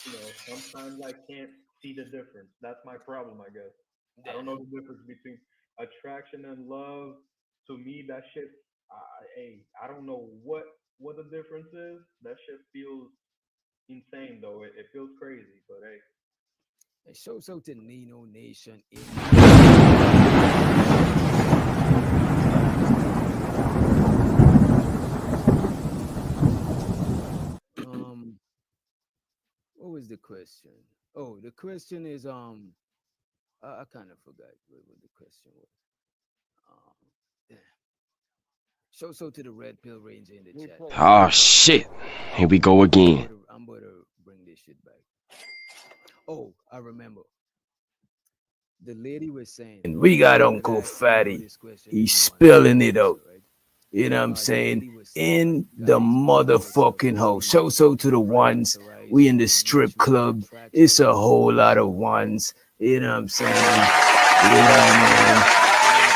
Sometimes I can't see the difference. That's my problem, I guess. I don't know Yeah. the difference between attraction and love. To me, that shit. Hey, I don't know what the difference is. That shit feels insane though. It feels crazy, but hey. Shows out to Nino Nation in the building. Um, what was the question? Oh, the question is I kind of forgot what the question was. Um, damn. Shows out to the Red Pill Ranger in the chat. Replay, Oh replay. shit. Here we go again. I'm about to bring this shit back. Oh, I remember. The lady was saying, and we got Uncle Fatty. He's spilling it out. You know what I'm saying? In the motherfucking house. So to the ones. We in the strip club. It's a whole lot of ones. You know what I'm saying?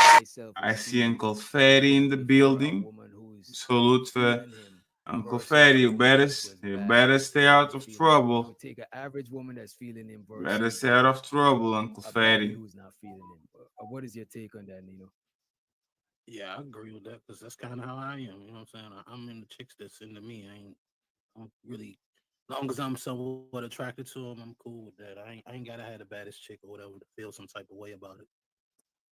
High self I see esteem. Uncle And he's Fatty in the looking for a building. woman who's Salute for feeling him Uncle versus Fatty. a woman that's just You bad better stay out and of feeling him. He trouble. would take an average woman that's feeling him Better versus stay out of trouble, Uncle a baddie Fatty. who's not feeling him. What is your take on that, Nino? Yeah, I agree with that because that's kind of how I am. You know what I'm saying? I'm in the chicks that's into me. I don't really, long as I'm somewhat attracted to them, I'm cool with that. I ain't gotta have the baddest chick or whatever to feel some type of way about it.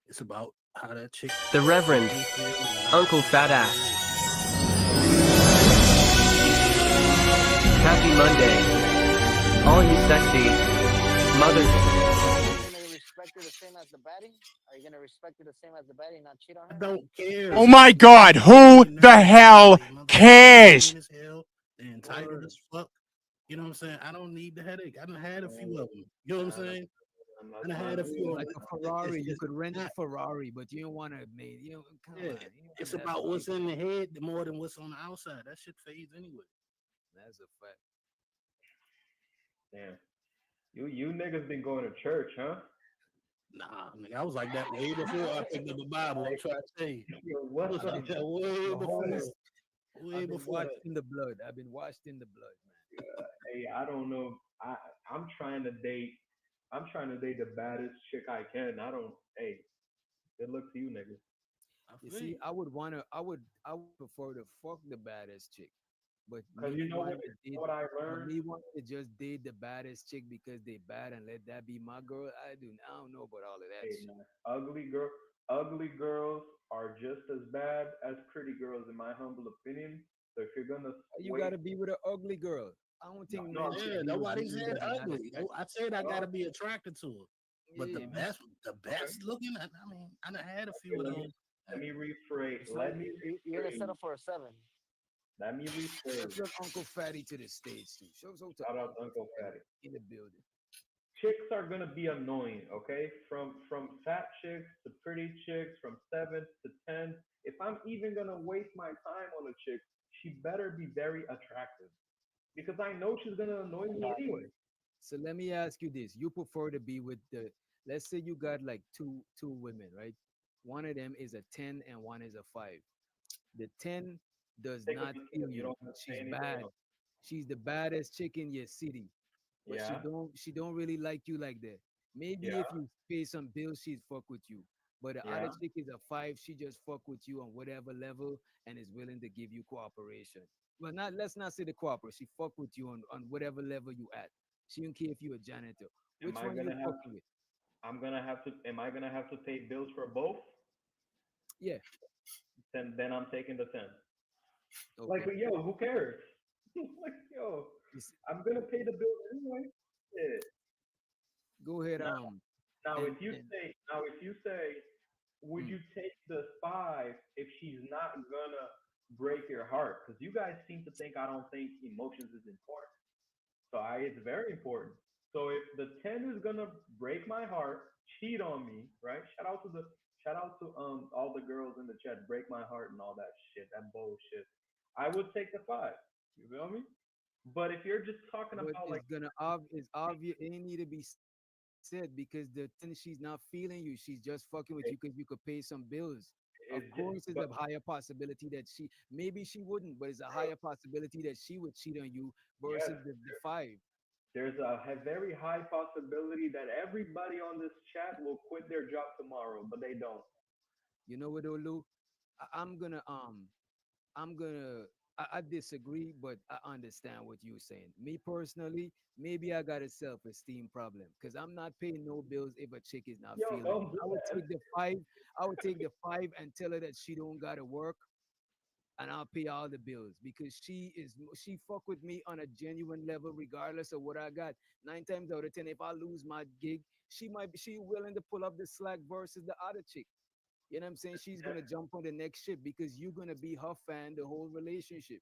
It's about how that chick The makes Reverend me feel and how Uncle she makes me FattAss. feel. Happy Monday. All you sexy mothers. Are you gonna respect her the same as the baddie? Are you gonna respect her the same as the baddie and not cheat on I her? don't care. Oh Some my chicks God, be who the nasty because hell they motherfuckers cares? mean as hell. They're entitled Word. as fuck. You know what I'm saying? I don't need the headache. I done had a few Man, of them. You know what I'm nah, saying? I that's done not had a me, few of Like them. a Ferrari, you It's could rent a not. Ferrari, but you don't want to make. You know, come Yeah, on, you don't it's want that about what's Ferrari. in the head more than what's on the outside. That shit fades anyway. That's a fact. Damn. You niggas been going to church, huh? Nah, nigga, I was like that way before I picked up the Bible. I'm trying to tell you, Yo, I what was the like Been that way the before, whole. way I've been before washed that. in the blood. I've been washed in the blood, man. hey, I don't know. I'm trying to date. I'm trying to date the baddest chick I can. I don't. Hey, good luck to you, niggas. I You feel see, you. I would prefer to fuck the baddest chick, but Cause you know what I but learned. me wanting to just date the baddest chick because they bad and let that be my girl, I don't know about all of that Hey, shit. man, ugly girls are just as bad as pretty girls, in my humble opinion. So if you're gonna You wait, gotta be with an ugly girl. I don't no, think no, men I'm should Yeah, be with nobody women said that they're not ugly. No, I attracted to. said I not. gotta be attracted to her. But Yeah, man. the Okay, best looking, I mean, I done had a okay. few of those. Let me rephrase. So Let me you're gonna settle rephrase. for a seven. Let me rephrase. Let's let Uncle Fatty to the stage too. Shows out to Shout out to Uncle Uncle Fatty Fatty. in the building. Chicks are gonna be annoying, okay? From fat chicks to pretty chicks, from sevens to tens. If I'm even gonna waste my time on a chick, she better be very attractive because I know she's gonna annoy me Exactly. anyway. So let me ask you this: you prefer to be with the? Let's say you got like two women, right? One of them is a 10 and one is a 5. The 10 does Take it not to feel 10. You you. don't have to say She's anything bad. else. She's the baddest chick in your city, but Yeah, she don't really like you like that. Maybe yeah, if you pay some bills, she'd fuck with you. But the other yeah. chick is a 5. She just fuck with you on whatever level and is willing to give you cooperation. Well, not let's not say the cooperation. She fuck with you on whatever level you at. She don't care if you a janitor. Am Which I one you gonna have fucking with? I'm gonna have to am I gonna have to pay bills for both? Yeah. Then I'm taking the 10. Like Okay. yo, who cares? Like yo, It's- I'm gonna pay the bills anyway. Yeah. Go ahead. Now, now And if you and say now if you say would mm, you take the 5 if she's not gonna break your heart? Because you guys seem to think I don't think emotions is important. So it's very important. So if the 10 is gonna break my heart, cheat on me, right? Shout out to all the girls in the chat, break my heart and all that shit, that bullshit. I would take the 5. You feel me? But if you're just talking but about like it's obvious. It ain't need to be said because the 10 she's not feeling you. She's just fucking with you because you could pay some bills. Of it's course, just there's a but higher possibility that she maybe she wouldn't, but it's a bro, higher possibility that she would cheat on you yes, versus the 5. there's a very high possibility that everybody on this chat will quit their job tomorrow, but they don't. You know what, Olu? I'm gonna I disagree, but I understand what you're saying. Me personally, maybe I got a self-esteem problem because I'm not paying no bills if a chick is not Yo, feeling me. don't do I would that. take the five. I would take the five and tell her that she don't gotta work, and I'll pay all the bills because she fuck with me on a genuine level, regardless of what I got. 9 times out of 10, if I lose my gig, she willing to pull up the slack versus the other chick. You know what I'm saying? She's gonna jump on the next ship because you're gonna be her fan the whole relationship.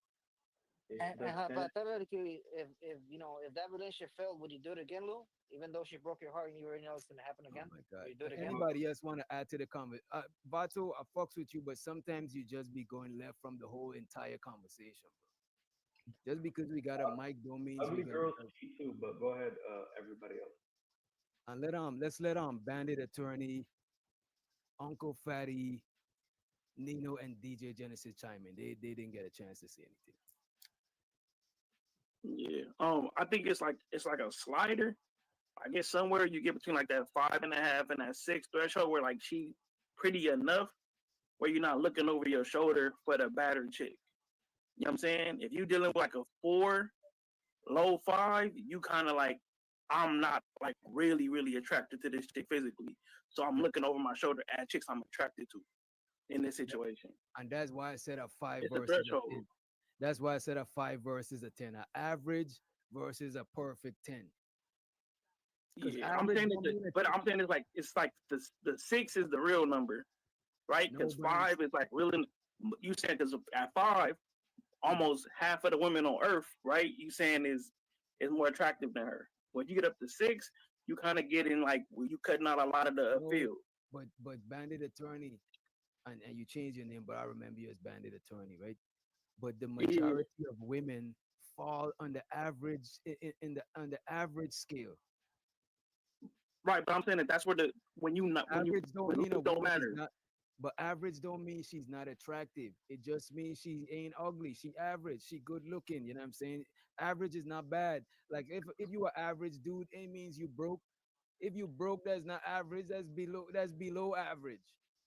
If the And 10, hypothetically, if you know if that relationship failed, would you do it again, Lou? Even though she broke your heart and you already know it's gonna happen Oh again, my God. would you do it again? Anybody else want to add to the comment? Vato, I fucks with you, but sometimes you just be going left from the whole entire conversation, bro. Just because we got a mic don't mean ugly we're gonna girls cheat too, but go ahead, everybody else. and let's let Bandit Attorney, Uncle Fatty, Nino, and DJ Genesis chime in. They didn't get a chance to say anything. Yeah. I think it's like a slider. I guess somewhere you get between like that 5.5 and that 6 threshold where like she pretty enough where you're not looking over your shoulder for the battered chick. You know what I'm saying? If you dealing with like a 4, low 5, you kind of like I'm not like really, really attracted to this chick physically. So I'm looking over my shoulder at chicks I'm attracted to in this situation. And that's why I said a five It's a versus a threshold. 10. That's why I said a 5 versus a 10. An average versus a perfect 10. Yeah, I'm saying but I'm saying it's like the 6 is the real number, right? No, Because but 5 is like really. You said because at 5, almost half of the women on Earth, right? You saying is more attractive than her. When you get up to 6, you kind of get in like you cutting out a lot of the no, field. but Bandit Attorney, and you changed your name, but I remember you as Bandit Attorney, right? But the Yeah, majority of women fall on the average in the on the average scale. right. But I'm saying that's where the when you not Average don't when mean a you don't woman is matter. not, but average don't mean she's not attractive. It just means she ain't ugly. She average. She good looking. You know what I'm saying? Average is not bad. Like if you are average dude, it means you broke. If you broke, that's not average. That's below average.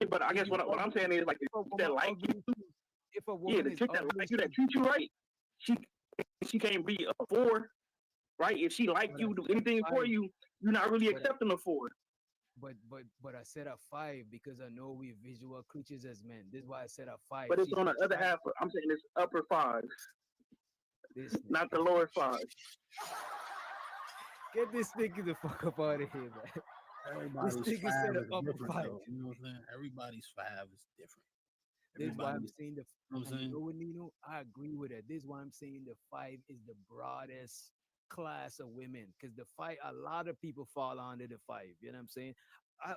But I If guess you what I'm ugly, saying is like the if a chick woman that like ugly, if a yeah, woman the is chick that ugly, like you that treat you right, she she can't be a 4, right? If she like but I you, do said a anything for five. you, you're not really But accepting a 4. but I said a 5 because I know we visual creatures as men. This is why I said a 5. But it's She's on the other attractive. half. I'm saying it's upper 5s, This not the nigga. lower 5s. Get this nigga the fuck up out of here, man. This Everybody's nigga said 5 an is upper different, 5. though. You know what I'm saying? Everybody's 5 is different. This is why I'm Everybody, saying the, you know what I'm and you saying? know what, Nino? I agree with it. This is why I'm saying the 5 is the broadest class of women because the 5, a lot of people fall under the 5. You know what I'm saying?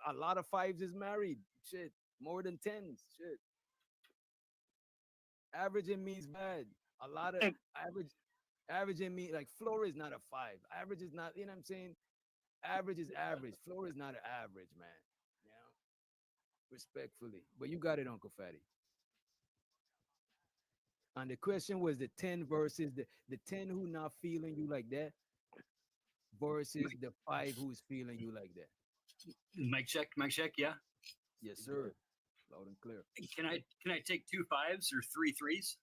A lot of 5s is married. Shit, more than 10s. Shit, averaging means bad. A lot of And averaging mean like floor is not a 5. Average is not. You know what I'm saying? Average is average. Floor is not an average, man. You know, respectfully. But you got it, Uncle Fatty. And the question was the 10 versus the 10 who not feeling you like that versus the 5 who's feeling you like that. Mic check, mic check. Yeah. Yes, sir. Loud and clear. Can I take 2 5s or 3 3s?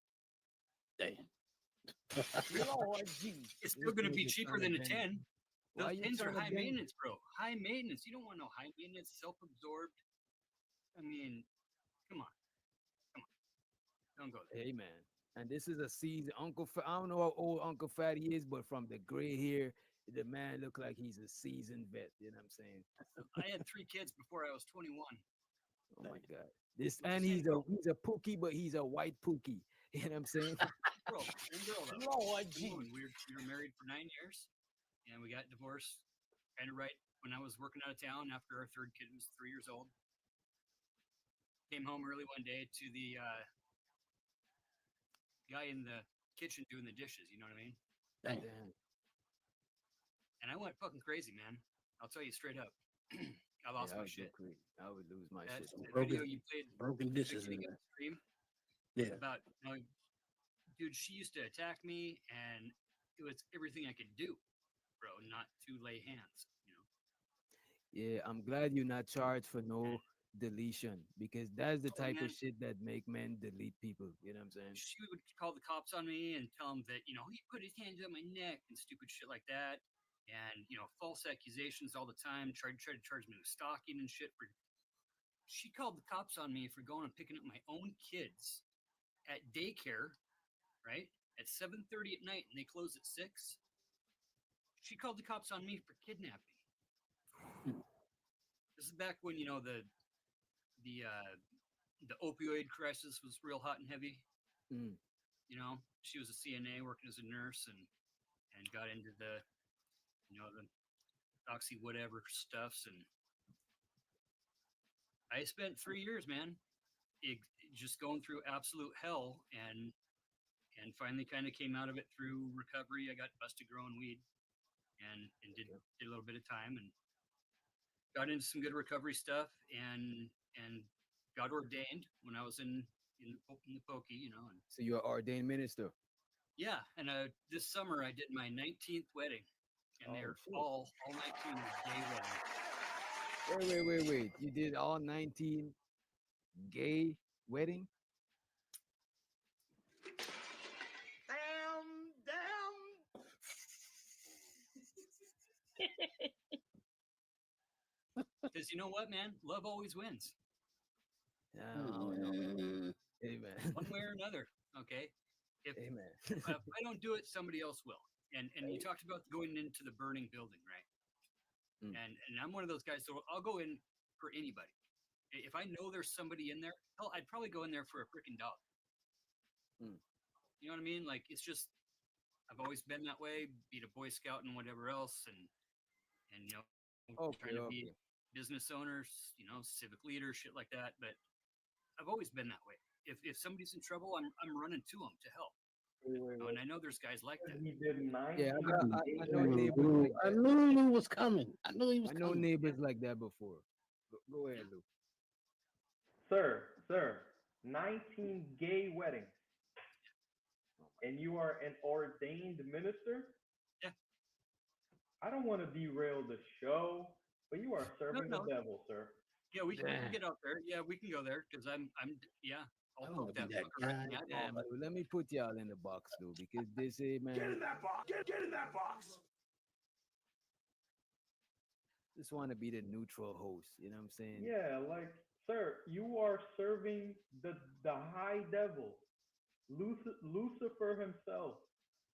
damn, Lord Jesus. It's still going to be cheaper than a 10. Why Those you 10s are trying to high bend? maintenance, bro. High maintenance. You don't want no high maintenance, self-absorbed. I mean, come on, don't go there. Hey, man. And this is a season. I don't know how old Uncle Fatty is, but from the gray hair, the man look like he's a seasoned vet. You know what I'm saying? I had 3 kids before I was 21. Oh my God. This What's and the he's saying? a pookie, but he's a white pookie. You know what I'm saying? Bro, and girl, though. Lord Come Jesus. on, we were married for 9 years, and we got divorced kind of right when I was working out of town after our 3rd kid was 3 years old. Came home early one day to the guy in the kitchen doing the dishes. You know what I mean? damn. Damn. And I went fucking crazy, man. I'll tell you straight up. I lost Yeah, I my would go shit. crazy. I would lose my That, shit. that Broken, video you played broken dishes in beginning of there. the stream Yeah. about, you know, dude, she used to attack me, and it was everything I could do. bro, not to lay hands. Yeah, I'm glad you're not charged for no deletion because that's the Oh type of man, shit that make men delete people. You know what I'm saying? she would call the cops on me and tell them that he put his hands on my neck and stupid shit like that, and false accusations all the time. Tried to charge me with stalking and shit. She called the cops on me for going and picking up my own kids at daycare, right, at 7:30 at night, and they close at 6. She called the cops on me for kidnapping. This is back when the the opioid crisis was real hot and heavy. Mm. She was a CNA working as a nurse and got into the the oxy whatever stuffs, and I spent 3 years, man, just going through absolute hell, and finally kind of came out of it through recovery. I got busted growing weed, and did a little bit of time, and got into some good recovery stuff, and got ordained when I was in the pokey, and So you're an ordained minister. yeah, and this summer I did my 19th wedding, and they're shit. all 19 are gay weddings. Wait. You did all 19 gay wedding? Because you know what, man, love always wins, Oh, amen. one way or another. Okay, if Amen. if I don't do it, somebody else will. And you talked about going into the burning building, right? Mm. And I'm one of those guys, so I'll go in for anybody. If I know there's somebody in there, hell, I'd probably go in there for a freaking dog. Mm. You know what I mean? Like, it's just, I've always been that way, being a Boy Scout and whatever else, and trying to be business owners, civic leader, shit like that. But I've always been that way. If somebody's in trouble, I'm running to them to help. And I know there's guys like that. He did 9. Yeah, I know neighbors like I that. knew Lou was coming. I knew he was I know coming. neighbors like that before. Go ahead, Lou. Sir, 19 gay weddings. And you are an ordained minister? Yeah. I don't want to derail the show, but you are serving No. the devil, sir. Yeah, we can get out there. Yeah, we can go there because I'll I poke wanna that be that fucker right in guy. the eye. Lou, let me put y'all in the box, though, because they say, man, Get in that box. Get in that box. just want to be the neutral host. You know what I'm saying? Yeah, like, sir, you are serving the high devil, Lucifer himself,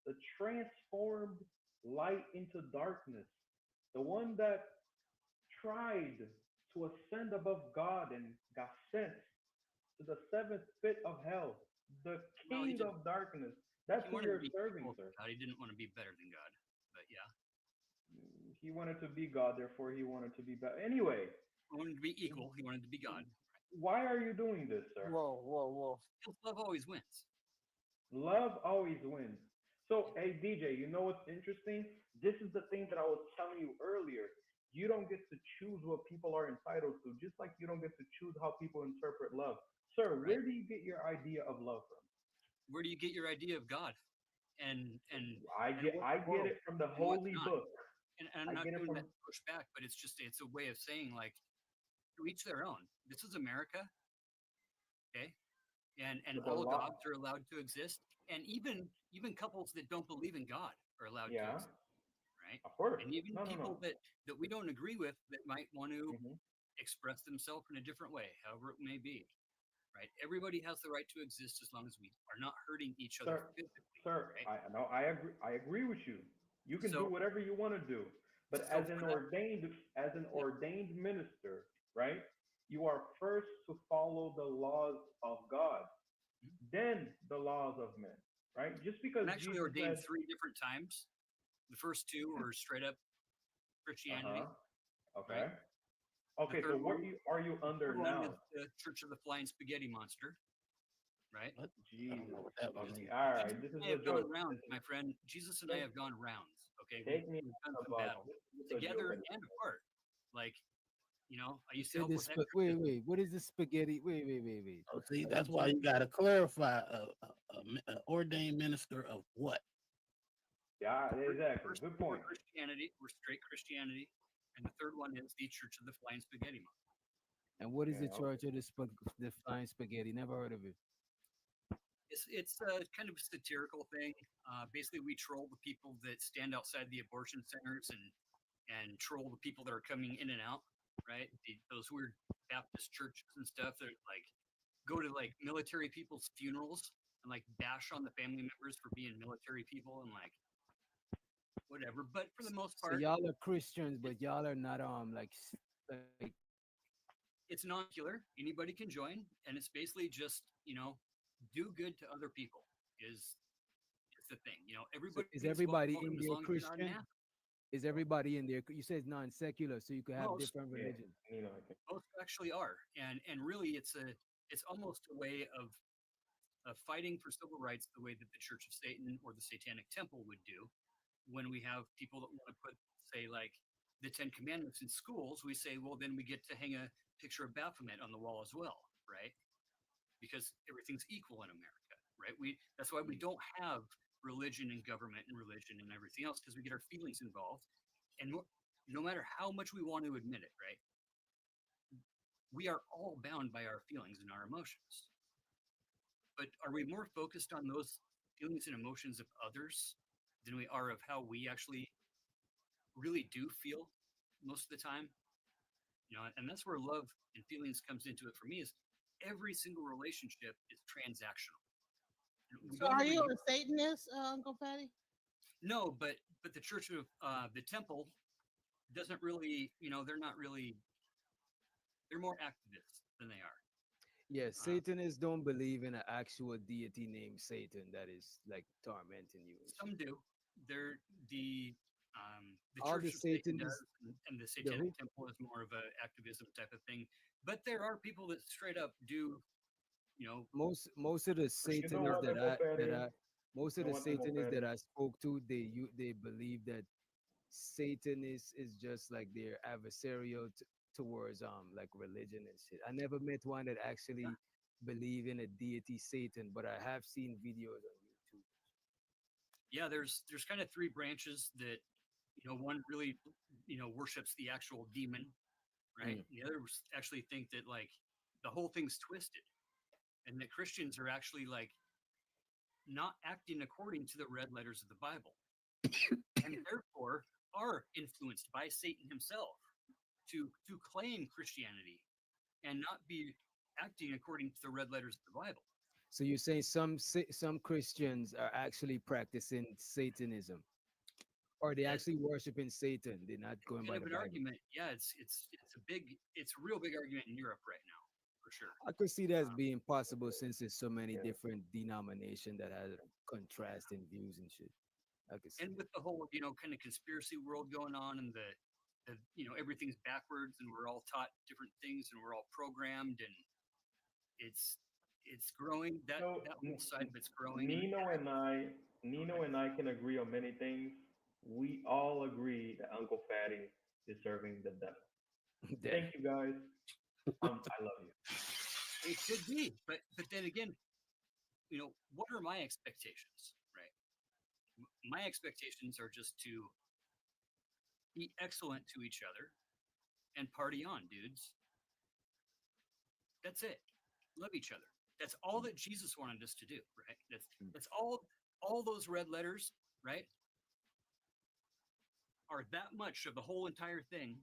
the transformed light into darkness, the one that tried to ascend above God and got sent to the seventh pit of hell, the Well, he king did- of darkness. That's He who wanted you're to be serving, equal sir. to God. He didn't want to be better than God. But yeah, He wanted to be God, therefore he wanted to be better. Anyway, he wanted to be equal. He wanted to be God. why are you doing this, sir? Whoa. Because love always wins. Love always wins. So, hey, DJ, you know what's interesting? This is the thing that I was telling you earlier. You don't get to choose what people are entitled to, just like you don't get to choose how people interpret love. Sir, Right. where do you get your idea of love from? Where do you get your idea of God? And I get it from the and what's holy not? book. and I I'm not get it doing from- that to push back, but it's a way of saying, like, to each their own. This is America, okay? And But the all law- gods are allowed to exist, and even couples that don't believe in God are allowed to Yeah, exist, right? of course. And even No. people that we don't agree with that might want to Mhm. express themselves in a different way, however it may be, right? Everybody has the right to exist as long as we are not hurting each other Sir, physically. Sir, right? I agree. I agree with you. You can do So- whatever you want to do, but So as for an that- ordained minister, right? You are first to follow the laws of God, then the laws of men, right? Just because I'm actually Jesus ordained said, 3 different times. The first 2 were straight up Christianity. okay, right? okay. The So third what one- are you under Third one now? is the Church of the Flying Spaghetti Monster, right? What? Jesus, that fucking- means. all right. Jesus This and is I a have gone joke. rounds, my friend. Jesus and I have gone rounds. Okay, Take me we've done on the some bus. battle This is a together joke. and apart. Like, I You used to said help this. with Wait. exorcism. What is the spaghetti? Wait. Oh, see, that's why you got to clarify. An ordained minister of what? Yeah, First, exactly. first Good two are point. Christianity, we're straight Christianity, and the third one is the Church of the Flying Spaghetti Monk. And what is the Yeah, Church of the Flying Spaghetti? Never heard of it. It's kind of a satirical thing. Basically, we troll the people that stand outside the abortion centers and troll the people that are coming in and out. Right, those weird Baptist churches and stuff that like go to like military people's funerals and like bash on the family members for being military people and like whatever. But for the most So part, y'all are Christians, but y'all are not like it's non-killer. Anybody can join, and it's basically just do good to other people is the thing. so is Everybody's everybody welcome in as there long as you're not an Christian? ass. Is everybody in there? You said it's non-secular, so you could have Most different yeah. religions. most actually are, and really it's almost a way of fighting for civil rights the way that the Church of Satan or the Satanic Temple would do. When we have people that want to put, say, like the Ten Commandments in schools, we say, well, then we get to hang a picture of Baphomet on the wall as well, right? Because everything's equal in America, right? That's why we don't have religion and government and religion and everything else, because we get our feelings involved, and no matter how much we want to admit it, right? We are all bound by our feelings and our emotions. But are we more focused on those feelings and emotions of others than we are of how we actually really do feel most of the time? And that's where love and feelings comes into it for me is every single relationship is transactional. We So don't are ever you use, a Satanist, Uncle Fatty? no, but the Church of the Temple doesn't really, they're not really, they're more activists than they are. Yes, Satanists don't believe in an actual deity named Satan that is like tormenting you and Some shit. do. They're the All the Church of Satan does, Satanists, and the the Satanic who? Temple is more of a activism type of thing. But there are people that straight up do, you know, Most of the But you know Satanists what, Uncle Fatty? most of You know the what, Uncle Satanists that Fatty? I spoke to, they believe that Satan is just like their adversarial towards like religion and shit. I never met one that yeah, actually believe in a deity Satan, but I have seen videos on YouTube. yeah. There's kind of three branches that one really worships the actual demon, right? Mm. The others actually think that like the whole thing's twisted, and that Christians are actually like not acting according to the red letters of the Bible, and therefore are influenced by Satan himself to claim Christianity and not be acting according to the red letters of the Bible. So you're saying some Christians are actually practicing Satanism, or they That actually worshiping Satan? They're not going kind by of the an Bible. argument. Yeah, it's a real big argument in Europe right now, for sure. I could see that as Um, being possible since there's so many Yeah. different denominations that have contrasting views and shit. I could see and with the whole kind of conspiracy world going on, and the everything's backwards, and we're all taught different things, and we're all programmed, and it's it's growing. That So that whole side of it's growing, and Nino and I, go Nino ahead. and I can agree on many things. We all agree that Uncle Fatty is serving the devil. that. Thank you guys. I love you. It could be, but then again, what are my expectations, right? My expectations are just to be excellent to each other and party on, dudes. That's it. Love each other. That's all that Jesus wanted us to do, right? That's all those red letters, right? Are that much of the whole entire thing.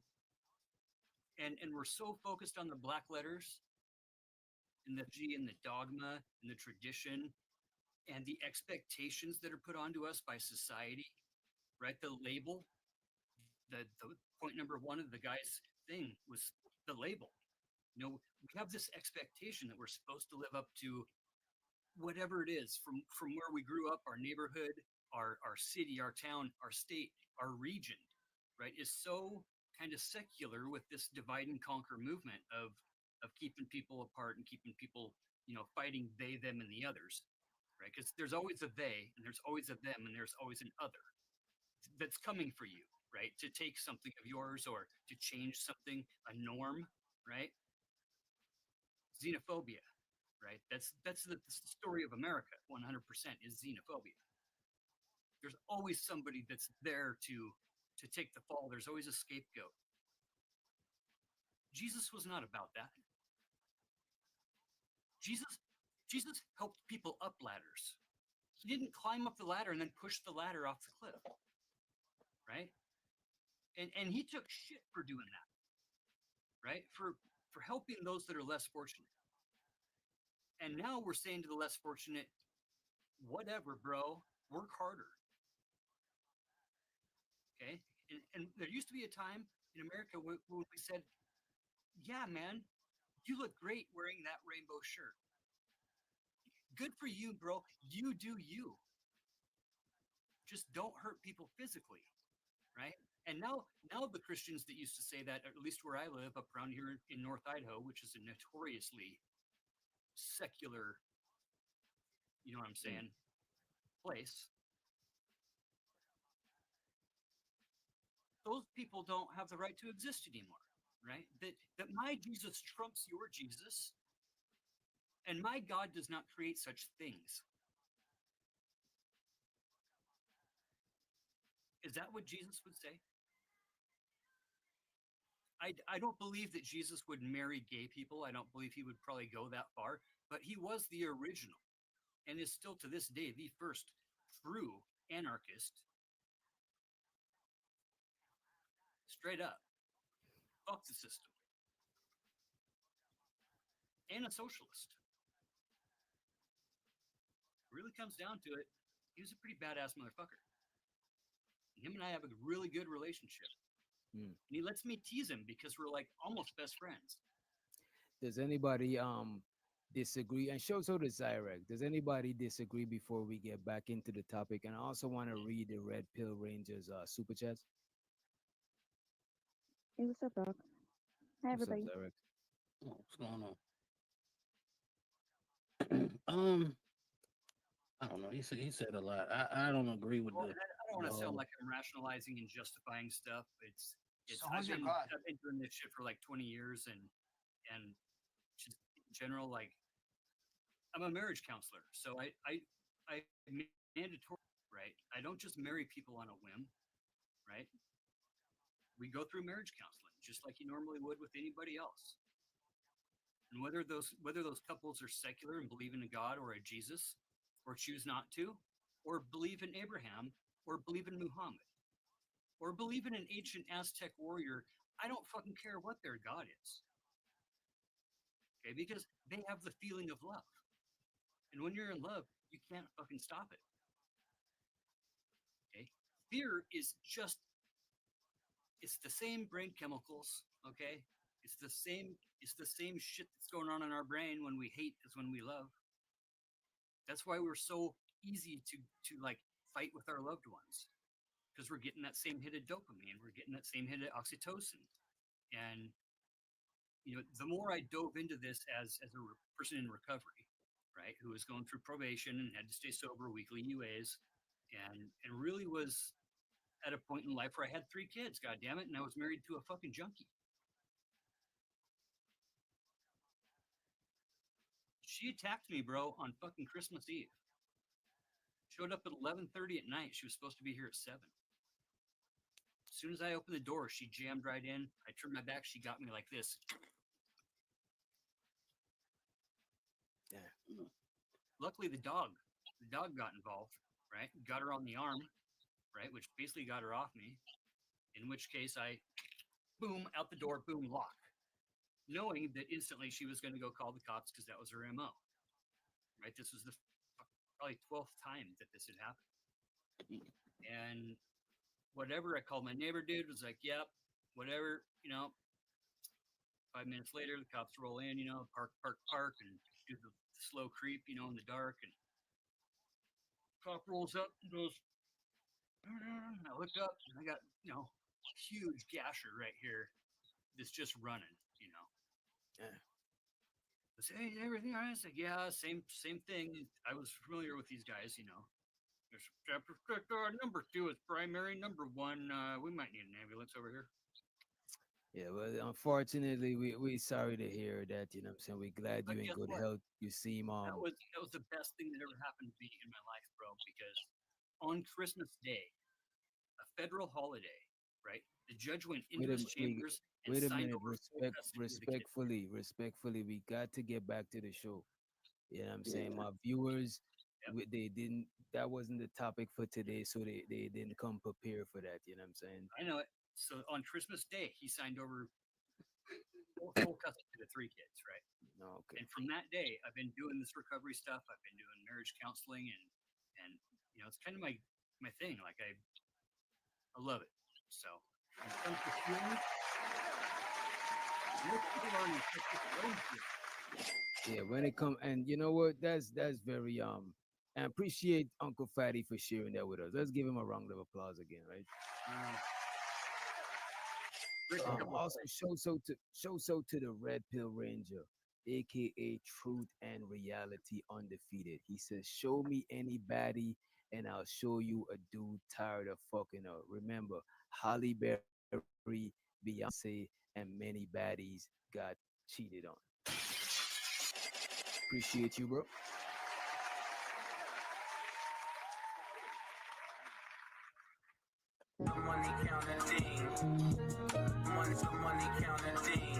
And we're so focused on the black letters and the G and the dogma and the tradition and the expectations that are put onto us by society, right? The label, the point number one of the guy's thing was the label. We have this expectation that we're supposed to live up to whatever it is from where we grew up, our neighborhood, our city, our town, our state, our region, right, is so kind of secular with this divide and conquer movement of keeping people apart and keeping people, fighting they, them, and the others, right? Because there's always a they, and there's always a them, and there's always an other that's coming for you, right? To take something of yours or to change something, a norm, right? Xenophobia, right? That's the story of America. 100% is xenophobia. There's always somebody that's there to take the fall. There's always a scapegoat. Jesus was not about that. Jesus Jesus helped people up ladders. He didn't climb up the ladder and then push the ladder off the cliff, right? And he took shit for doing that, right? For helping those that are less fortunate. And now we're saying to the less fortunate, whatever, bro, work harder. Okay? And there used to be a time in America when we said, yeah, man, you look great wearing that rainbow shirt. Good for you, bro. You do you. Just don't hurt people physically, right? And now the Christians that used to say that, at least where I live, up around here in North Idaho, which is a notoriously secular, you know what I'm saying, place, those people don't have the right to exist anymore, right? That my Jesus trumps your Jesus, and my God does not create such things. Is that what Jesus would say? I don't believe that Jesus would marry gay people. I don't believe he would probably go that far, but he was the original and is still to this day the first true anarchist. Straight up. Fuck the system. And a socialist. It really comes down to it, he was a pretty badass motherfucker. Him and I have a really good relationship. And he lets me tease him because we're like almost best friends. Does anybody disagree? And show so does Zyrek. Does anybody disagree before we get back into the topic? And I also want to read the Red Pill Rangers super chats. Hey, what's up, dog? Hi, What's up, everybody. Zyrek? Oh, what's going on? I don't know. He said a lot. I don't agree with Well, the. I don't want to sound like I'm rationalizing and justifying stuff. It's So who's your God? I've been doing this shit for like 20 years and just in general, like I'm a marriage counselor. So I mandatory, right? I don't just marry people on a whim, right? We go through marriage counseling just like you normally would with anybody else. And whether those couples are secular and believe in a God or a Jesus, or choose not to, or believe in Abraham, or believe in Muhammad, or believe in an ancient Aztec warrior, I don't fucking care what their God is. Okay, because they have the feeling of love. And when you're in love, you can't fucking stop it. Okay? Fear is just, it's the same brain chemicals, okay? It's the same shit that's going on in our brain when we hate as when we love. That's why we're so easy to like fight with our loved ones, because we're getting that same hit of dopamine, we're getting that same hit of oxytocin. And you know, the more I dove into this as a person in recovery, right, who was going through probation and had to stay sober, weekly UAs, and really was at a point in life where I had 3 kids, god damn it, and I was married to a fucking junkie. She attacked me, bro, on fucking Christmas Eve. Showed up at 11:30 at night. She was supposed to be here at 7. As soon as I opened the door, she jammed right in. I turned my back. She got me like this. Yeah. Luckily, the dog got involved, right? Got her on the arm, right? Which basically got her off me. In which case, I, boom, out the door, boom, lock. Knowing that instantly she was going to go call the cops because that was her MO. Right? This was the probably 12th time that this had happened. And whatever, I called my neighbor dude, was like, yep, whatever, you know. 5 minutes later, the cops roll in, you know, park, and do the slow creep, you know, in the dark. And cop rolls up and goes, I look up and I got, you know, huge gasher right here that's just running, you know. Yeah. I say, hey, everything all right? I said, yeah, same thing. I was familiar with these guys, you know. Number 2 is primary. Number 1, we might need an ambulance over here. Yeah, well, unfortunately, we sorry to hear that. You know what I'm saying? We're glad But you're in guess good what? health. You seem That was the best thing that ever happened to me in my life, bro, because on Christmas Day, a federal holiday, right? The judge went into Wait a his wait, chambers and wait a signed minute. over full custody of the kid. Respectfully, we got to get back to the show. You know what I'm saying? Yeah. My viewers, Yep. they didn't. That wasn't the topic for today, so they didn't come prepared for that. You know what I'm saying? I know it. So on Christmas Day, he signed over full custody of the three kids, right? No, okay. And from that day, I've been doing this recovery stuff. I've been doing marriage counseling, and you know, it's kind of my thing. Like I love it. So when it comes to healing, most people aren't effective at own healing. Yeah, when it come, and you know what? That's very I appreciate Uncle Fatty for sharing that with us. Let's give him a round of applause again, right? Rick, a couple of Also, show so to the Red Pill Ranger, aka Truth and Reality Undefeated. He says, "Show me any baddie, and I'll show you a dude tired of fucking her." Remember, Holly Berry, Beyonce, and many baddies got cheated on. Appreciate you, bro. Money counting thing. Money to money counting thing.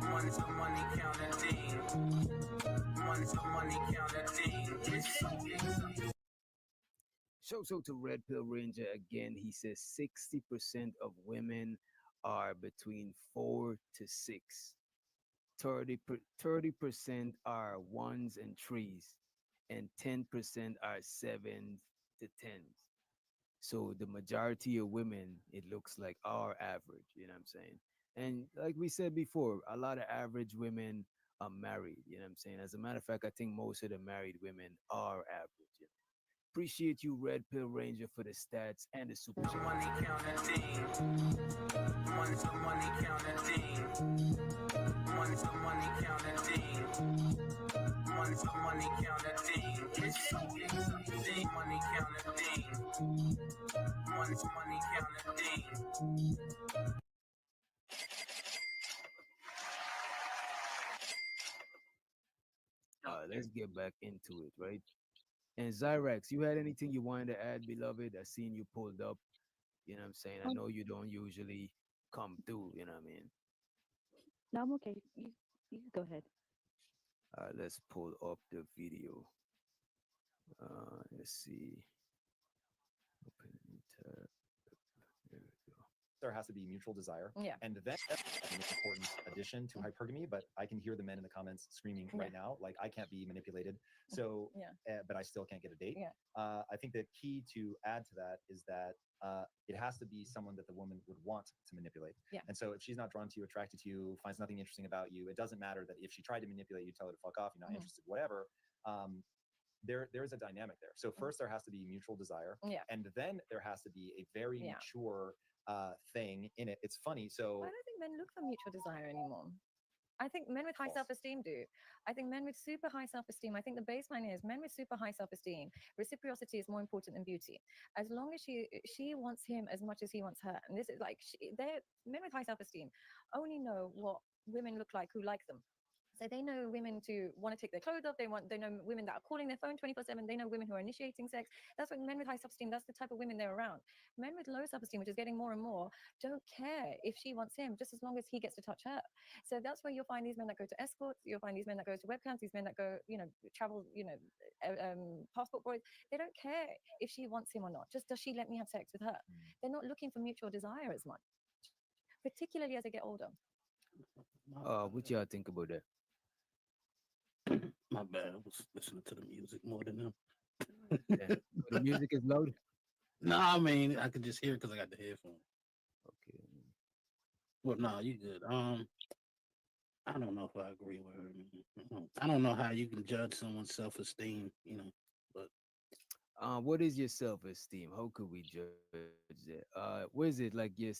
Money to money counting thing. Money to money counting thing. Show so to Red Pill Ranger again. He says 60% of women are between 4 to 6. 30% are ones and threes, and 10% are sevens to tens. So the majority of women, it looks like, are average. You know what I'm saying? And like we said before, a lot of average women are married. You know what I'm saying? As a matter of fact, I think most of the married women are average. You know? Appreciate you, Red Pill Ranger, for the stats and the super chat. Money counting thing. Money to money counting thing. Money to money counting thing. Money to money counting thing. Money counting thing. Money to money counting thing. Let's get back into it, right? And Zyrax, you had anything you wanted to add, beloved? I seen you pulled up. You know what I'm saying? I Um, know you don't usually come through, you know what I mean? no, I'm okay. You go ahead. Let's pull up the video. Let's see. Open a new tab. There we go. There has to be mutual desire. Yeah. And then that's an important addition to hypergamy, but I can hear the men in the comments screaming right now, like I can't be manipulated. So, but I still can't get a date. Yeah. I think the key to add to that is that it has to be someone that the woman would want to manipulate. Yeah. And so if she's not drawn to you, attracted to you, finds nothing interesting about you, it doesn't matter that if she tried to manipulate you, tell her to fuck off, you're not interested, whatever. There's a dynamic there. So first there has to be mutual desire. Yeah. And then there has to be a very mature thing in it. It's funny. So I don't think men look for mutual desire anymore. I think men with high self-esteem do. I think men with super high self-esteem, I think the baseline is men with super high self-esteem, reciprocity is more important than beauty. As long as she wants him as much as he wants her. And this is like, they're men with high self-esteem only know what women look like who like them. So they know women to want to take their clothes off. They know women that are calling their phone 24/7. They know women who are initiating sex. That's what men with high self-esteem, that's the type of women they're around. Men with low self-esteem, which is getting more and more, don't care if she wants him, just as long as he gets to touch her. So that's where you'll find these men that go to escorts. You'll find these men that go to webcams, these men that go, travel, passport boys. They don't care if she wants him or not. Just does she let me have sex with her? They're not looking for mutual desire as much, particularly as they get older. What y'all think about that? My bad. I was listening to the music more than them. Yeah. The music is loud. No, I mean I could just hear it because I got the headphones. Okay. Well, no, you good. I don't know if I agree with her. I don't know how you can judge someone's self-esteem, but what is your self-esteem? How could we judge that? What is it like? Your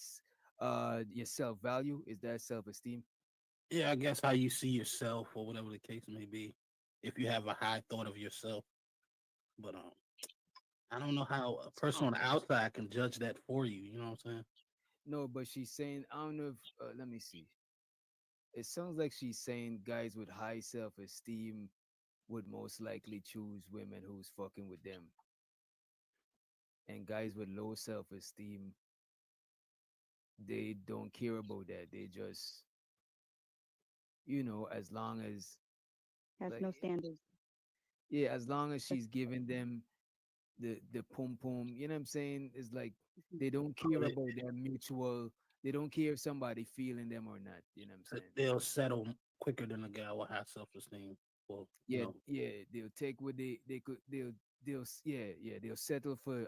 self-value, is that self-esteem? yeah, I guess how you see yourself or whatever the case may be. If you have a high thought of yourself, but I don't know how a person on the outside can judge that for you. You know what I'm saying? No, but she's saying, I don't know if, let me see. It sounds like she's saying guys with high self-esteem would most likely choose women who's fucking with them. And guys with low self-esteem, they don't care about that. They just, as long as Has like no standards. yeah, as long as she's giving them the pum pum, you know what I'm saying? It's like they don't care They- about their mutual. They don't care if somebody feeling them or not. You know what I'm saying? They'll settle quicker than a guy with high self-esteem. Well, Yeah, yeah. They'll take what they could. They'll settle for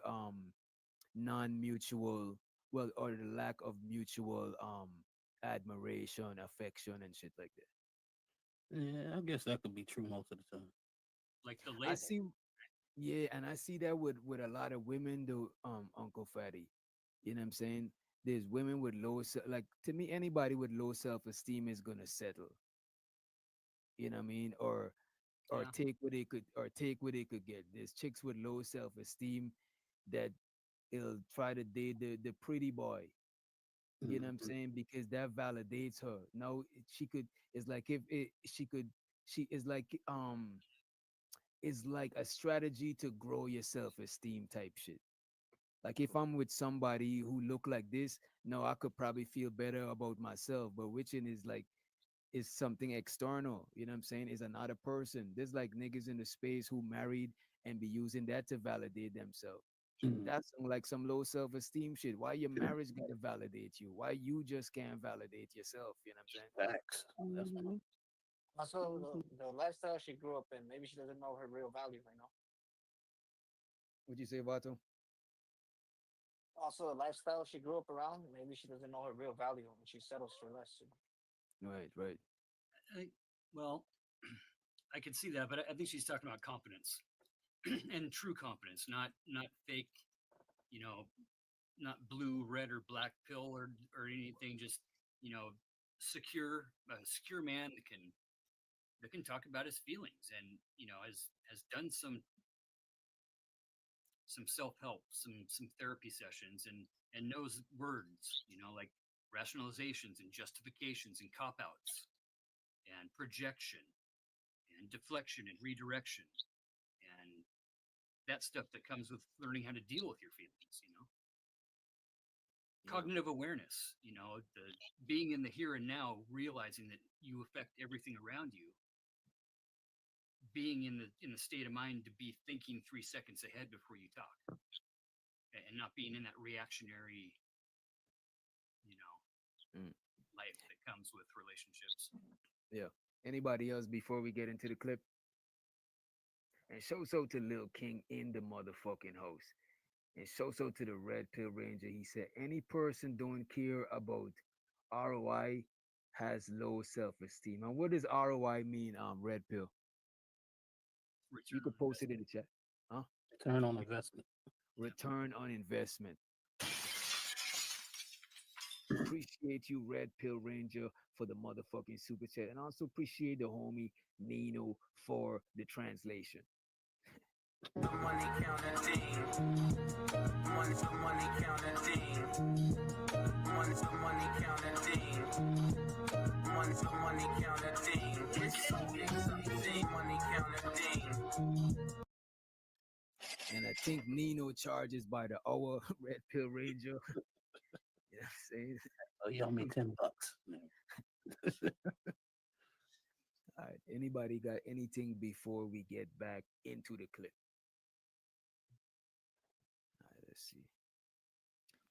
non-mutual, well, or the lack of mutual admiration, affection, and shit like that. yeah, I guess that could be true most of the time. Like the I label. see. Yeah, and I see that with a lot of women though, Uncle Fatty. You know what I'm saying? There's women with like to me, anybody with low self-esteem is gonna settle. You know what I mean? Or Yeah. take what they could get. There's chicks with low self-esteem that will try to date the pretty boy. You know what I'm Mhm. saying? Because that validates her. Now she could. It's like if it, she could. She is like It's like a strategy to grow your self-esteem type shit. Like if I'm with somebody who look like this, no, I could probably feel better about myself. But witching is like is something external. You know what I'm saying? Is another person. There's like niggas in the space who married and be using that to validate themselves. Mhm. That's like some low self-esteem shit. Why your marriage gotta validate you? Why you just can't validate yourself? You know what I'm saying? Facts. That's Mm-hmm. Also, Mm-hmm. the lifestyle she grew up in, maybe she doesn't know her real value right now. What you say, Vato? Also, the lifestyle she grew up around, maybe she doesn't know her real value and she settles for less. Right, right. I, well, I can see that, but I think she's talking about confidence and true confidence, not fake, you know, not blue, red, or black pill or anything. Just secure, a secure man that can talk about his feelings and has done some self help, some therapy sessions, and knows words, like rationalizations and justifications and cop outs and projection and deflection and redirection and that stuff that comes with learning how to deal with your feelings. Cognitive awareness, the being in the here and now, realizing that you affect everything around you, being in the state of mind to be thinking 3 seconds ahead before you talk, and not being in that reactionary, you know, Mm. life that comes with relationships. Yeah. Anybody else before we get into the clip? And so to Lil King in the motherfucking house. And so to the Red Pill Ranger. He said any person don't care about ROI has low self-esteem. And what does ROI mean, Red Pill? You could post it in the chat. Huh? Return on investment. Return on investment. Appreciate you, Red Pill Ranger, for the motherfucking super chat. And also appreciate the homie Nino for the translation. Money counting ding. Money to money counting ding. Money to money counting ding. Money to money counting ding. It's so exciting. Money counting ding. And I think Nino charges by the hour, Red Pill Ranger. You know what I'm saying? Oh, you owe me $10. All right. Anybody got anything before we get back into the clip? All right, let's see.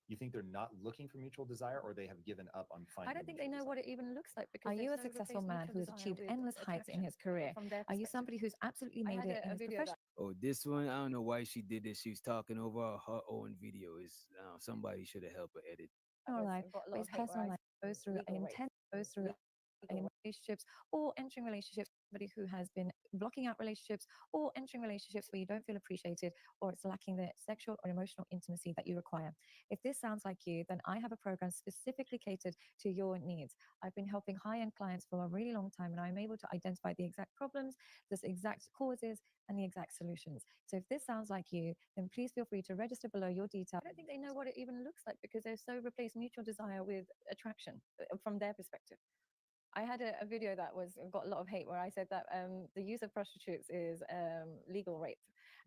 You think they're not looking for mutual desire, or they have given up on finding? I don't think they know what it even looks like because Are they've you a so successful replaced man mutual who has desire achieved with endless heights in attraction his career? from their Are you perspective. somebody who's absolutely I made had it in a his video profession? Oh, this one, I don't know why she did this. She was talking over her own video. Somebody should have helped her edit. Life, but his personal life goes through an intense, in relationships or entering relationships, somebody who has been blocking out relationships or entering relationships where you don't feel appreciated or it's lacking the sexual or emotional intimacy that you require. If this sounds like you, then I have a program specifically catered to your needs. I've been helping high-end clients for a really long time, and I'm able to identify the exact problems, the exact causes, and the exact solutions. So if this sounds like you, then please feel free to register below your details. I don't think they know what it even looks like because they've so replaced mutual desire with attraction from their perspective. I had a video that was got a lot of hate where I said that the use of prostitutes is legal rape,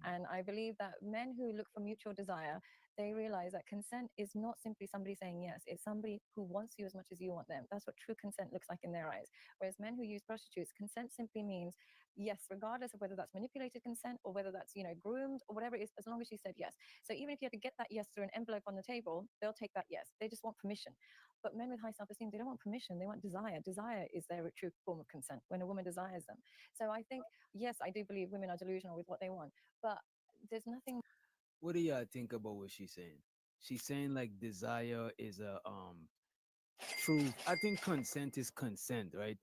and I believe that men who look for mutual desire, they realize that consent is not simply somebody saying yes, it's somebody who wants you as much as you want them. That's what true consent looks like in their eyes. Whereas men who use prostitutes, consent simply means yes, regardless of whether that's manipulated consent or whether that's, you know, groomed or whatever it is, as long as you said yes. So even if you had to get that yes through an envelope on the table, they'll take that yes. They just want permission. But men with high self-esteem, they don't want permission, they want desire. Desire is their true form of consent, when a woman desires them. So I think, yes, I do believe women are delusional with what they want, but there's nothing. What do y'all think about what she's saying? She's saying like desire is a truth. I think consent is consent, right?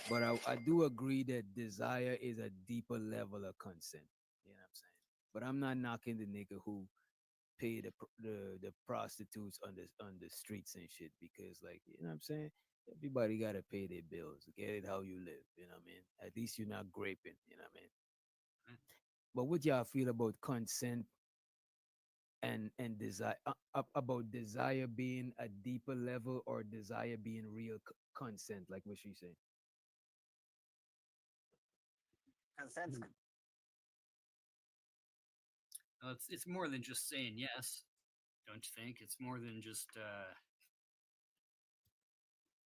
But I do agree that desire is a deeper level of consent. You know what I'm saying? But I'm not knocking the nigga who pay the prostitutes on the streets and shit, because like, you know what I'm saying, everybody gotta pay their bills, get it how you live, you know what I mean, at least you're not graping, you know what I mean. But what y'all feel about consent and desire, about desire being a deeper level or desire being real consent, like what she said? Consent. It's more than just saying yes, don't you think? It's more than just.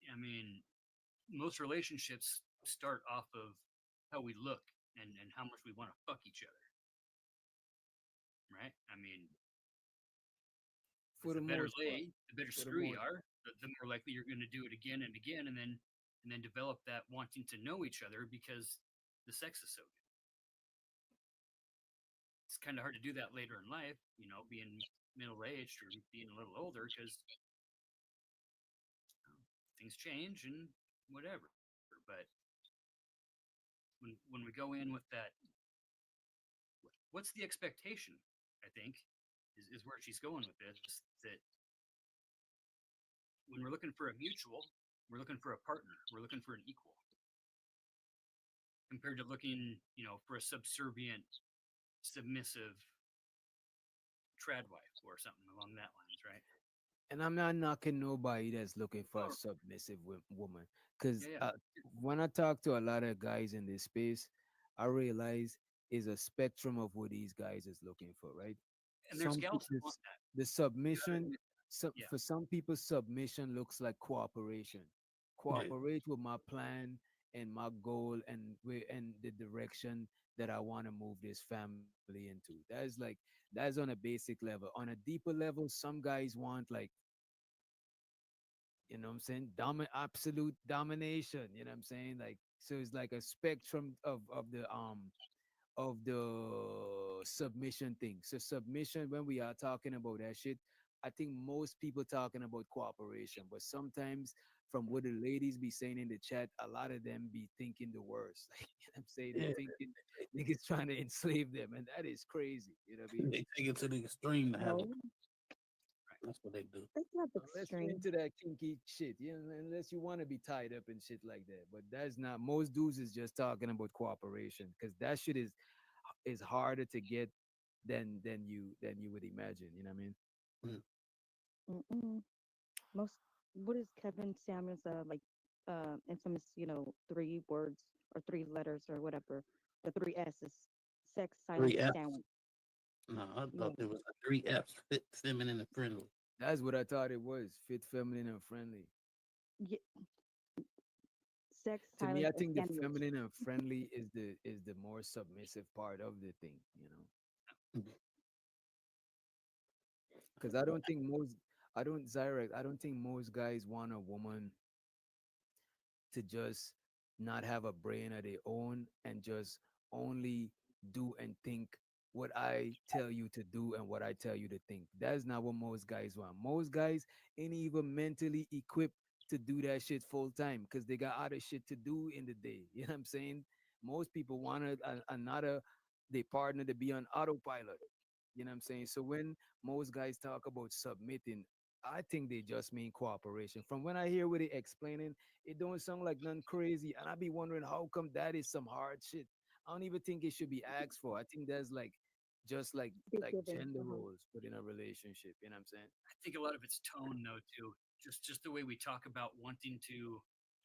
I mean, most relationships start off of how we look and how much we want to fuck each other, right? I mean, For the the better most part. lay, the better For the screw you most are, the more likely you're going to do it again and again, and then develop that wanting to know each other because the sex is so good. It's kind of hard to do that later in life, you know, being middle aged or being a little older, because things change and whatever. But when we go in with that, what's the expectation? I think is where she's going with this. That when we're looking for a mutual, we're looking for a partner, we're looking for an equal, compared to looking, you know, for a subservient, submissive trad wife or something along that lines, right? And I'm not knocking nobody that's looking for a submissive woman, because Yeah, yeah. when I talk to a lot of guys in this space, I realize is a spectrum of what these guys is looking for, right? And there's Some gals that people, want that. the You gotta submission, admit that. Yeah. for some people, submission looks like cooperation. Cooperate with my plan and my goal and the direction that I want to move this family into. That's on a basic level. On a deeper level, some guys want like, you know what I'm saying, absolute domination, you know what I'm saying, like, so it's like a spectrum of the submission thing. So submission, when we are talking about that shit, I think most people talking about cooperation, but sometimes from what the ladies be saying in the chat, a lot of them be thinking the worst. Like, you know what I'm saying, they thinking niggas trying to enslave them, and that is crazy, you know what I mean? They take it to the extreme to have No, it. That's what they do. that's not Unless you're extreme. into that kinky shit, you know, unless you want to be tied up and shit like that. But that's not, most dudes is just talking about cooperation, because that shit is harder to get than you would imagine. You know what I mean? Mm-mm. Most, what is Kevin Samuels like infamous, three words or three letters or whatever, the three S's: sex, silence, Three F. sound. No, I Yeah. thought there was a three F's: fit, feminine, and friendly. That's what I thought it was. Fit, feminine, and friendly. Yeah. Sex, To me, silence, I and think the sandwich. feminine and friendly is the more submissive part of the thing. You know, because I don't think most guys want a woman to just not have a brain of their own and just only do and think what I tell you to do and what I tell you to think. That's not what most guys want. Most guys ain't even mentally equipped to do that shit full time because they got other shit to do in the day. You know what I'm saying? Most people want another their partner to be on autopilot. You know what I'm saying? So when most guys talk about submitting, I think they just mean cooperation. From when I hear what they explaining, it don't sound like nothing crazy. And I be wondering how come that is some hard shit. I don't even think it should be asked for. I think that's like just Be like given. gender roles within a relationship. You know what I'm saying? I think a lot of it's tone though too. Just the way we talk about wanting to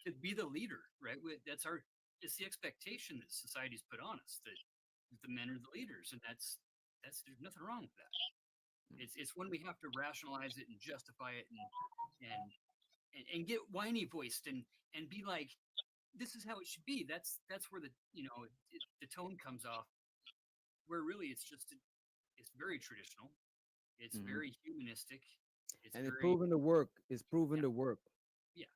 to be the leader, right? That's our it's the expectation that society's put on us that the men are the leaders, and that's there's nothing wrong with that. It's when we have to rationalize it and justify it and and get whiny voiced and be like, this is how it should be. That's where the the tone comes off. Where really it's very traditional. It's Mhm. very humanistic. It's And it's very proven to work. It's proven to work. yeah.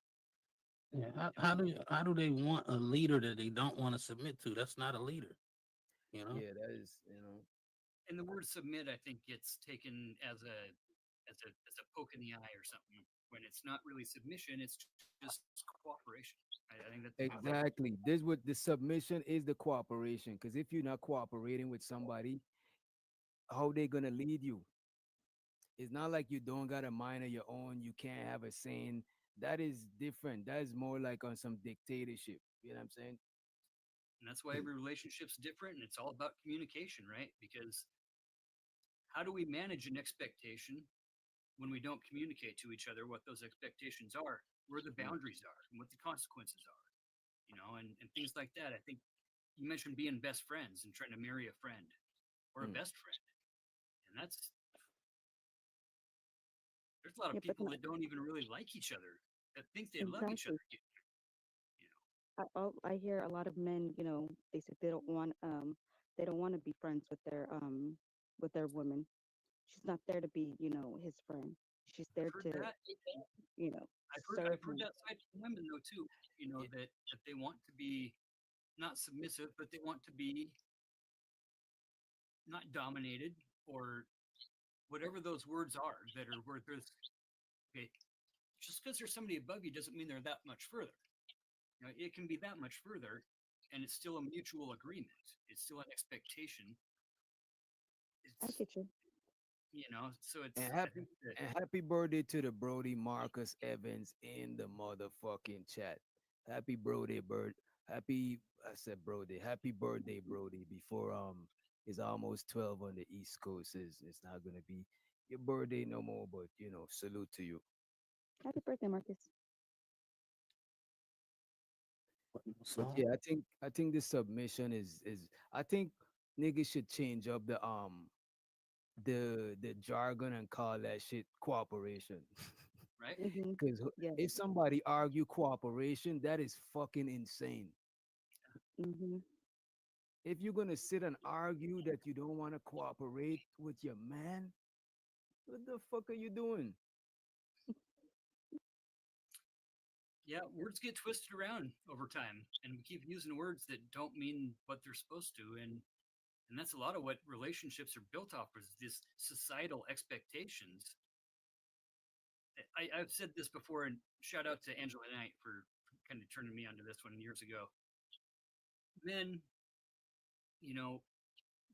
Yeah. How do they want a leader that they don't want to submit to? That's not a leader. You know. Yeah, that is, you know. And the word submit, I think, gets taken as a poke in the eye or something when it's not really submission. It's just cooperation. I think that's Exactly. This what the submission is, the cooperation. Because if you're not cooperating with somebody, how they gonna lead you? It's not like you don't got a mind of your own. You can't have a saying. That is different. That is more like on some dictatorship. You know what I'm saying? and that's why every relationship's different, and it's all about communication, right? Because how do we manage an expectation when we don't communicate to each other what those expectations are, where the boundaries are, and what the consequences are, and things like that. I think you mentioned being best friends and trying to marry a friend or a Mm. best friend, and there's a lot of Yeah, but people that don't even really like each other that think they love each exactly. other. I hear a lot of men, they say they don't want to be friends with their woman. She's not there to be, his friend. She's I've there heard to, that. you know, I've serve heard him. that side from women though too. That they want to be not submissive, but they want to be not dominated or whatever those words are that are where there's okay. Just because there's somebody above you doesn't mean they're that much further. It can be that much further, and it's still a mutual agreement. It's still an expectation. I It's get you. so And it's I happy think that and happy birthday to the Brody Marcus Evans in the motherfucking chat. Happy birthday, bird. Happy I said Brody. Happy birthday, Brody. Before it's almost 12 on the East Coast. It's not gonna be your birthday no more, but salute to you. Happy birthday, Marcus. But So yeah, I think the submission is I think niggas should change up the jargon and call that shit cooperation. right. Because Yes. if somebody argue cooperation, that is fucking insane. Mm-hmm. If you're gonna sit and argue that you don't want to cooperate with your man, what the fuck are you doing? Yeah, words get twisted around over time, and we keep using words that don't mean what they're supposed to, and that's a lot of what relationships are built off is this societal expectations. I've said this before, and shout out to Angela Knight for kind of turning me onto this one years ago. Men, you know,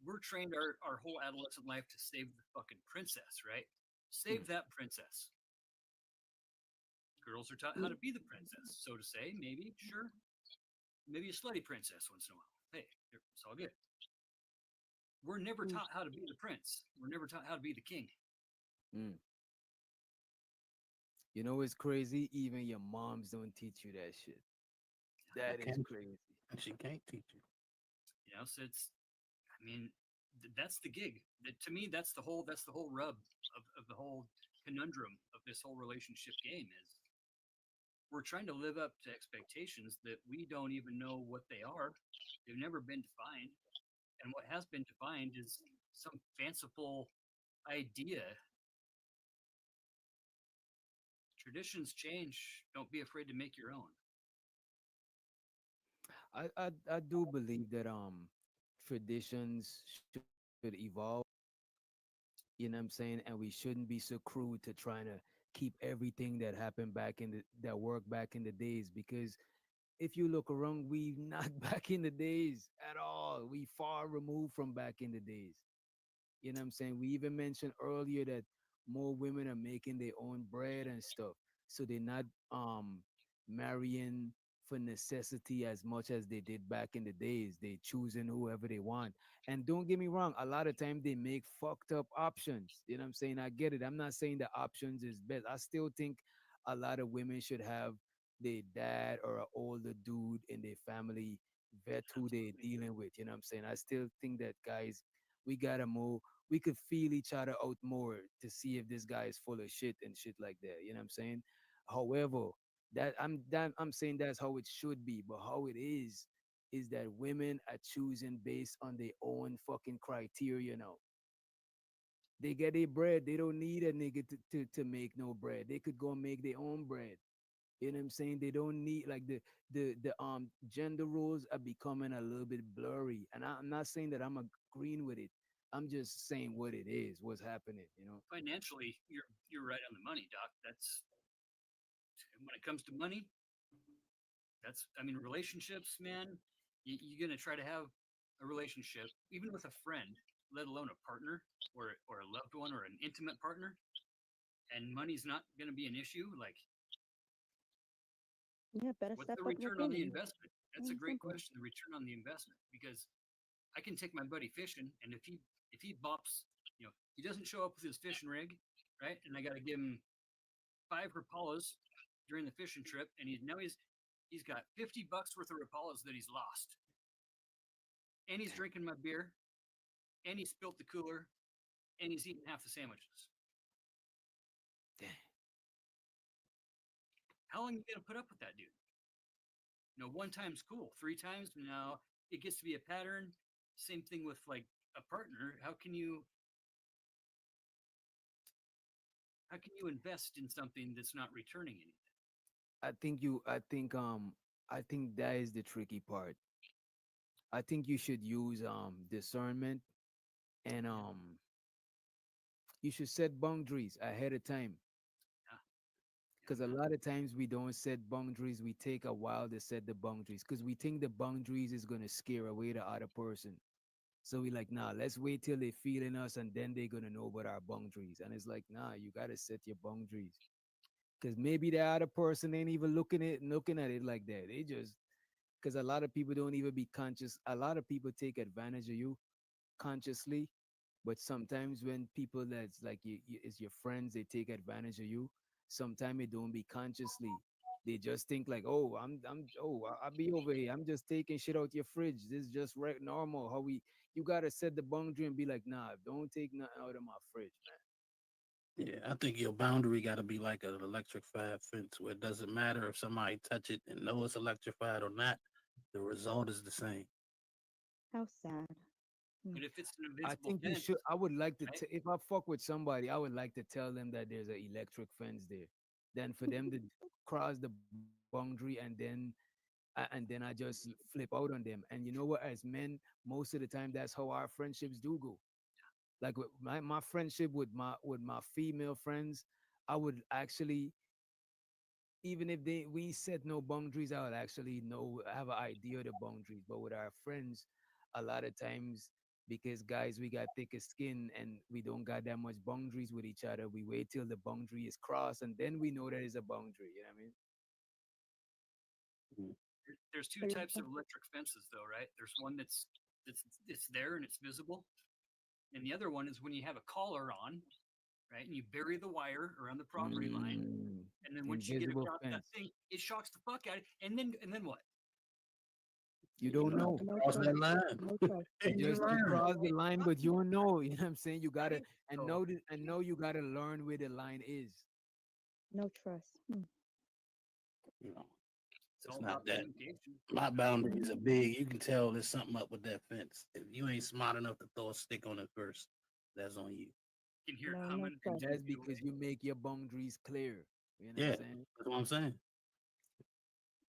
we're trained our whole adolescent life to save the fucking princess, right? Save that princess. Girls are taught how to be the princess, so to say. Maybe, sure, maybe a slutty princess once in a while. Hey, it's all good. We're never taught how to be the prince. We're never taught how to be the king. Mm. You know it's crazy? Even your moms don't teach you that shit. That is Can't crazy. she can't teach you. So it's, I mean, that's the gig. To me, that's the whole rub of the whole conundrum of this whole relationship game is we're trying to live up to expectations that we don't even know what they are. They've never been defined. And what has been defined is some fanciful idea. Traditions change. Don't be afraid to make your own. I do believe that traditions should evolve. You know what I'm saying? And we shouldn't be so crude to trying to keep everything that happened back in the that worked back in the days because if you look around, we not back in the days at all. We far removed from back in the days. You know what I'm saying? We even mentioned earlier that more women are making their own bread and stuff. So they're not marrying for necessity as much as they did back in the days. They choosing whoever they want. And don't get me wrong, a lot of time they make fucked up options. You know what I'm saying? I get it. I'm not saying the options is best. I still think a lot of women should have their dad or an older dude in their family vet who they're dealing with. You know what I'm saying? I still think that guys, we gotta move. We could feel each other out more to see if this guy is full of shit and shit like that. You know what I'm saying? However, I'm saying that's how it should be, but how it is that women are choosing based on their own fucking criteria now. They get their bread. They don't need a nigga to make no bread. They could go and make their own bread. You know what I'm saying? They don't need like the gender roles are becoming a little bit blurry. And I'm not saying that I'm agreeing with it. I'm just saying what it is, what's happening, you know. Financially, you're right on the money, Doc. That's when it comes to money. That's I mean, relationships, man. You're gonna try to have a relationship, even with a friend, let alone a partner or a loved one or an intimate partner, and money's not gonna be an issue. Like, Yeah, better what's step the up return on the within. investment? That's a Plain great simple. question. The return on the investment, because I can take my buddy fishing, and if he bops, he doesn't show up with his fishing rig, right? And I got to give him 5 Rapalas during the fishing trip, and he's got $50 worth of Rapalas that he's lost, and he's drinking my beer, and he spilt the cooler, and he's eating half the sandwiches. How long are you gonna put up with that dude? One time's cool. 3 times now it gets to be a pattern. Same thing with like a partner. How can you invest in something that's not returning anything? I think that is the tricky part. I think you should use discernment and you should set boundaries ahead of time. Yeah. Because a lot of times we don't set boundaries. We take a while to set the boundaries because we think the boundaries is gonna scare away the other person. So we like, nah, let's wait till they feeling us and then they're gonna know about our boundaries. And it's like, nah, you gotta set your boundaries. Cause maybe the other person ain't even looking at it like that. They just because a lot of people don't even be conscious. A lot of people take advantage of you consciously, but sometimes when people that's like you is your friends, they take advantage of you. Sometimes it don't be consciously. They just think like, oh, I'll be over here. I'm just taking shit out your fridge. This is just normal. How we you gotta set the boundary and be like, nah, don't take nothing out of my fridge, man. Yeah, I think your boundary got to be like an electrified fence where it doesn't matter if somebody touch it and know it's electrified or not. The result is the same. How sad. But if it's an I invisible think you fence, should. I would like to. right? If I fuck with somebody, I would like to tell them that there's an electric fence there. Then for them to cross the boundary and then I just flip out on them. And you know what? As men, most of the time, that's how our friendships do go. Like with my friendship with my female friends, I would actually even if they we set no boundaries, I would actually know have an idea of the boundaries. But with our friends, a lot of times because guys we got thicker skin and we don't got that much boundaries with each other, we wait till the boundary is crossed and then we know there is a boundary. You know what I mean? There's two So you're types of electric fences, though, right? There's one that's it's there and it's visible, and the other one is when you have a collar on, right? And you bury the wire around the property line, and then once you get Invisible across that fence. thing, it shocks the fuck out of you. And then what? You You don't know, know. no cross trust. that line. No trust. And you You learn. cross the line, but you don't know. You know what I'm saying? You gotta Right? So and know you gotta learn where the line is. No trust. You know, it's it's all not about that. communication. My boundaries are big. You can tell there's something up with that fence. If you ain't smart enough to throw a stick on it first, that's on you. You can hear it No, no humming And trust. 2 that's feet away. because you make your boundaries clear. You know what I'm Yeah, saying? that's what I'm saying.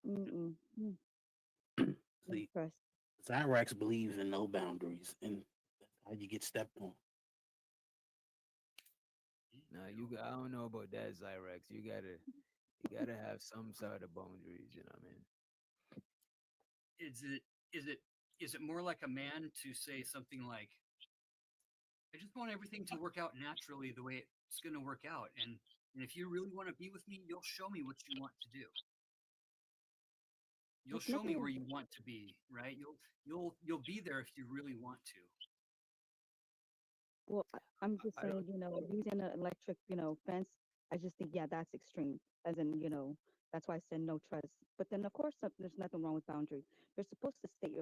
Mm-mm. No See, trust. Cyrax believes in no boundaries, and that's how you get stepped on. Nah, I don't know about that, Zyrex. You gotta have some sort of boundaries, you know what I mean? Is it is it is it more like a man to say something like, "I just want everything to work out naturally the way it's going to work out, and if you really want to be with me, you'll show me what you want to do. You'll It's show me looking where at you want to be, right? You'll be there if you really want to." well, I'm just I don't saying, using an electric, fence. I just think, yeah, that's extreme. As in, That's why I said no trust. But then, of course, there's nothing wrong with boundaries. You're supposed to state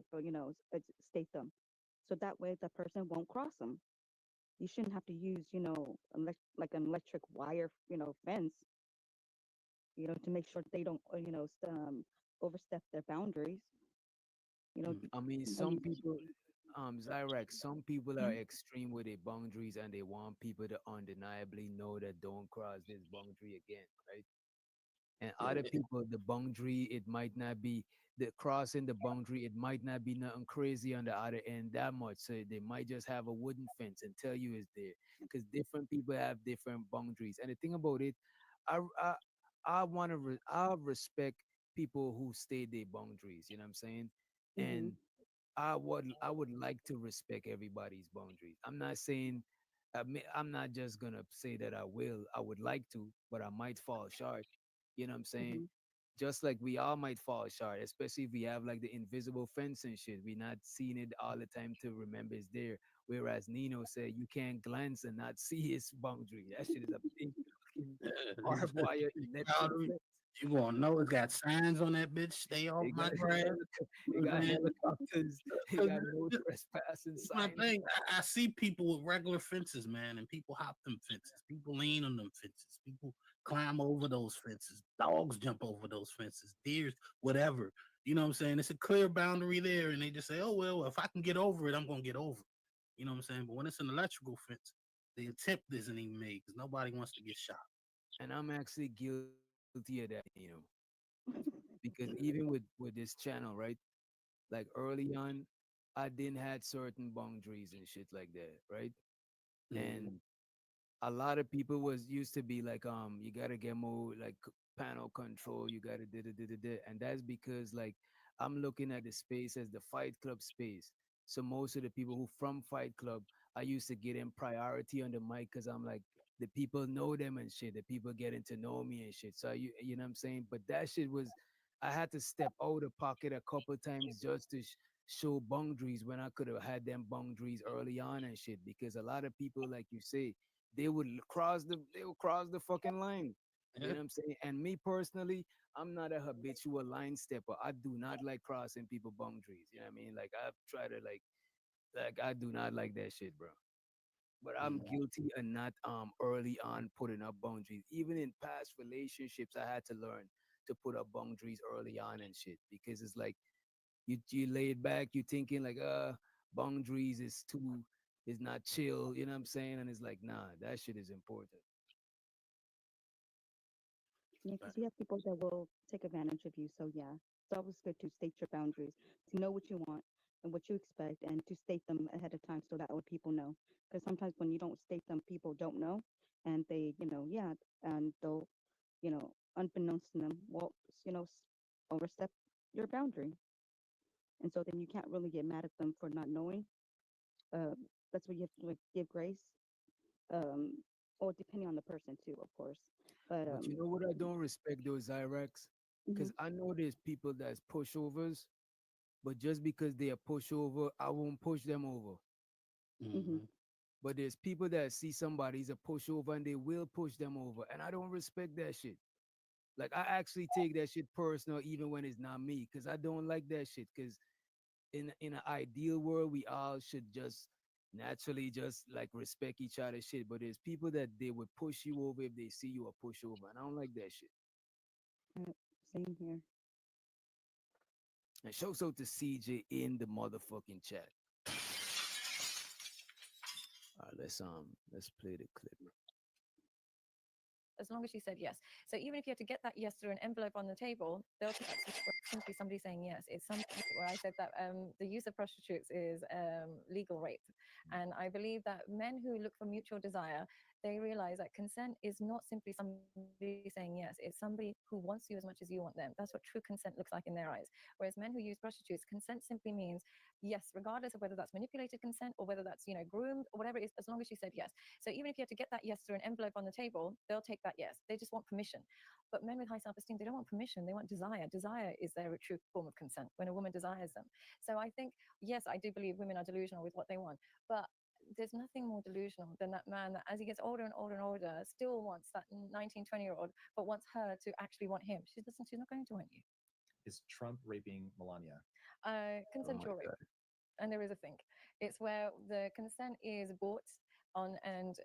state them, so that way the person won't cross them. You shouldn't have to use, like an electric wire, fence, to make sure they don't, overstep their boundaries. You know, Mm. I mean, or some you, people, Zyrax, some people are Mhm. extreme with their boundaries and they want people to undeniably know that don't cross this boundary again, right? And Yeah, other people, the boundary, it might not be the crossing the boundary, it might not be nothing crazy on the other end that much. So they might just have a wooden fence and tell you it's there. Because different people have different boundaries. And the thing about it, I I, I want to I respect people who state their boundaries. You know what I'm saying? Mhm. And I would like to respect everybody's boundaries. I'm not saying I'm not just gonna say that I will. I would like to, but I might fall short. You know what I'm saying? Mhm. Just like we all might fall short, especially if we have like the invisible fence and shit. We're not seeing it all the time to remember it's there. Whereas Nino said you can't glance and not see his boundary. That shit is a big fucking barbed wire electric boundary. fence. You gonna know it got signs on that bitch. Stay off It my got grass. it You know what got I'm saying? helicopters. It 'Cause got no trespassing it's my sign. thing. I see people with regular fences, man, and people hop them fences. People lean on them fences. People climb over those fences. Dogs jump over those fences. Deers, whatever. You know what I'm saying? It's a clear boundary there, and they just say, "Oh well, if I can get over it, I'm gonna get over it." You know what I'm saying? But when it's an electrical fence, the attempt isn't even made because nobody wants to get shot. And I'm actually guilty of that, because even with this channel, right? Like early on, I didn't had certain boundaries and shit like that, right? Mm-hmm. And a lot of people was used to be like, you gotta get more like panel control, you gotta da. And that's because like I'm looking at the space as the Fight Club space. So most of the people who from Fight Club, I used to get in priority on the mic because I'm like the people know them and shit. The people getting to know me and shit. So you know what I'm saying. But that shit was, I had to step out of pocket a couple times just to show boundaries when I could have had them boundaries early on and shit. Because a lot of people, like you say, they would cross the fucking line. You Yeah. know what I'm saying? And me personally, I'm not a habitual line stepper. I do not like crossing people boundaries. You know what I mean? Like I've tried to like I do not like that shit, bro. But I'm Mm-hmm. guilty of not early on putting up boundaries. Even in past relationships, I had to learn to put up boundaries early on and shit. Because it's like you laid back, you thinking like boundaries is not chill, you know what I'm saying? And it's like, nah, that shit is important. Yeah, because you have people that will take advantage of you. So yeah, it's always good to state your boundaries, to know what you want and what you expect, and to state them ahead of time so that way people know. Because sometimes when you don't state them, people don't know, and they, yeah, and they'll, unbeknownst to them, well, overstep your boundary, and so then you can't really get mad at them for not knowing. Uh, that's where you have to like give grace, um, or depending on the person too, of course. But But you know what I don't respect those Iraqs? mhm, Because I know there's people that's pushovers, but just because they are pushover, I won't push them over. mhm, Mm-hmm. But there's people that see somebody's a pushover and they will push them over. And I don't respect that shit. Like I actually take that shit personal even when it's not me. Cause I don't like that shit. Cause in an ideal world, we all should just naturally just like respect each other shit. But there's people that they would push you over if they see you a pushover. And I don't like that shit. same here. And shouts out to CJ in the motherfucking chat. All right, let's play the clip. As long as she said yes. So even if you had to get that yes through an envelope on the table, they'll take that simply somebody saying yes. It's something where I said that the use of prostitutes is legal rape. And I believe that men who look for mutual desire, they realize that consent is not simply somebody saying yes. It's somebody who wants you as much as you want them. That's what true consent looks like in their eyes. Whereas men who use prostitutes, consent simply means yes, regardless of whether that's manipulated consent or whether that's, groomed or whatever it is, as long as you said yes. So even if you had to get that yes through an envelope on the table, they'll take that yes. They just want permission. But men with high self-esteem, they don't want permission. They want desire. Desire is their true form of consent when a woman desires them. So I think, yes, I do believe women are delusional with what they want. But there's nothing more delusional than that man that, as he gets older and older and older, still wants that 19, 20-year-old, but wants her to actually want him. She's not going to want you. Is Trump raping Melania? Consensual rape, and there is a thing. It's where the consent is bought on, and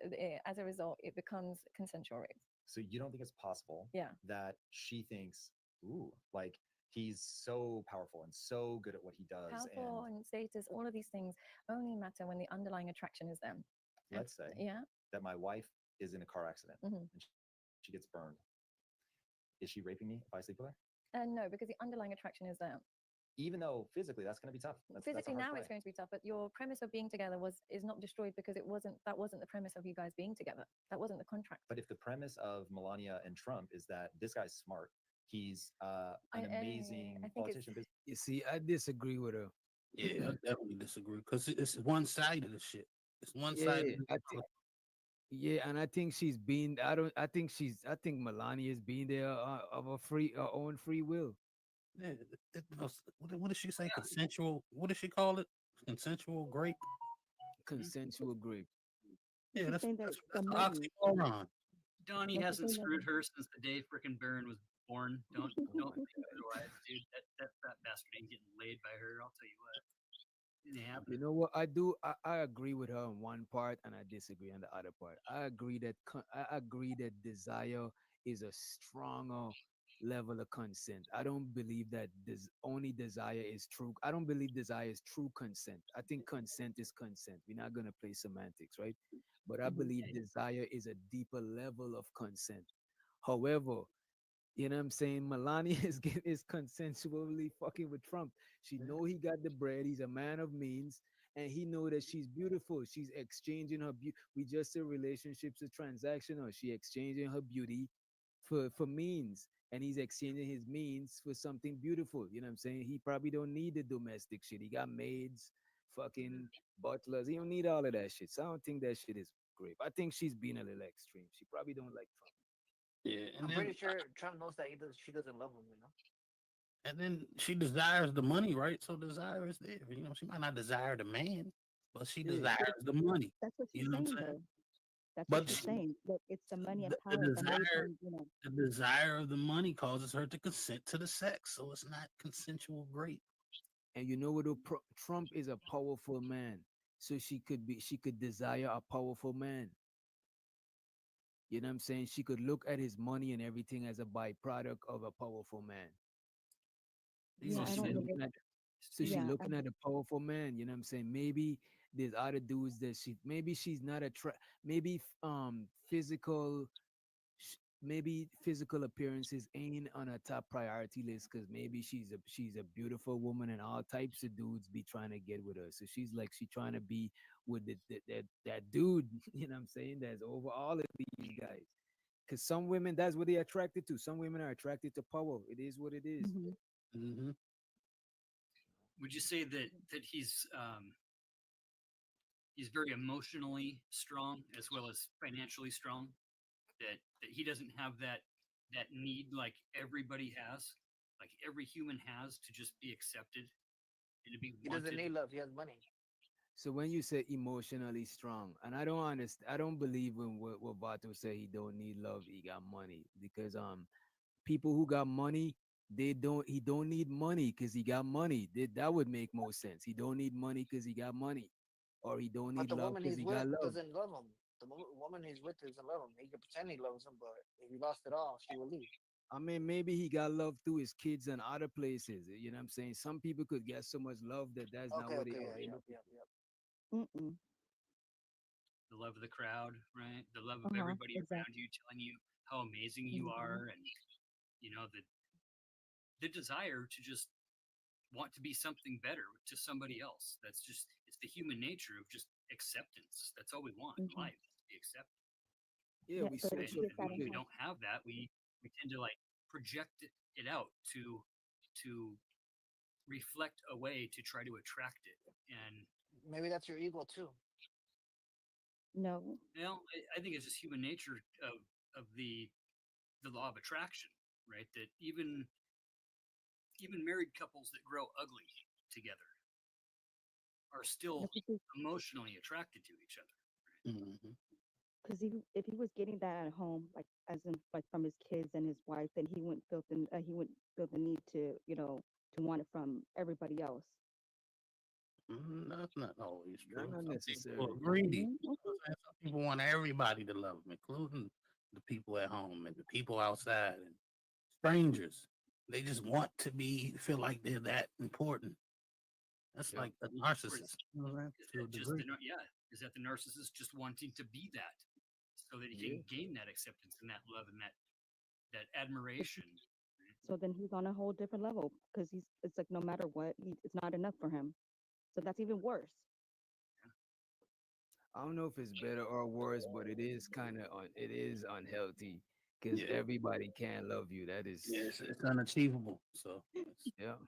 as a result, it becomes consensual rape. So you don't think it's possible Yeah. that she thinks, ooh, like he's so powerful and so good at what he does. Powerful and status, all of these things only matter when the underlying attraction is them. Let's say that my wife is in a car accident and she gets burned. Is she raping me if I sleep with her? No, because the underlying attraction is there. Even though physically that's going to be tough. Physically now it's going to be tough, but your premise of being together is not destroyed because that wasn't the premise of you guys being together. That wasn't the contract. But if the premise of Melania and Trump is that this guy's smart, he's an amazing politician. You see, I disagree with her. Yeah, I definitely disagree because it's one side of the shit. It's one side. Yeah, and I think she's been. I think Melania's been there of her own free will. Yeah, what did she say? Consensual. What does she call it? Consensual grape. Consensual grape. Yeah, that's an oxymoron. Donnie hasn't screwed her since the day frickin' Baron was born. Don't think otherwise, dude. That fat bastard ain't getting laid by her. I'll tell you what. You know what I do? I agree with her on one part, and I disagree on the other part. I agree that desire is a stronger level of consent. I don't believe that only desire is true. I don't believe desire is true consent. I think consent is consent. We're not gonna play semantics, right? But I believe desire is a deeper level of consent. However, you know what I'm saying? Melania is consensually fucking with Trump. She know he got the bread. He's a man of means, and he know that she's beautiful. She's exchanging her beauty. We just say relationships are transactional. She exchanging her beauty for means, and he's exchanging his means for something beautiful. You know what I'm saying? He probably don't need the domestic shit. He got maids, fucking butlers. He don't need all of that shit. So I don't think that shit is great. I think she's being a little extreme. She probably don't like Trump. Yeah, I'm pretty sure Trump knows that she doesn't love him, And then she desires the money, right? So desire is there. You know, she might not desire the man, but she desires the money. That's what she's you know saying, what I'm saying? though. That's But what she's saying. That it's the money and the power. the desire of the money causes her to consent to the sex, so it's not consensual rape. And you know what? Trump is a powerful man, so she could desire a powerful man. You know what I'm saying? She could look at his money and everything as a byproduct of a powerful man. Yeah, She's looking at a powerful man. You know what I'm saying? Maybe there's other dudes that maybe she's not maybe physical appearances ain't on a top priority list because maybe she's a beautiful woman and all types of dudes be trying to get with her. So she's trying to be with that dude, you know what I'm saying, that's over all of these guys. Because some women, that's what they're attracted to. Some women are attracted to power. It is what it is. Would you say that he's very emotionally strong as well as financially strong? That he doesn't have that need like everybody has, like every human has, to just be accepted and to be wanted. He doesn't need love. He has money. So when you say emotionally strong, and I don't believe in what Vato say, he don't need love, he got money. Because people who got money, he don't need money because he got money. That would make more sense. He don't need money because he got money. Or he don't need love because he got love. Doesn't love him. The woman he's with doesn't love him. He can pretend he loves him, but if he lost it all, she will leave. I mean, maybe he got love through his kids and other places. You know what I'm saying? Some people could get so much love that's not what they are. The love of the crowd, right? The love of everybody around you telling you how amazing you are, and you know the desire to just want to be something better to somebody else. It's the human nature of just acceptance. That's all we want in life, to be accepted. Yeah, when we don't have that, we tend to like project it out to reflect a way to try to attract it. And maybe that's your ego too. No. Well, I think it's just human nature of the law of attraction, right? That even married couples that grow ugly together are still emotionally attracted to each other. Because if he was getting that at home, like as in like from his kids and his wife, then he wouldn't feel the need to to want it from everybody else. That's not always true. Not Some necessarily. people are greedy. Mhm. Some people want everybody to love them, including the people at home and the people outside and strangers. They just want to feel like they're that important. That's Yeah. like a narcissist. You know, Is to a that just degree. is that the narcissist just wanting to be that so that he Yeah. can gain that acceptance and that love and that admiration? So then he's on a whole different level because it's like no matter what, it's not enough for him. So that's even worse. I don't know if it's better or worse, but it is kind of it is unhealthy because Yeah. everybody can't love you. That is, Yes, it's unachievable. So yeah.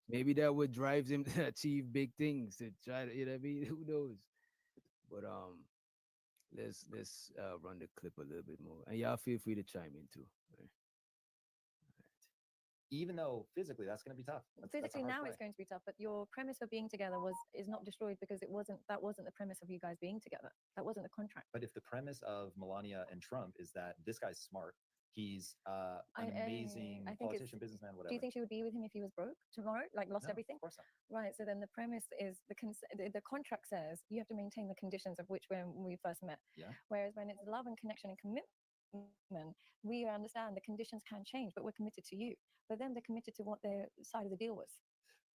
Maybe that would drive him to achieve big things to try to, you know what I mean? Who knows? But let's run the clip a little bit more, and y'all feel free to chime in too. Right? Even though physically that's going to be tough. That's a Physically hard now play. it's going to be tough, but your premise for being together is not destroyed because that wasn't the premise of you guys being together. That wasn't the contract. But if the premise of Melania and Trump is that this guy's smart, he's an amazing I think politician, businessman, whatever. Do you think she would be with him if he was broke tomorrow, like lost No, everything? Of course not. Right. So then the premise is the contract says you have to maintain the conditions of which when we first met. Yeah. Whereas when it's love and connection and commitment, we understand the conditions can change, but we're committed to you. But then they're committed to what their side of the deal was.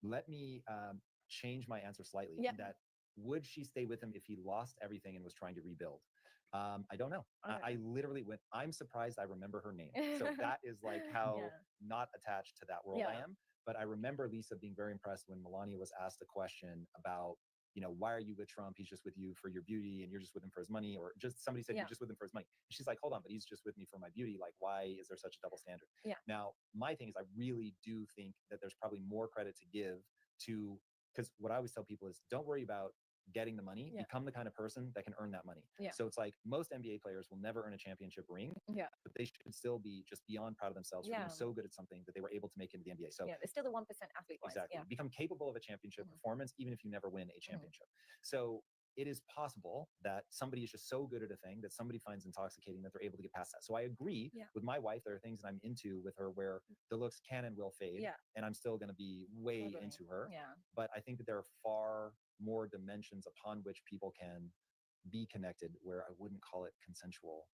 Let me change my answer slightly. Yeah. In that, would she stay with him if he lost everything and was trying to rebuild? I don't know. I literally went. I'm surprised I remember her name. So that is like how not attached to that world I am. But I remember Lisa being very impressed when Melania was asked a question about, why are you with Trump? He's just with you for your beauty and you're just with him for his money. Or just somebody said you're just with him for his money. And she's like, hold on, but he's just with me for my beauty. Like, why is there such a double standard? Yeah. Now, my thing is I really do think that there's probably more credit to give to, because what I always tell people is don't worry about getting the money, become the kind of person that can earn that money. Yeah. So it's like most NBA players will never earn a championship ring, but they should still be just beyond proud of themselves for being so good at something that they were able to make it into the NBA. So they're still the 1% athlete. Exactly. Become capable of a championship performance, even if you never win a championship. So it is possible that somebody is just so good at a thing that somebody finds intoxicating that they're able to get past that. So I agree with my wife. There are things that I'm into with her where the looks can and will fade, and I'm still going to be way into her. Yeah. But I think that there are far more dimensions upon which people can be connected where I wouldn't call it consensual.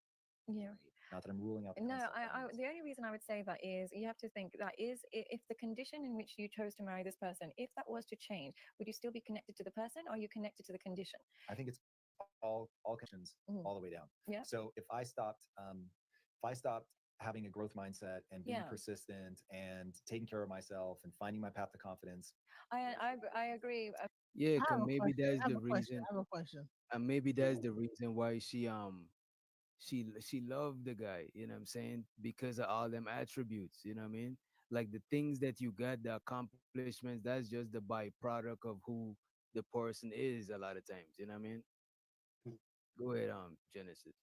Yeah. Not that I'm ruling out the No, concept, the only reason I would say that is you have to think that is if the condition in which you chose to marry this person, if that was to change, would you still be connected to the person or are you connected to the condition? I think it's all conditions all the way down. Yeah. So if I stopped having a growth mindset and being persistent and taking care of myself and finding my path to confidence. I agree. Yeah, cause maybe that's I have the a question. reason. I have a question. And maybe that's the reason why she loved the guy, you know what I'm saying? Because of all them attributes, you know what I mean? Like the things that you got, the accomplishments, that's just the byproduct of who the person is a lot of times, you know what I mean? Go ahead, Genesis.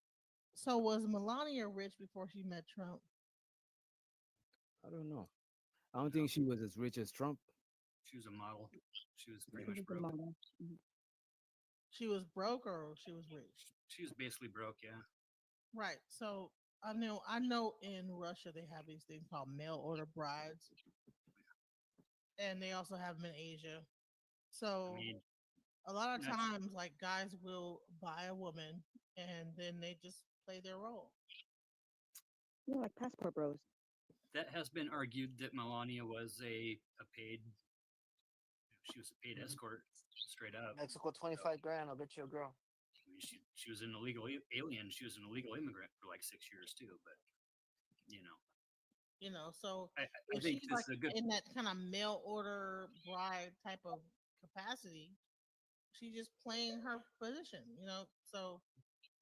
So was Melania rich before she met Trump? I don't know. I don't think she was as rich as Trump. She was a model. She was pretty She much was a broke. model. She was broke or she was rich? She was basically broke, yeah. Right. So I know in Russia they have these things called mail order brides. And they also have them in Asia. So a lot of times like guys will buy a woman and then they just play their role. Yeah, like passport bros. That has been argued that Melania was a paid. She was a paid escort, straight up. Mexico, 25 grand. I'll get you a girl. I mean, she was an illegal alien. She was an illegal immigrant for like 6 years too. But So I if think she's this like is a good. in that kind of mail order bride type of capacity, she's just playing her position. So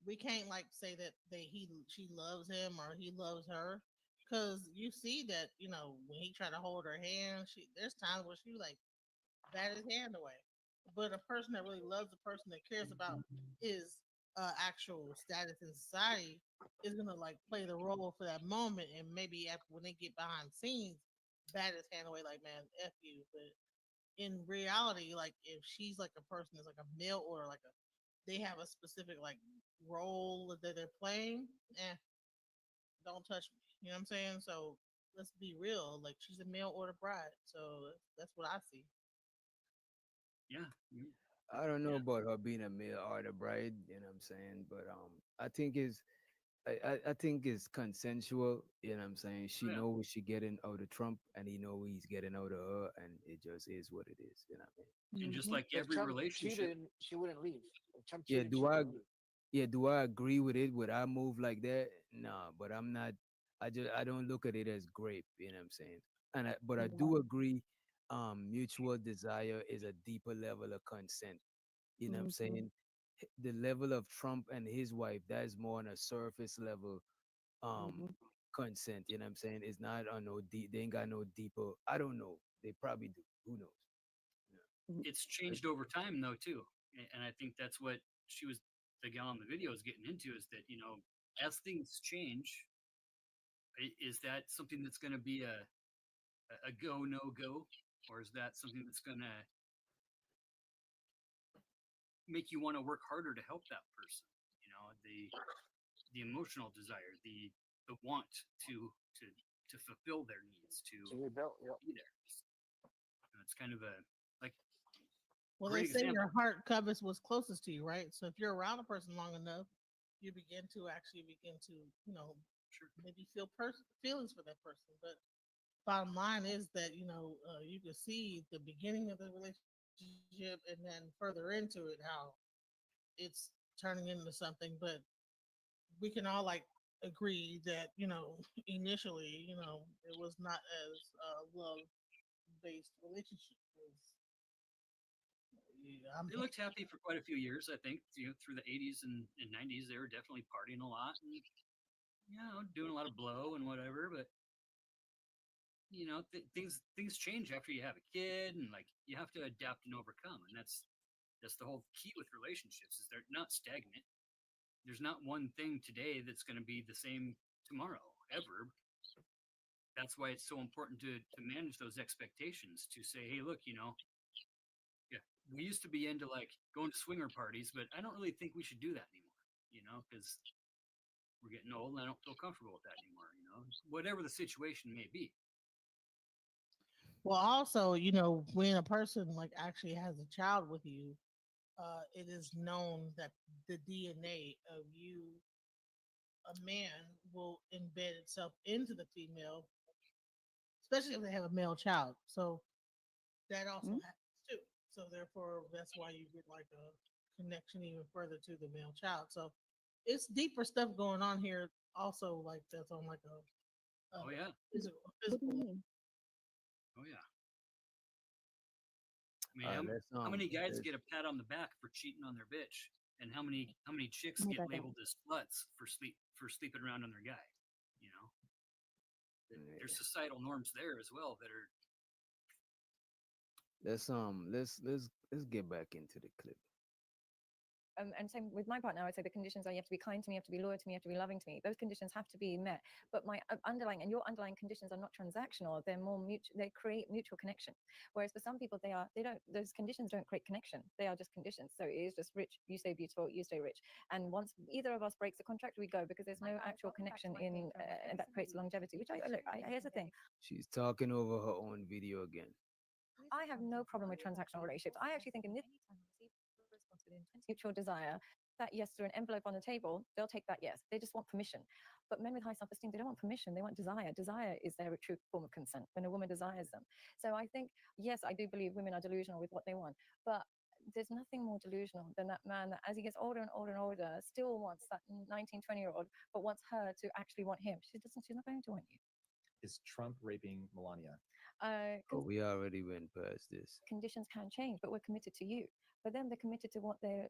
we can't like say that she loves him or he loves her, because you see that when he tried to hold her hand, there's times where she like bat his hand away. But a person that really loves the person that cares about his actual status in society is gonna like play the role for that moment, and maybe after when they get behind the scenes, bat his hand away like, man, f you. But in reality, like if she's like a person that's like a male order, like a they have a specific like role that they're playing, don't touch me. You know what I'm saying? So let's be real. Like she's a mail order bride. So that's what I see. Yeah. I don't know about her being a male order bride, you know what I'm saying? But I think it's I think it's consensual, you know what I'm saying? She Yeah. know what she getting out of Trump and he know what he's getting out of her and it just is what it is, you know what I mean? And just Mhm. like If every Trump relationship, cheated, she wouldn't leave. If Trump Yeah, cheated, she wouldn't leave. do I agree with it? Would I move like that? Nah, but I'm not I don't look at it as grape, you know what I'm saying? But I do agree mutual desire is a deeper level of consent. You know what I'm Mhm. saying? The level of Trump and his wife, that is more on a surface level um Mhm. consent, you know what I'm saying? It's not on no deep they ain't got no deeper. I don't know. They probably do. Who knows? it's changed over time though too. And I think that's what she was the gal in the video is getting into is that, as things change, is that something that's going to be a go no go, or is that something that's going to make you want to work harder to help that person? The emotional desire, the want to fulfill their needs, to To rebuild. Yep. be there. It's kind of a like Well, they great say example. your heart covers what's closest to you, right? So if you're around a person long enough, you begin to actually maybe feel feelings for that person. But bottom line is that you can see the beginning of the relationship and then further into it how it's turning into something. But we can all like agree that initially it was not as love based relationship. I'm They looked happy for quite a few years, I think. Through the 80s and 90s, they were definitely partying a lot and doing a lot of blow and whatever. But things change after you have a kid, and like you have to adapt and overcome. And that's the whole key with relationships is they're not stagnant. There's not one thing today that's going to be the same tomorrow ever. That's why it's so important to manage those expectations. To say, hey, look, yeah, we used to be into like going to swinger parties, but I don't really think we should do that anymore, because we're getting old and I don't feel comfortable with that anymore, whatever the situation may be. Well, also, when a person like actually has a child with you, it is known that the DNA of you, a man, will embed itself into the female, especially if they have a male child. So that also Mhm. happens too. So therefore, that's why you get like a connection even further to the male child. So it's deeper stuff going on here. Also, like that's on like a Oh yeah. physical, What do you physical. mean? Oh yeah. I mean, how many guys get a pat on the back for cheating on their bitch, and how many chicks Oh my get God, labeled as sluts for sleeping around on their guy? There's societal norms there as well that are. Let's get back into the clip. And same with my partner, I would say the conditions are you have to be kind to me, you have to be loyal to me, you have to be loving to me. Those conditions have to be met. But my underlying and your underlying conditions are not transactional. They're more mutual. They create mutual connection. Whereas for some people, those conditions don't create connection. They are just conditions. So it is just rich. You stay beautiful, you stay rich. And once either of us breaks the contract, we go because there's no actual connection that creates longevity. Which here's the thing. She's talking over her own video again. I have no problem with transactional relationships. I actually think in this mutual desire, that yes to an envelope on the table, they'll take that yes. They just want permission. But men with high self-esteem, they don't want permission. They want desire. Desire is their true form of consent when a woman desires them. So I think, yes, I do believe women are delusional with what they want. But there's nothing more delusional than that man that as he gets older and older and older, still wants that 19, 20-year-old, but wants her to actually want him. She's not going to want you. Is Trump raping Melania? We already went past this. Conditions can change, but we're committed to you. But then they're committed to what they're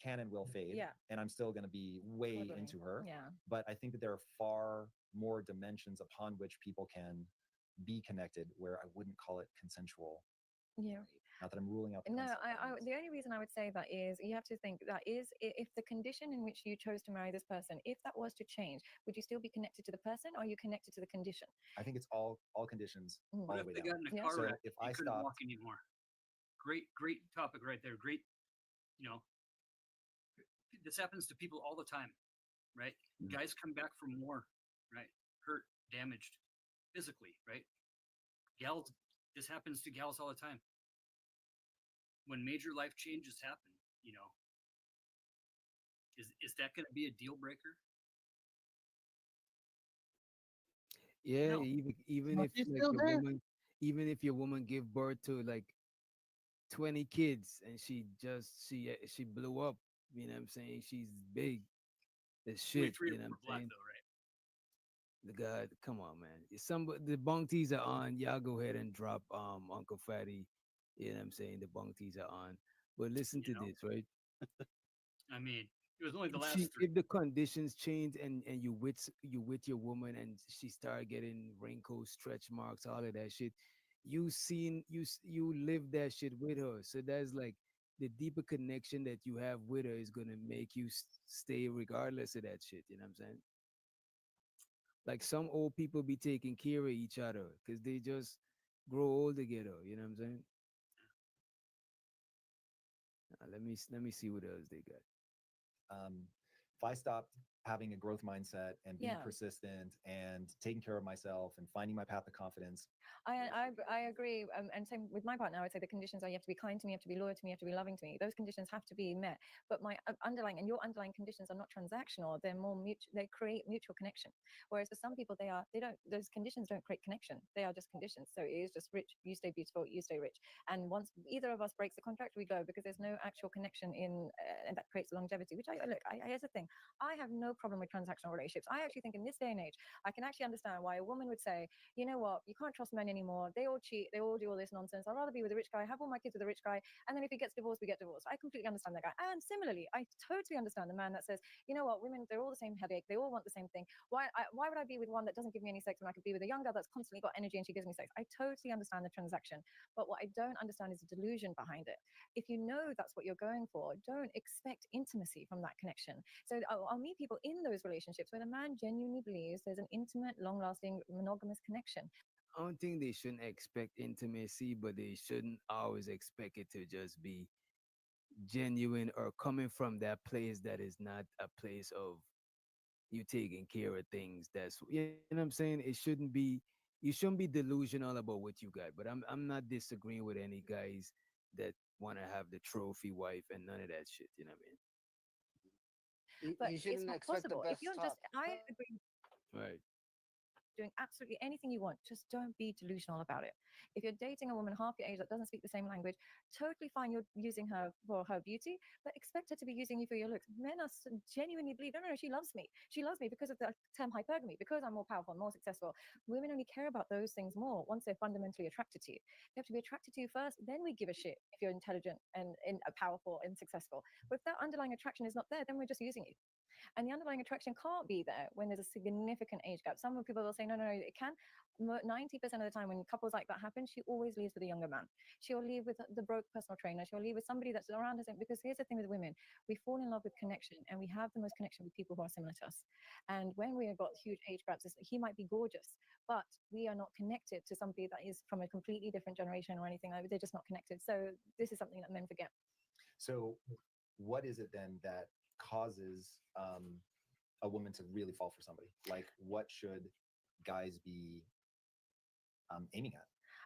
can and will fade. Yeah. And I'm still going to be way into her. Yeah. But I think that there are far more dimensions upon which people can be connected where I wouldn't call it consensual. Yeah. Not that I'm ruling out the No, concept. the only reason I would say that is you have to think that is if the condition in which you chose to marry this person, if that was to change, would you still be connected to the person or are you connected to the condition? I think it's all conditions all What the if way they down. got in a car So wreck? if You I couldn't stopped, walk anymore. great topic right there. Great, you know, this happens to people all the time, right? Guys come back from war, right? Hurt, damaged, physically, right? Gals, this happens to gals all the time. When major life changes happen, is that going to be a deal breaker? Yeah, No. even Well, if she's like still your there. woman, even if your woman give birth to like 20 kids and she blew up, you know what I'm saying? She's big as Only shit, 3 you or know 4 what I'm black saying? though, right? The God, come on, man. If the bounties are on. Y'all go ahead and drop Uncle Fatty. You know what I'm saying? The bounties are on. But listen to this, right? I mean, it was only the If last 3. if the conditions change and you with your woman and she start getting wrinkles, stretch marks, all of that shit, you live that shit with her. So that's like the deeper connection that you have with her is gonna make you stay regardless of that shit. You know what I'm saying? Like some old people be taking care of each other because they just grow old together. You know what I'm saying? Let me see what else they got. If I stopped having a growth mindset and being Yeah. persistent and taking care of myself and finding my path to confidence. I agree. And same with my partner, I would say the conditions are you have to be kind to me, you have to be loyal to me, you have to be loving to me. Those conditions have to be met. But my underlying and your underlying conditions are not transactional. They're more mutual. They create mutual connection. Whereas for some people, those conditions don't create connection. They are just conditions. So it is just rich. You stay beautiful. You stay rich. And once either of us breaks the contract, we go because there's no actual connection and that creates longevity. Which here's the thing. I have no problem with transactional relationships. I actually think in this day and age, I can actually understand why a woman would say, you know what, you can't trust men anymore. They all cheat. They all do all this nonsense. I'd rather be with a rich guy, have all my kids with a rich guy, and then if he gets divorced, we get divorced. I completely understand that guy. And similarly, I totally understand the man that says, you know what, women, they're all the same headache. They all want the same thing. Why would I be with one that doesn't give me any sex when I could be with a young girl that's constantly got energy and she gives me sex? I totally understand the transaction. But what I don't understand is the delusion behind it. If you know that's what you're going for, don't expect intimacy from that connection. So I'll meet people in those relationships where the man genuinely believes there's an intimate, long-lasting, monogamous connection. I don't think they shouldn't expect intimacy, but they shouldn't always expect it to just be genuine or coming from that place that is not a place of you taking care of things. That's you know what I'm saying. You shouldn't be delusional about what you got. But I'm not disagreeing with any guys that want to have the trophy wife and none of that shit. You know what I mean? But You it's shouldn't not expect the possible. If best you're just, top. I agree. Right. Doing absolutely anything you want, just don't be delusional about it. If you're dating a woman half your age that doesn't speak the same language, totally fine, you're using her for her beauty, but expect her to be using you for your looks. Men are genuinely believe, no, she loves me. She loves me because of the term hypergamy, because I'm more powerful, more successful. Women only care about those things more once they're fundamentally attracted to you. They have to be attracted to you first, then we give a shit if you're intelligent and powerful and successful. But if that underlying attraction is not there, then we're just using you. And the underlying attraction can't be there when there's a significant age gap. Some people will say, no, no, no, it can. 90% of the time when couples like that happen, she always leaves with a younger man. She'll leave with the broke personal trainer. She'll leave with somebody that's around us. Because here's the thing with women, we fall in love with connection and we have the most connection with people who are similar to us. And when we have got huge age gaps, he might be gorgeous, but we are not connected to somebody that is from a completely different generation or anything. They're just not connected. So this is something that men forget. So what is it then that causes a woman to really fall for somebody? Like, what should guys be aiming at?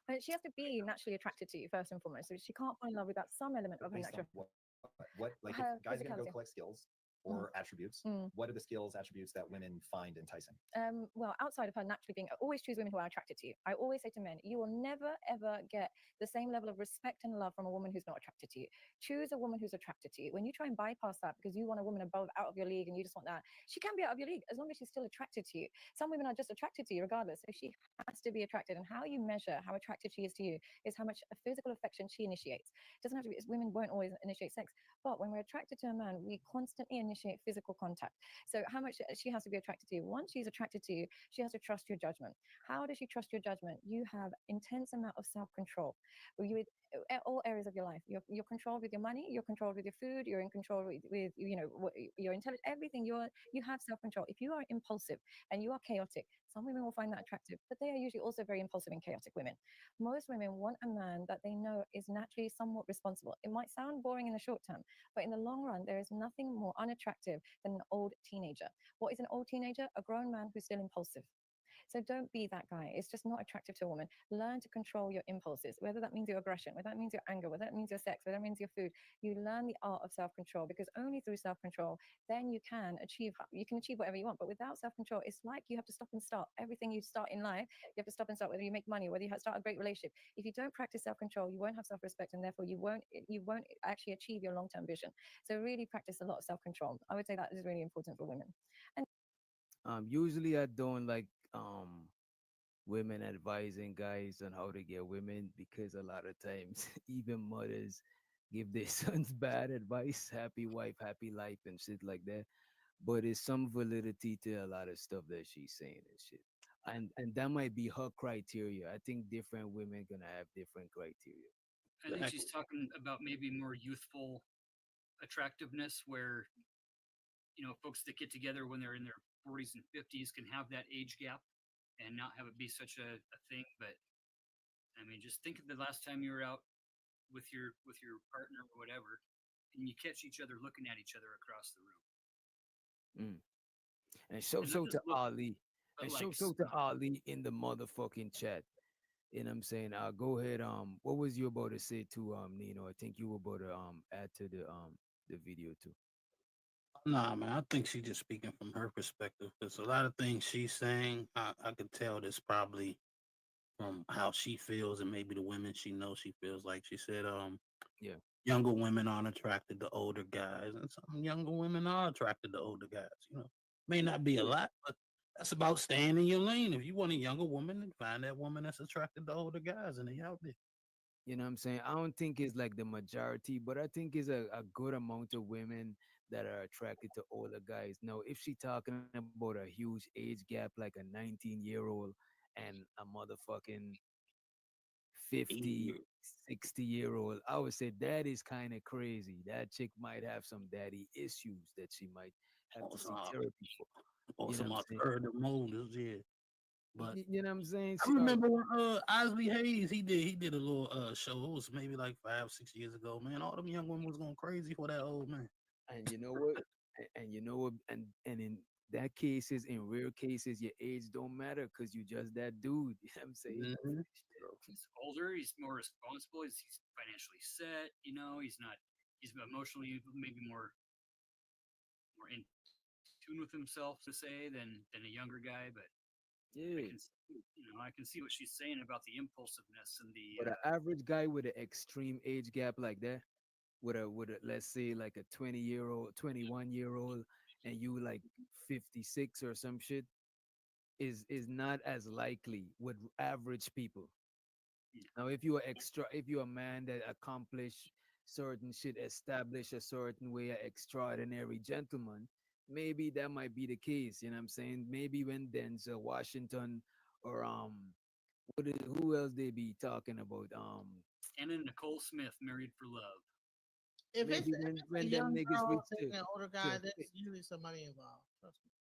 But she has to be naturally attracted to you first and foremost. So she can't fall in love without some element of her Based on natural. what like Her if guys are gonna go physicality. collect skills or attributes, what are the skills, attributes that women find enticing? Well, outside of her naturally being, I always choose women who are attracted to you. I always say to men, you will never ever get the same level of respect and love from a woman who's not attracted to you. Choose a woman who's attracted to you. When you try and bypass that because you want a woman above, out of your league, and you just want that, she can be out of your league as long as she's still attracted to you. Some women are just attracted to you regardless. So she has to be attracted. And how you measure how attracted she is to you is how much physical affection she initiates. It doesn't have to be, women won't always initiate sex, but when we're attracted to a man, we constantly initiate physical contact. So how much she has to be attracted to you. Once she's attracted to you, she has to trust your judgment. How does she trust your judgment? You have intense amount of self-control. You all areas of your life. You're controlled with your money. You're controlled with your food. You're in control with your intelligence. Everything. You have self-control. If you are impulsive and you are chaotic, Some women will find that attractive, but they are usually also very impulsive and chaotic women. Most women want a man that they know is naturally somewhat responsible. It might sound boring in the short term, but in the long run, there is nothing more unattractive than an old teenager. What is an old teenager? A grown man who's still impulsive. So don't be that guy. It's just not attractive to a woman. Learn to control your impulses, whether that means your aggression, whether that means your anger, whether that means your sex, whether that means your food. You learn the art of self-control, because only through self-control, then you can achieve whatever you want. But without self-control, it's like you have to stop and start. Everything you start in life, you have to stop and start, whether you make money, whether you start a great relationship. If you don't practice self-control, you won't have self-respect, and therefore you won't actually achieve your long-term vision. So really practice a lot of self-control. I would say that is really important for women. And Usually I don't like women advising guys on how to get women, because a lot of times even mothers give their sons bad advice, happy wife, happy life, and shit like that. But it's some validity to a lot of stuff that she's saying and shit. And that might be her criteria. I think different women gonna have different criteria. I think she's talking about maybe more youthful attractiveness, where folks that get together when they're in their 40s and 50s can have that age gap and not have it be such a thing. But I mean, just think of the last time you were out with your partner or whatever, and you catch each other looking at each other across the room. And show And not so just to look, Ali. but And like show to Ali in the motherfucking chat. You know what I'm saying? Go ahead. What was you about to say to Nino? I think you were about to add to the video too. Nah, man, I think she's just speaking from her perspective. Because a lot of things she's saying, I could tell this probably from how she feels and maybe the women she knows she feels like. She said, Yeah. younger women aren't attracted to older guys, and some younger women are attracted to older guys. May not be a lot, but that's about staying in your lane. If you want a younger woman, then find that woman that's attracted to older guys, and they out there. You know what I'm saying? I don't think it's like the majority, but I think it's a good amount of women that are attracted to older guys. Now, if she talking about a huge age gap, like a 19-year-old and a motherfucking 50, 60-year-old, I would say that is kind of crazy. That chick might have some daddy issues that she might have to see therapy for. Or You know some what I'm saying? alternative motives, yeah. But You know what I'm saying? I remember when Osley Hayes, he did a little show. It was maybe like 5-6 years ago, man. All them young women was going crazy for that old man. And you know what? And you know what? And in that cases, in rare cases, your age don't matter because you just that dude. You know what I'm saying? Mhm. He's older. He's more responsible. He's financially set. He's not. He's emotionally maybe more in tune with himself, to say, than a younger guy. But Yeah. I can see what she's saying about the impulsiveness and the. But an average guy with an extreme age gap like that, with a let's say like a 20-year-old, 21-year-old, and you like 56 or some shit, is not as likely with average people. Now, if you're a man that accomplished certain shit, establish a certain way, an extraordinary gentleman, maybe that might be the case. You know what I'm saying? Maybe when Denzel Washington or who else they be talking about? Anna Nicole Smith, Married for Love. If it's Maybe a when them young niggas girl reach dating to an older guy, there's usually some money involved. Trust me.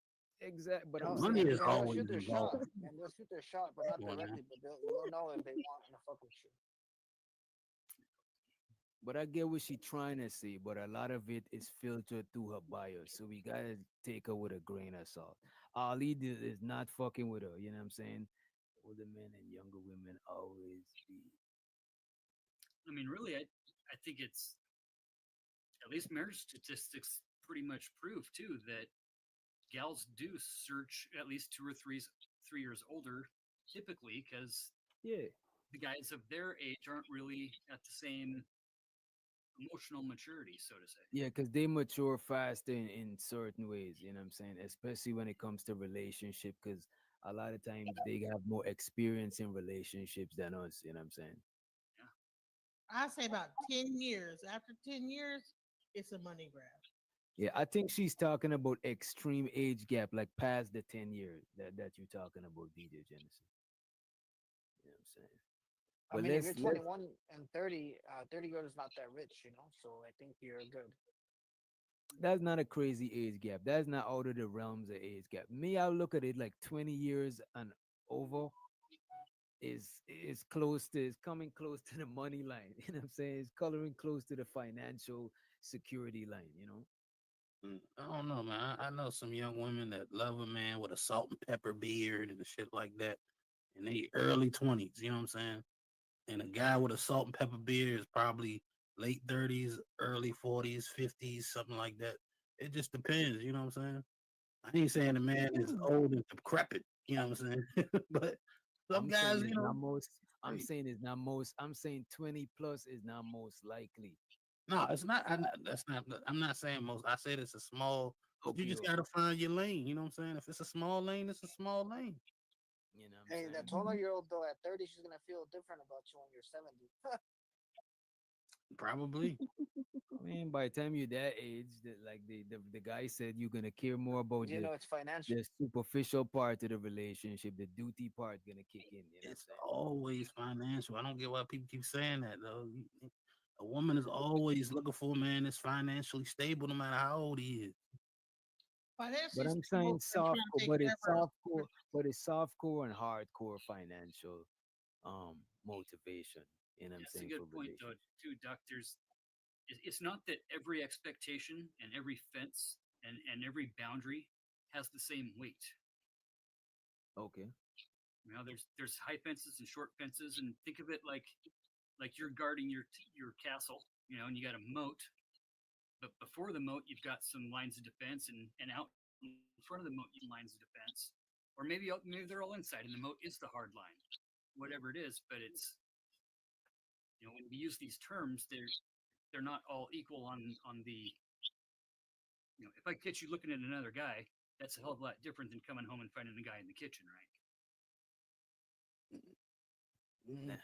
exact, but I'm No, Money saying is and they'll always shoot their shot, involved. and they'll shoot their shot, but not Come on, directly. man. But you'll know if they want to fuck with you. But I get what she trying to say, but a lot of it is filtered through her bio. So we gotta take her with a grain of salt. Is not fucking with her, you know what I'm saying? Older men and younger women always be. I mean, really, I think it's, at least marriage statistics pretty much prove too that gals do search at least 2 or 3 years older, typically, because Yeah. the guys of their age aren't really at the same emotional maturity, so to say. Yeah, because they mature faster in certain ways, you know what I'm saying? Especially when it comes to relationship, because a lot of times they have more experience in relationships than us, you know what I'm saying? I say about 10 years. After 10 years, it's a money grab. Yeah, I think she's talking about extreme age gap, like past the 10 years that you're talking about, DJ Genesis. You know what I'm saying? I But mean, if you're let's 21 and 30, 30 year old is not that rich, so I think you're good. that's not a crazy age gap. That's not out of the realms of age gap. Me, I look at it like 20 years and over is close to, is coming close to the money line. You know what I'm saying? It's coloring close to the financial security line, you know? I don't know, man. I know some young women that love a man with a salt and pepper beard and shit like that in they early 20s, you know what I'm saying? And a guy with a salt and pepper beard is probably late 30s, early 40s, 50s, something like that. It just depends, you know what I'm saying? I ain't saying the man is old and decrepit, you know what I'm saying? But some I'm saying guys, you it's not know, most. I'm hey, saying it's not most. I'm saying 20 plus is not most likely. no, it's not. That's not. I'm not saying most. I said it's a small, but you Okay, just okay. gotta find your lane. You know what I'm saying? If it's a small lane, it's a small lane. You know what I'm Hey, that saying? 12-year-old though at 30, she's gonna feel different about you when you're 70. Probably. I mean, by the time you're that age, that like the guy said, you're gonna care more about You know, it's financial. the superficial part of the relationship. The duty part gonna kick in. You know what I'm It's saying? always financial. I don't get why people keep saying that though. A woman is always looking for a man that's financially stable, no matter how old he is. But Financially I'm stable saying and soft trying to core, take but care it's of her. soft core, but it's soft core and hardcore financial motivation. You know what I'm That's a saying, good for point, though, relationship. too, Doc. It's not that every expectation and every fence and every boundary has the same weight. Okay. You know, there's high fences and short fences, and think of it like you're guarding your castle, you know, and you got a moat. But before the moat, you've got some lines of defense, and out in front of the moat, you have lines of defense, or maybe they're all inside, and the moat is the hard line, whatever it is. But it's, you know, when we use these terms, they're not all equal on the, you know, if I catch you looking at another guy, that's a hell of a lot different than coming home and finding the guy in the kitchen, right? Mm.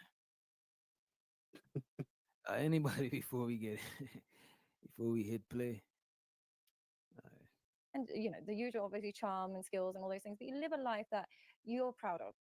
Anybody before we get before we hit play? And the usual obviously charm and skills and all those things, but you live a life that you're proud of.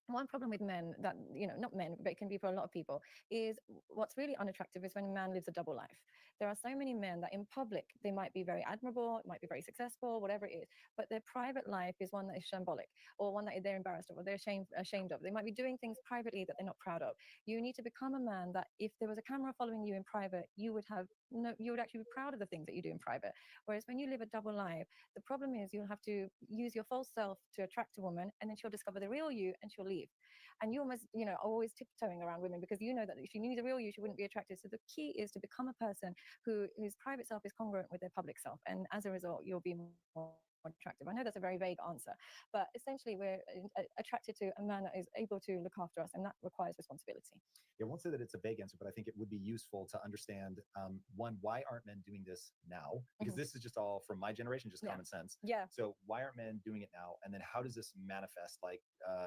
One problem with men that, not men, but it can be for a lot of people, is what's really unattractive is when a man lives a double life. There are so many men that in public, they might be very admirable, it might be very successful, whatever it is, but their private life is one that is shambolic, or one that they're embarrassed of, or they're ashamed of. They might be doing things privately that they're not proud of. You need to become a man that if there was a camera following you in private, you would have no, you would actually be proud of the things that you do in private. Whereas when you live a double life, the problem is you'll have to use your false self to attract a woman, and then she'll discover the real you and she'll leave. And you almost, are always tiptoeing around women because you know that if she knew the real you, she wouldn't be attracted. So the key is to become a person whose private self is congruent with their public self. And as a result, you'll be more attractive. I know that's a very vague answer, but essentially we're attracted to a man that is able to look after us, and that requires responsibility. I won't say that it's a vague answer, but I think it would be useful to understand one, why aren't men doing this now? Because this is just all from my generation, just common sense. Yeah. So why aren't men doing it now? And then how does this manifest? Like,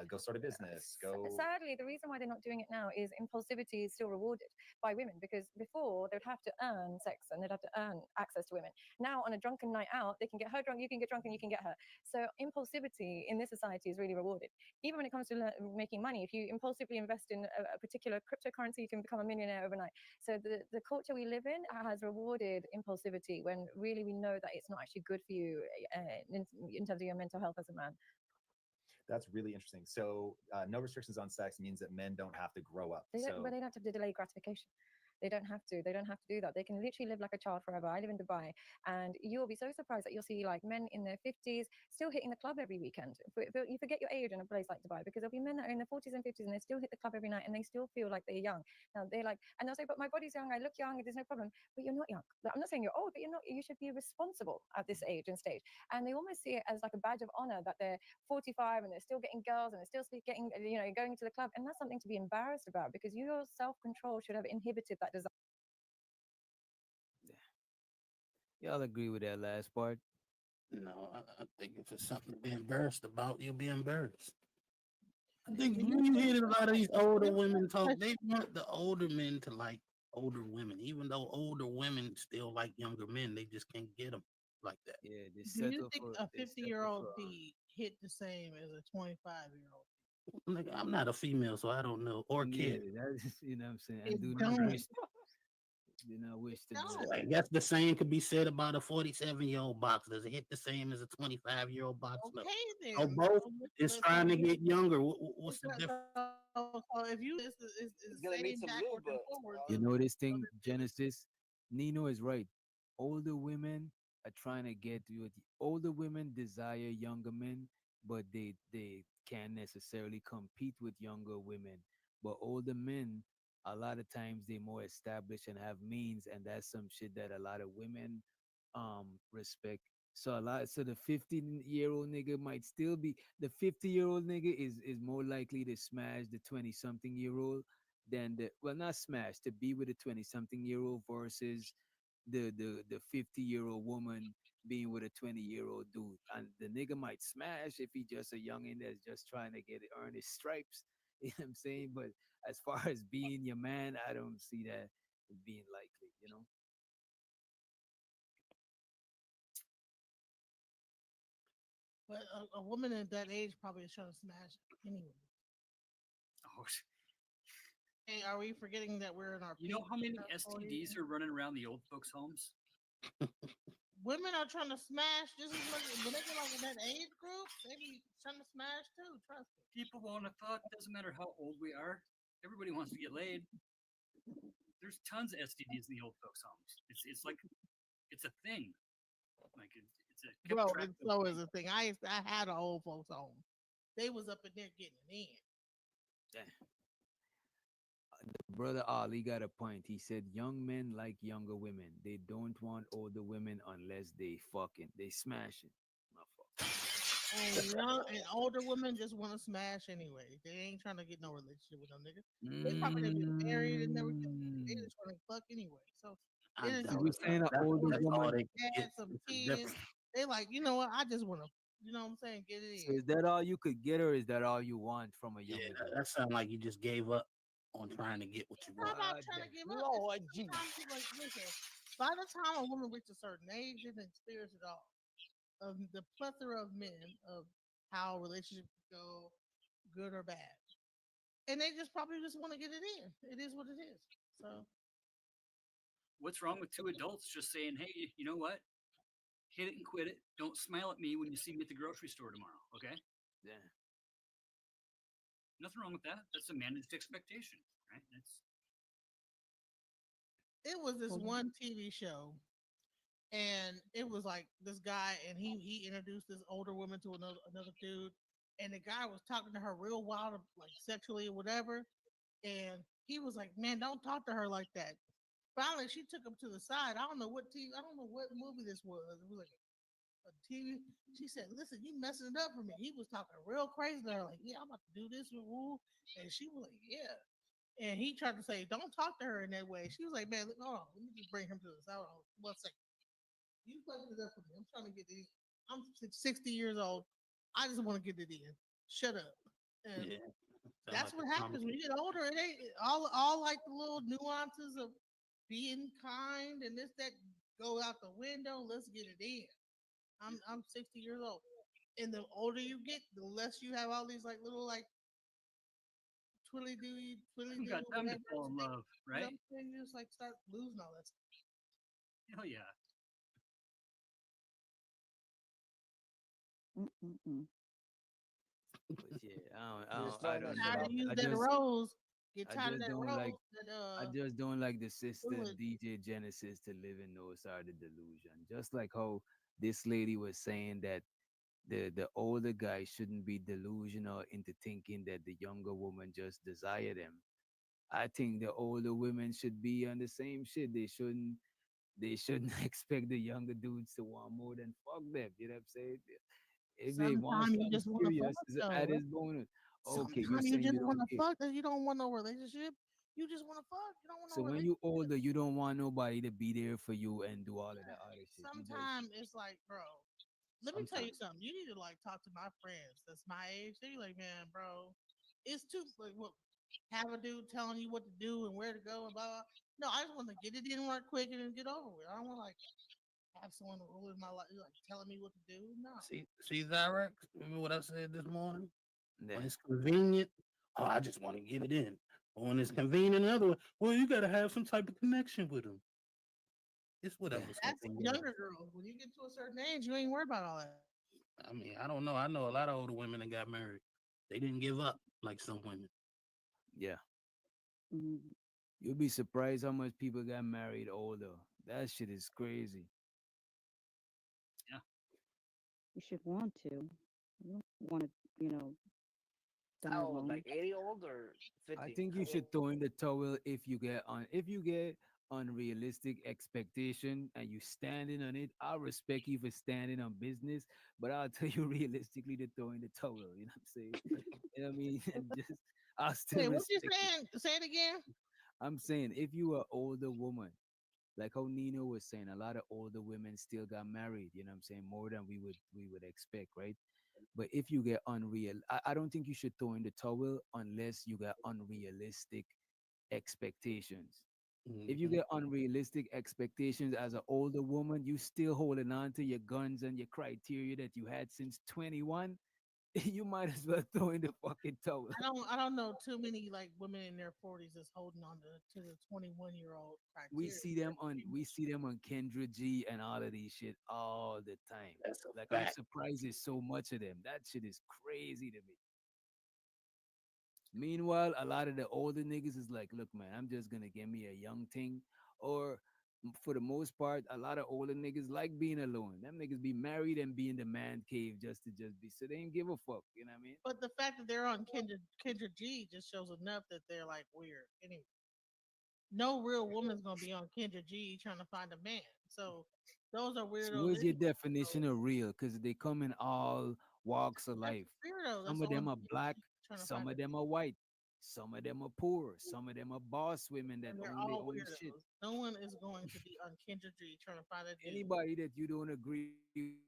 go start a business, go. Sadly, the reason why they're not doing it now is impulsivity is still rewarded by women, because before they'd have to earn sex and they'd have to earn access to women. Now, on a drunken night out, they can get her drunk, you can get drunk, and you can get her. So impulsivity in this society is really rewarded. Even when it comes to making money, if you impulsively invest in a particular cryptocurrency, you can become a millionaire overnight. So the culture we live in has rewarded impulsivity when really we know that it's not actually good for you in terms of your mental health as a man. That's really interesting. So no restrictions on sex means that men don't have to grow up. But they don't have to delay gratification. They don't have to. They don't have to do that. They can literally live like a child forever. I live in Dubai, and you'll be so surprised that you'll see like men in their 50s still hitting the club every weekend. You forget your age in a place like Dubai, because there'll be men that are in their 40s and 50s and they still hit the club every night and they still feel like they're young. Now they're like, and they'll say, "But my body's young. I look young. There's no problem." But you're not young. I'm not saying you're old, but you're not. You should be responsible at this age and stage. And they almost see it as like a badge of honor that they're 45 and they're still getting girls and they're still getting, going to the club. And that's something to be embarrassed about, because your self-control should have inhibited that desire. Y'all agree with that last part? No, I think if it's something to be embarrassed about, you'll be embarrassed. I think you hear a lot of these older women talk. They want the older men to like older women, even though older women still like younger men. They just can't get them like that. Yeah, they Do you settle think for a they 50-year-old be hit the same as a 25-year-old? Like, I'm not a female, so I don't know or yeah, care. that's you know what I'm saying. It And do not don't. wish Do not wish to No. bless. I guess the same could be said about a 47-year-old box. Does it hit the same as a 25-year-old box? No. Okay So then. both is So trying to get younger. What's the so, difference? so if you is It's gonna need same some lube, backwards and but forwards. You know this thing, Genesis? Nino is right. Older women are trying to get you. Older women desire younger men, but they can't necessarily compete with younger women. But older men, a lot of times they more established and have means, and that's some shit that a lot of women respect. So the 15-year-old nigga might still be the 50-year-old nigga is more likely to smash the 20-something-year-old than the well not smash to be with a 20-something-year-old versus the 50-year-old woman being with a 20-year-old dude. And the nigga might smash if he just a youngin that's just trying to get earn his stripes. You know what I'm saying? But as far as being your man, I don't see that being likely. But a woman at that age probably is trying to smash anyway. Oh, Hey, are we forgetting that we're in our you know peak how many our 40s? STDs are running around the old folks' homes? Women are trying to smash just as much when they get like in that age group, they be trying to smash too, trust me. People want to fuck. Doesn't matter how old we are. Everybody wants to get laid. There's tons of STDs in the old folks' homes. It's like it's a thing. Like it's a kept Bro, track it's of so is thing. a thing. I had an old folks home. They was up in there getting it in. Brother Ali got a point. He said young men like younger women. They don't want older women unless they fucking they smashing. My fault. And older women just want to smash anyway. They ain't trying to get no relationship with no nigga. They probably done been married and never get they just want to fuck anyway. So I it is doubt You it. saying an That's, older that's all woman? they had get. some It's a kids. difference. They like, you know what? I just want to, you know what I'm saying, get it So in. is that all you could get, or is that all you want from a Yeah, younger dude? that sounds like you just gave up on trying to get what you It's not want. about trying to give up. Lord It's Jesus. sometimes you like, listen, by the time a woman reaches a certain age, they didn't experience it all. Of the plethora of men of how relationships go, good or bad. And they just probably just want to get it in. It is what it is. So What's wrong with two adults just saying, "Hey, you know what? Hit it and quit it. Don't smile at me when you see me at the grocery store tomorrow." Okay? Yeah. Nothing wrong with that. That's a managed expectation, right? That's it was this one TV show, and it was like this guy, and he introduced this older woman to another dude, and the guy was talking to her real wild, like sexually or whatever, and he was like, "Man, don't talk to her like that." Finally, she took him to the side. I don't know what TV, I don't know what movie this was. It was like a TV. She said, "Listen, you messing it up for me." He was talking real crazy to her, like, "Yeah, I'm about to do this with Woo," and she was like, "Yeah." And he tried to say, "Don't talk to her in that way." She was like, "Man, hold on, let me just bring him to this. Hold on, 1 second. You fucking it up for me. I'm trying to get it in. I'm 60 years old. I just want to get it in. Shut up." And Yeah. that's what happens when you get older. It ain't all like the little nuances of being kind and this that go out the window. Let's get it in. I'm 60 years old, and the older you get, the less you have all these like little like twiddly you do, got time to whatever. fall in love, You know, right? and you just like start losing all that stuff. Hell yeah. Mm-mm-mm. But yeah, Just I throwing that don't shit know. Tired of out there. using that rose. Get I tired of just that don't like rose. That I just don't like the sister fluid. DJ Genesis to live in those are the delusion. Just like how this lady was saying that the older guy shouldn't be delusional into thinking that the younger woman just desire them. I think the older women should be on the same shit. They shouldn't expect the younger dudes to want more than fuck them. You know what I'm saying? If they want Sometimes you something just want to fuck serious, it's though. at his bonus. Okay, you Sometimes you saying just you want don't to care. fuck. That you don't want no relationship. You just want to fuck. You don't want So no when relationship. you older, you don't want nobody to be there for you and do all of the other shit. You just Sometimes it's like, bro, let me tell you sometimes. something. You need to like talk to my friends that's my age. They be like, man, bro, it's too like what have a dude telling you what to do and where to go and blah blah. No, I just want to get it in work quick and then get over with. I don't want to like have someone rule in my life like telling me what to do. No. See, Zyrex, remember what I said this morning? When Yeah. it's convenient, oh, I just want to get it in. But when it's convenient, another way, well, you got to have some type of connection with them. It's whatever. That's Something. younger girls. When you get to a certain age, you ain't worried about all that. I mean, I don't know. I know a lot of older women that got married. They didn't give up like some women. Yeah. Mm, You'll be surprised how much people got married older. That shit is crazy. Yeah. you should want to. You don't want to, you know, die How old? alone. Like 80 old or I 50? think How you old? should throw in the towel if you get unrealistic expectation and you standing on it. I'll respect you for standing on business, but I'll tell you realistically to throw in the towel. You know what I'm saying? You know what I mean? And just I'll still Wait, what you respect it. saying? Say it again. I'm saying if you are older woman, like how Nino was saying, a lot of older women still got married. You know what I'm saying? More than we would expect, right? But if you get I don't think you should throw in the towel unless you got unrealistic expectations. If you Mm-hmm. get unrealistic expectations as an older woman, you still holding on to your guns and your criteria that you had since 21, you might as well throw in the fucking towel. I don't know too many like women in their 40s that's holding on to the 21-year-old criteria. We see them on Kendra G and all of these shit all the time. That's a Like I'm fact. surprised there's so much of them. That shit is crazy to me. Meanwhile, a lot of the older niggas is like, look, man, I'm just gonna get me a young thing. Or for the most part, a lot of older niggas like being alone. Them niggas be married and be in the man cave just be so they ain't give a fuck. You know what I mean? But the fact that they're on Kendra G just shows enough that they're like weird. Anyway, no real woman's gonna be on Kendra G trying to find a man. So those are So weirdos what's your anyway. definition of real? Because they come in all walks of That's life. weirdo. That's Some of on them are Kendra black, G trying to some find a of them are white, some of them are poor, some of them are boss women that and they're own their all own shit. weirdos. No one is going to be on Kendra G trying to find a dude. Anybody that you don't agree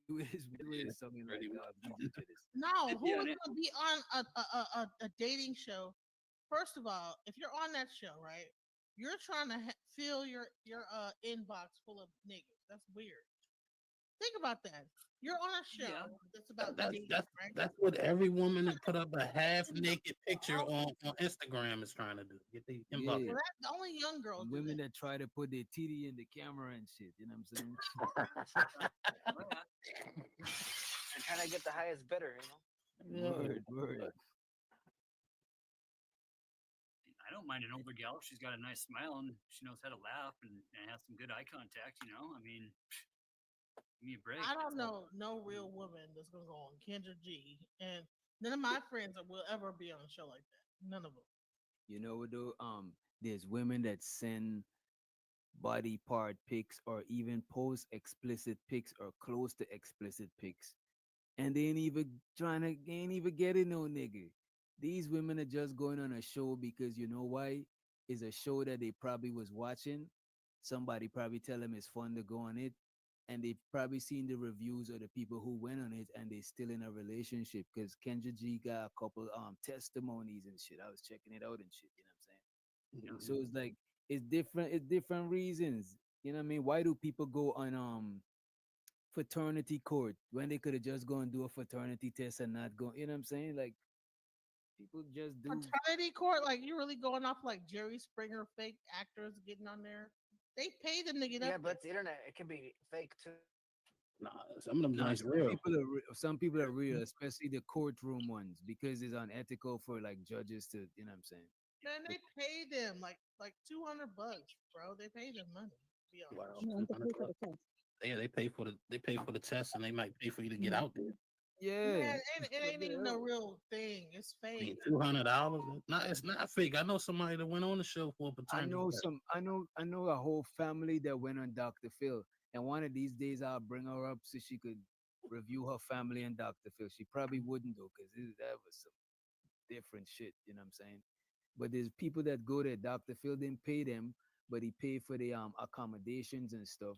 with is weird, Yeah, something like pretty much. these each other. No, who Yeah, is and going to be on a dating show? First of all, if you're on that show, right, you're trying to fill your inbox full of niggas. That's weird. Think about that. You're on a show yeah. that's about That's dating, that's right? that's what every woman that put up a half naked picture on Instagram is trying to do. Get the inbox. Yeah, Well, that's only young girls do women that. that try to put their titty in the camera and shit. You know what I'm saying? Oh, yeah. And trying to get the highest bidder, Word. I don't mind an older gal if she's got a nice smile and she knows how to laugh and has some good eye contact. I mean, give me a break. I don't That's all. know no real woman that's gonna go on Kendra G, and none of my friends will ever be on a show like that. None of them. You know what though? There's women that send body part pics or even post explicit pics or close to explicit pics, and they ain't even getting no nigga. These women are just going on a show because you know why? It's a show that they probably was watching. Somebody probably tell them it's fun to go on it, and they've probably seen the reviews of the people who went on it, and they still in a relationship. Because Kendra G got a couple testimonies and shit. I was checking it out and shit. You know what I'm saying? So it's like it's different reasons. You know what I mean? Why do people go on fraternity court when they could have just go and do a fraternity test and not go? You know what I'm saying? Like people just do. Fraternity court, like you really going off like Jerry Springer fake actors getting on there. They pay them to get Yeah, up but it's the internet. It can be fake too. Nah, some of them Nah, joints real. some people are real, especially the courtroom ones, because it's unethical for like judges to, you know what I'm saying? Man, they pay them like $200, bro. They pay them money. To be honest. Wow, You know, to pay for $200. the test. Yeah, they pay for the test and they might pay for you to get Mhm. out there. Yeah. Man, it What ain't the even no hell? real thing. It's I mean, fake. $200. Not it's not fake. I know somebody that went on the show for a paternity test. I know a whole family that went on Dr. Phil. And one of these days I'll bring her up so she could review her family and Dr. Phil. She probably wouldn't though, because that was some different shit, you know what I'm saying? But there's people that go there. Dr. Phil didn't pay them, but he paid for the accommodations and stuff.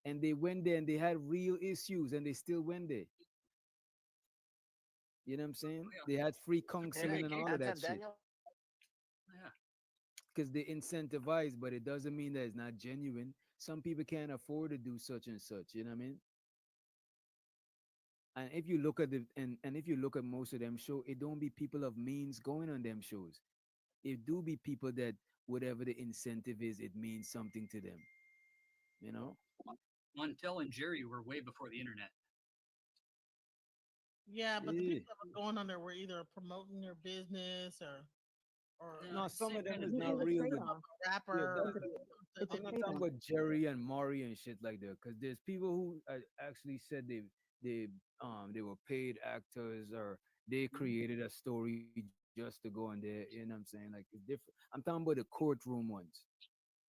And they went there and they had real issues and they still went there. You know what I'm saying? Oh, yeah. They had free It's a counseling and dedication. all of that Anton shit. Daniel. Yeah. Because they incentivize, but it doesn't mean that it's not genuine. Some people can't afford to do such and such, you know what I mean? And if you look at and if you look at most of them show, it don't be people of means going on them shows. It do be people that whatever the incentive is, it means something to them. You know. Montel and Jerry were way before the internet. Yeah, but the Yeah. people that were going on there were either promoting their business or No, some of them is It's not a real. trade-off. a rapper. Yeah, Or It's a I'm not talking trade-off. about Jerry and Maury and shit like that. Because there's people who actually said they were paid actors or they created a story just to go on there. You know what I'm saying? Like it's different. I'm talking about the courtroom ones,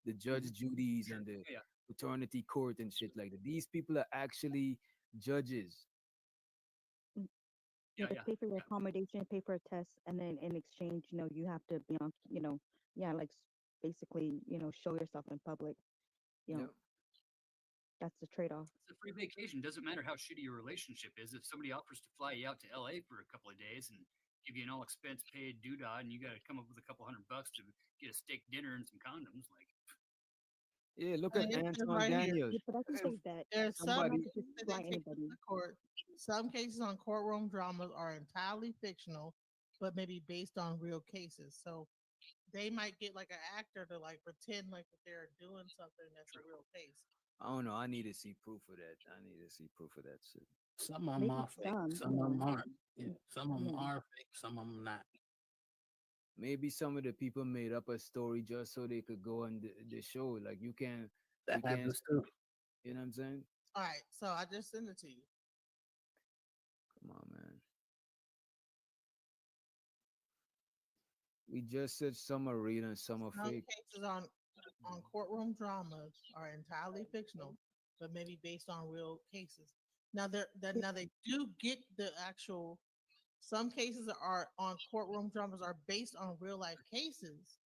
the Judge Judy's and the Yeah. fraternity court and shit like that. These people are actually judges. Mm. Yeah, Yeah, they yeah. pay for your accommodation, pay for a test, and then in exchange, you have to be on, yeah, like basically, show yourself in public. You know, Yeah. that's the trade-off. It's a free vacation. Doesn't matter how shitty your relationship is. If somebody offers to fly you out to LA for a couple of days and give you an all expense paid doodah, and you got to come up with a couple $100 to get a steak dinner and some condoms, like Yeah, look And at it says Anton right here, Daniels. Yeah, but I can say that there's some Somebody, not to cases just that fly they take to anybody. the court. Some cases on courtroom dramas are entirely fictional, but maybe based on real cases. So they might get like an actor to like pretend like that they're doing something that's a real case. I don't know. I need to see proof of that. I need to see proof of that shit. Some of them Maybe are fake. some, Some of them yeah. aren't. Yeah, some of them Yeah. are fake. Some of them not. Maybe some of the people made up a story just so they could go on the show. Like That you can't, happens too. you know what I'm saying? All right, so I just sent it to you. Come on, man. We just said some are real and some are Some fake. cases on courtroom dramas are entirely fictional, but maybe based on real cases. Now now they do get the actual. Some cases are on courtroom dramas are based on real life cases.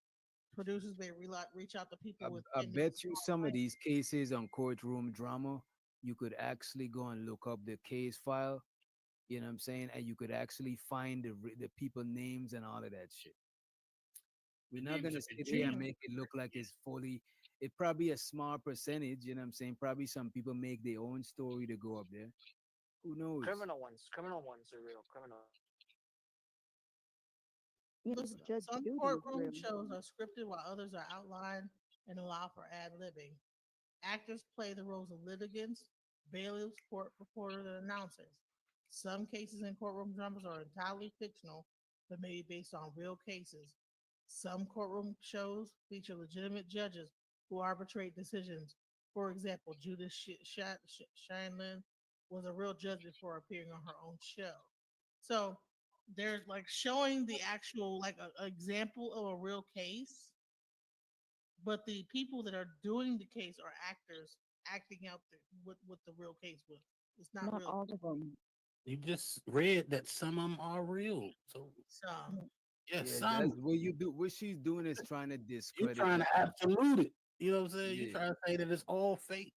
Producers may reach out to people I within these bet you small some of towns. these cases on courtroom drama, you could actually go and look up the case file. You know what I'm saying? And you could actually find the people names and all of that shit. We're the not names gonna have been sit here and changed. make it look like it's fully. It probably a small percentage. You know what I'm saying? Probably some people make their own story to go up there. Who knows? Criminal ones are real. Criminal. Yeah, Listen, Judge some Judy is courtroom real. shows are scripted while others are outlined and allow for ad libbing. Actors play the roles of litigants, bailiffs, court reporters, and announcers. Some cases in courtroom dramas are entirely fictional, but may be based on real cases. Some courtroom shows feature legitimate judges who arbitrate decisions. For example, Judith Shanlin was a real judge before appearing on her own show. So they're like showing the actual like a example of a real case, but the people that are doing the case are actors acting out what the real case was. It's not Not real. all of them. You just read that some of them are real. So Some. yeah, Yeah, some. that's what you do. What she's doing is trying to You discredit trying the to absolute it. You know what I'm saying? You yeah. trying to say that it's all fake.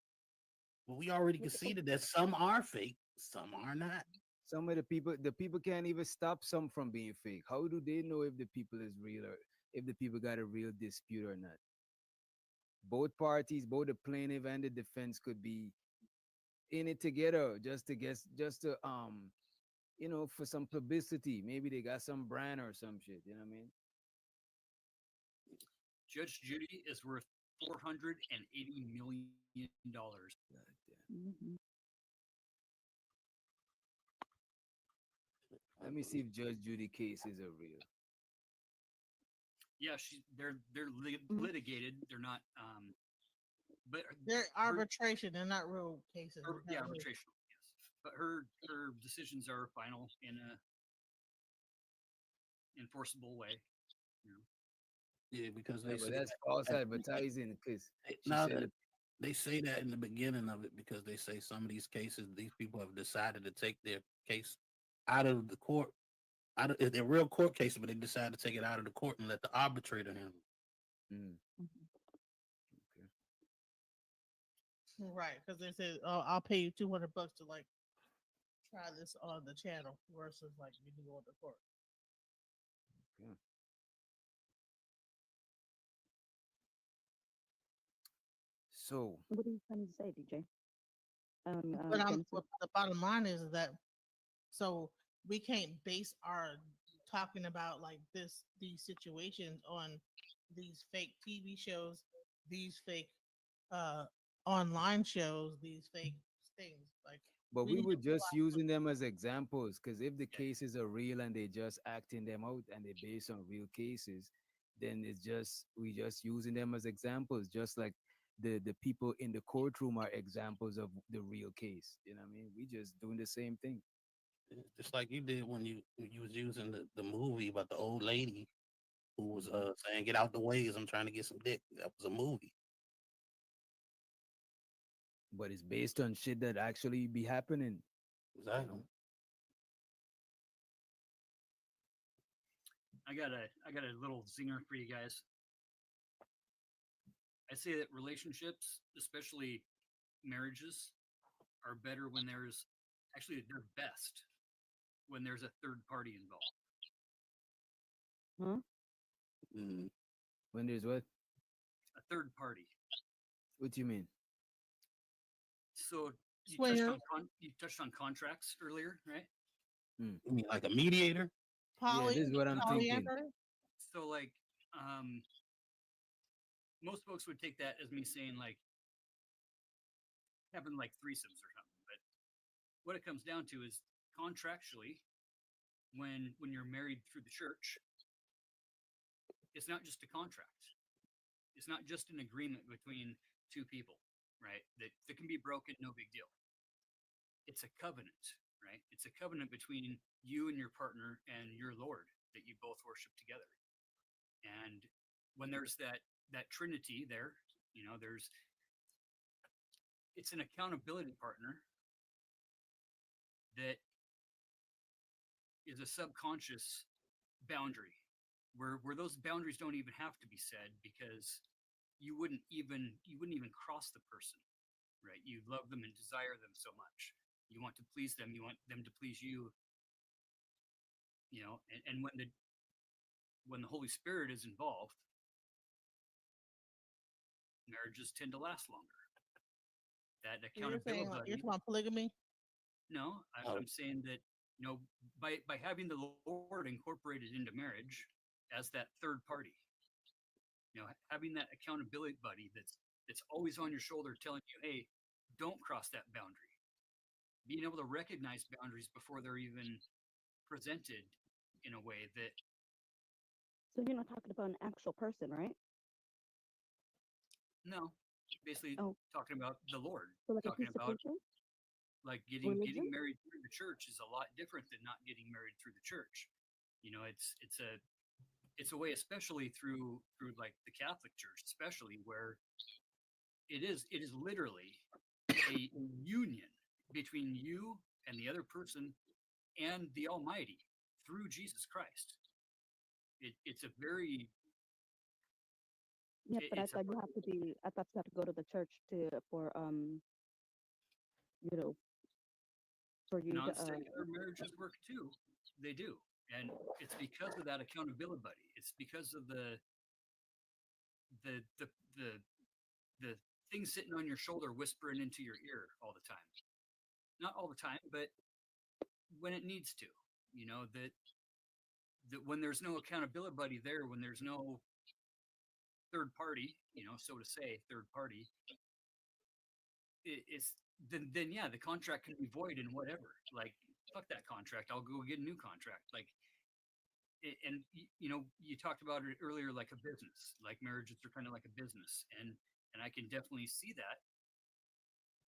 But we already Yeah, but conceded that some are fake, some are not. Some of the people can't even stop some from being fake. How do they know if the people is real or if the people got a real dispute or not? Both parties, both the plaintiff and the defense could be in it together just to for some publicity. Maybe they got some brand or some shit, you know what I mean? Judge Judy is worth $480 million. God damn. Mhm. Let me see if Judge Judy cases are real. Yeah, they're Mhm. litigated. They're not but They're her, arbitration. They're not real cases. her They're yeah, not real. arbitration. Yes. But her decisions are final in a enforceable way. You know. Yeah, because Yeah, they but say that's that false advertising because she now said that they say that in the beginning of it because they say some of these cases, these people have decided to take their case out of the court. Out of they're real court cases, but they decide to take it out of the court and let the arbitrator handle it. Mm, Mhm. okay. Right, because they said, "Oh, I'll pay you $200 to like try this on the channel," versus like you can go to court. Yeah. So What are you trying to say, DJ? But Genesis. the bottom line is that so we can't base our talking about like these situations on these fake TV shows, these fake uh online shows, these fake things. Like But we we need were to just realize using them as examples because if the cases are real and they just acting them out and they're based on real cases, then it's just we just using them as examples, just like the people in the courtroom are examples of the real case. You know what I mean? We just doing the same thing. Just like you did when you was using the movie about the old lady who was saying, "Get out the ways, I'm trying to get some dick." That was a movie. But it's based on shit that actually be happening. You Exactly. know? I got a little zinger for you guys. I say that relationships, especially marriages, are better when there's actually they're best when there's a third party involved. Huh? When there's what? A third party. What do you mean? So Swinger. you touched on contracts earlier, right? You mean like a mediator? Yeah, this is what I'm thinking. So like most folks would take that as me saying like having like threesomes or something, but what it comes down to is contractually when you're married through the church, it's not just a contract. It's not just an agreement between two people, right? That can be broken, no big deal. It's a covenant, right? It's a covenant between you and your partner and your Lord that you both worship together. And when there's that trinity there, you know, it's an accountability partner that is a subconscious boundary where those boundaries don't even have to be said because you wouldn't even cross the person, right? You love them and desire them so much. You want to please them, you want them to please you, you know, and when the Holy Spirit is involved, marriages tend to last longer. That So you're saying like you're talking about polygamy? No, I'm saying that, you know, by having the Lord incorporated into marriage as that third party, you know, having that accountability buddy that's always on your shoulder telling you, hey, don't cross that boundary. Being able to recognize boundaries before they're even presented in a way that. So you're not talking about an actual person, right? No, basically Oh. talking about the Lord. So like a Talking piece of about paper? like getting Religion? married through the church is a lot different than not getting married through the church. You know, it's a way, especially through like the Catholic Church, especially where it is literally a union between you and the other person and the Almighty through Jesus Christ. It's a very Yeah, but I thought you have to be. I thought you have to go to the church for you know, for you to non-secular marriages work too. They do, and it's because of that accountability buddy. It's because of the thing sitting on your shoulder whispering into your ear all the time. Not all the time, but when it needs to. You know, that when there's no accountability buddy there, when there's no third party, you know, so to say, third party, it's then yeah, the contract can be void and whatever. Like, fuck that contract. I'll go get a new contract. Like, and you know, you talked about it earlier, like a business. Like marriages are kind of like a business, and I can definitely see that.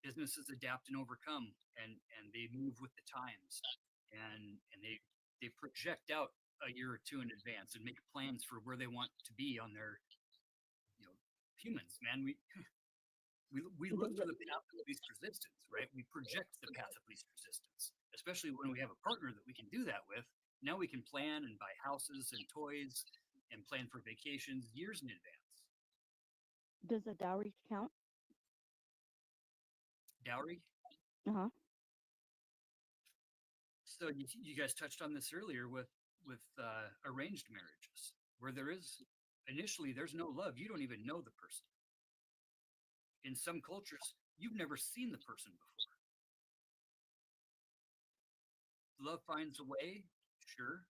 Businesses adapt and overcome, and they move with the times, and they project out a year or two in advance and make plans for where they want to be on their, you know, humans. Man, we look for the path of least resistance, right? We project the path of least resistance, especially when we have a partner that we can do that with. Now we can plan and buy houses and toys and plan for vacations years in advance. Does a dowry count? Dowry? Uh-huh. So you guys touched on this earlier with arranged marriages, where initially there's no love. You don't even know the person. In some cultures, you've never seen the person before. Love finds a way, sure.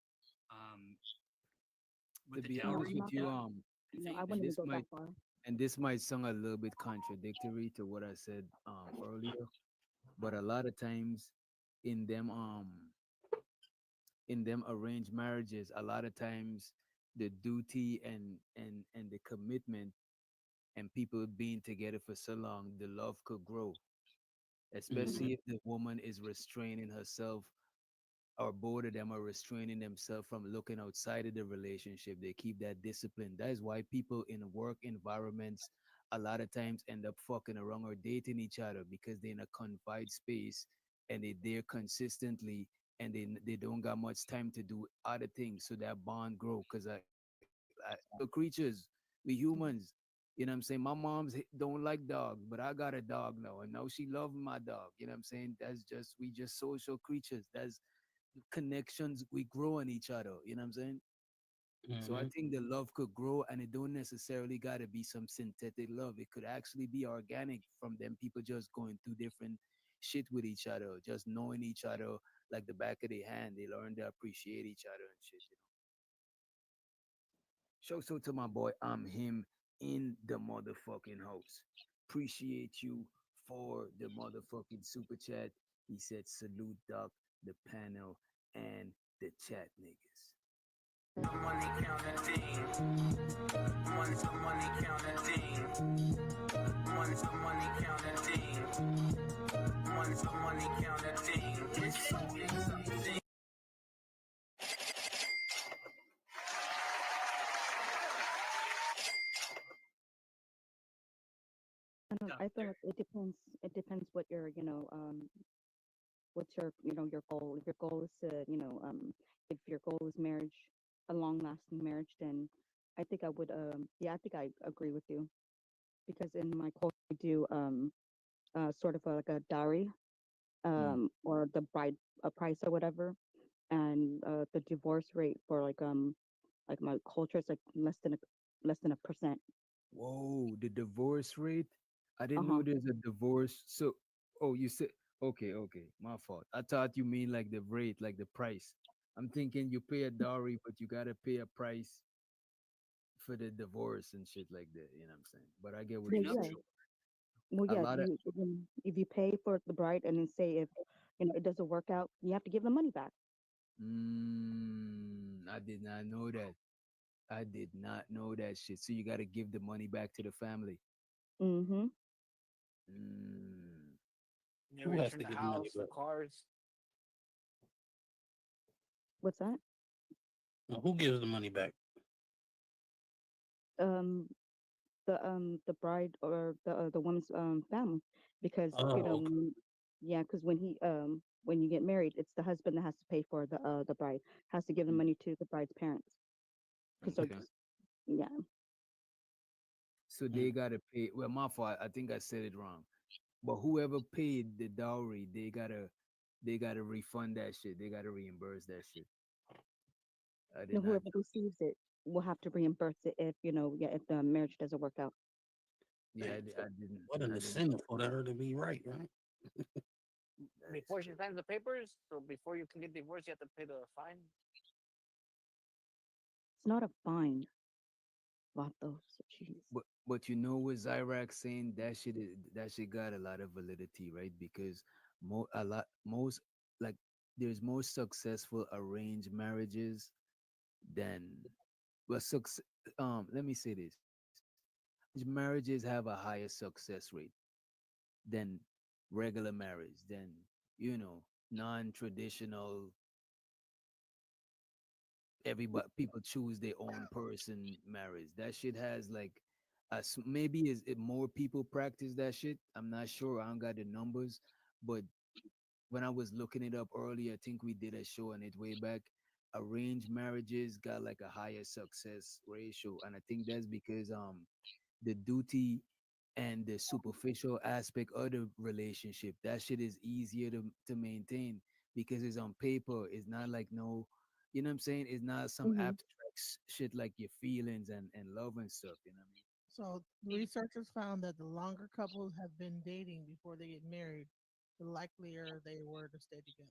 With To the be dowry, honest with you, No, I wouldn't even this go might that far. and this might sound a little bit contradictory to what I said earlier, but a lot of times in them arranged marriages, a lot of times the duty and the commitment and people being together for so long, the love could grow, especially Mhm. if the woman is restraining herself or both of them are restraining themselves from looking outside of the relationship. They keep that discipline. That is why people in work environments a lot of times end up fucking around or dating each other because they're in a confined space and they're there consistently and they don't got much time to do other things. So that bond grow because social creatures, we humans. You know what I'm saying? My mom's don't like dogs, but I got a dog now, and now she loves my dog. You know what I'm saying? That's just we just social creatures. That's connections we grow on each other. You know what I'm saying? So I Mhm. think the love could grow, and it don't necessarily gotta be some synthetic love. It could actually be organic from them people just going through different shit with each other, just knowing each other like the back of their hand. They learn to appreciate each other and shit. You know. Shout out to my boy, I'm him in the motherfucking house. Appreciate you for the motherfucking super chat. He said salute Doc, the panel, and the chat niggas. Money counting thing. Money to money counting thing. Money to money counting thing. Money to money counting thing. It's something. I feel like it depends. It depends what your, what's your, your goal. If your goal is to, if your goal is marriage, a long-lasting marriage, then I think I would, yeah, I think I agree with you because in my culture we do, sort of like a dowry, or the bride price or whatever, and the divorce rate for like my culture is like less than a percent. Whoa, the divorce rate? I didn't know Uh-huh. there's a divorce. So, oh, you said, okay, okay, my fault. I thought you mean like the rate, like the price. I'm thinking you pay a dowry, but you gotta pay a price for the divorce and shit like that. You know what I'm saying? But I get what Well, you're yeah. saying. Well, A yeah. lot of, If you pay for the bride and then say if it doesn't work out, you have to give the money back. I did not know that. I did not know that shit. So you gotta give the money back to the family. Mm-hmm. Mm. You Who has return to the give the money house, the back? cars. What's that? Now, who gives the money back? Um, the bride or the woman's family, because Oh, okay. yeah, because when you get married, it's the husband that has to pay for the bride, has to give the Mm, money to the bride's parents. Cause so okay. yeah. So Mm. they gotta pay. Well, my fault. I think I said it wrong. But whoever paid the dowry, they gotta refund that shit. They gotta reimburse that shit. I No, did not. whoever receives it will have to reimburse it if yeah, if the marriage doesn't work out. Yeah, Damn, so I didn't. what an I didn't. incentive for her to be right, right? That's Before she true. signs the papers, so before you can get divorced, you have to pay the fine. It's not a fine, Vatos. Jeez. But you know what Zyrax saying that shit got a lot of validity, right? Because most like there's more successful arranged marriages than well let me say this. Marriages have a higher success rate than regular marriage, than non-traditional everybody people choose their own person marriage. That shit has like maybe is it more people practice that shit. I'm not sure. I don't got the numbers, but when I was looking it up earlier, I think we did a show on it way back. Arranged marriages got like a higher success ratio, and I think that's because the duty and the superficial aspect of the relationship, that shit is easier to maintain because it's on paper. It's not like no, you know what I'm saying? It's not some Hmm. abstract shit like your feelings and love and stuff, you know what I mean? So researchers found that the longer couples have been dating before they get married, the likelier they were to stay together.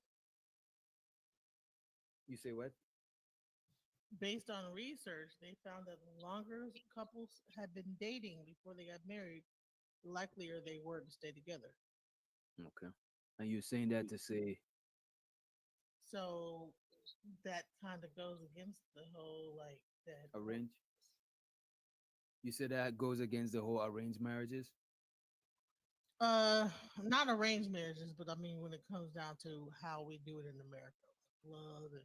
You say what? based on research, they found that the longer couples had been dating before they got married, the likelier they were to stay together. Okay. And you're saying that to say So that kind of goes against the whole like that. arrange? You said that goes against the whole arranged marriages? Uh, not arranged marriages, but I mean when it comes down to how we do it in America, blood, and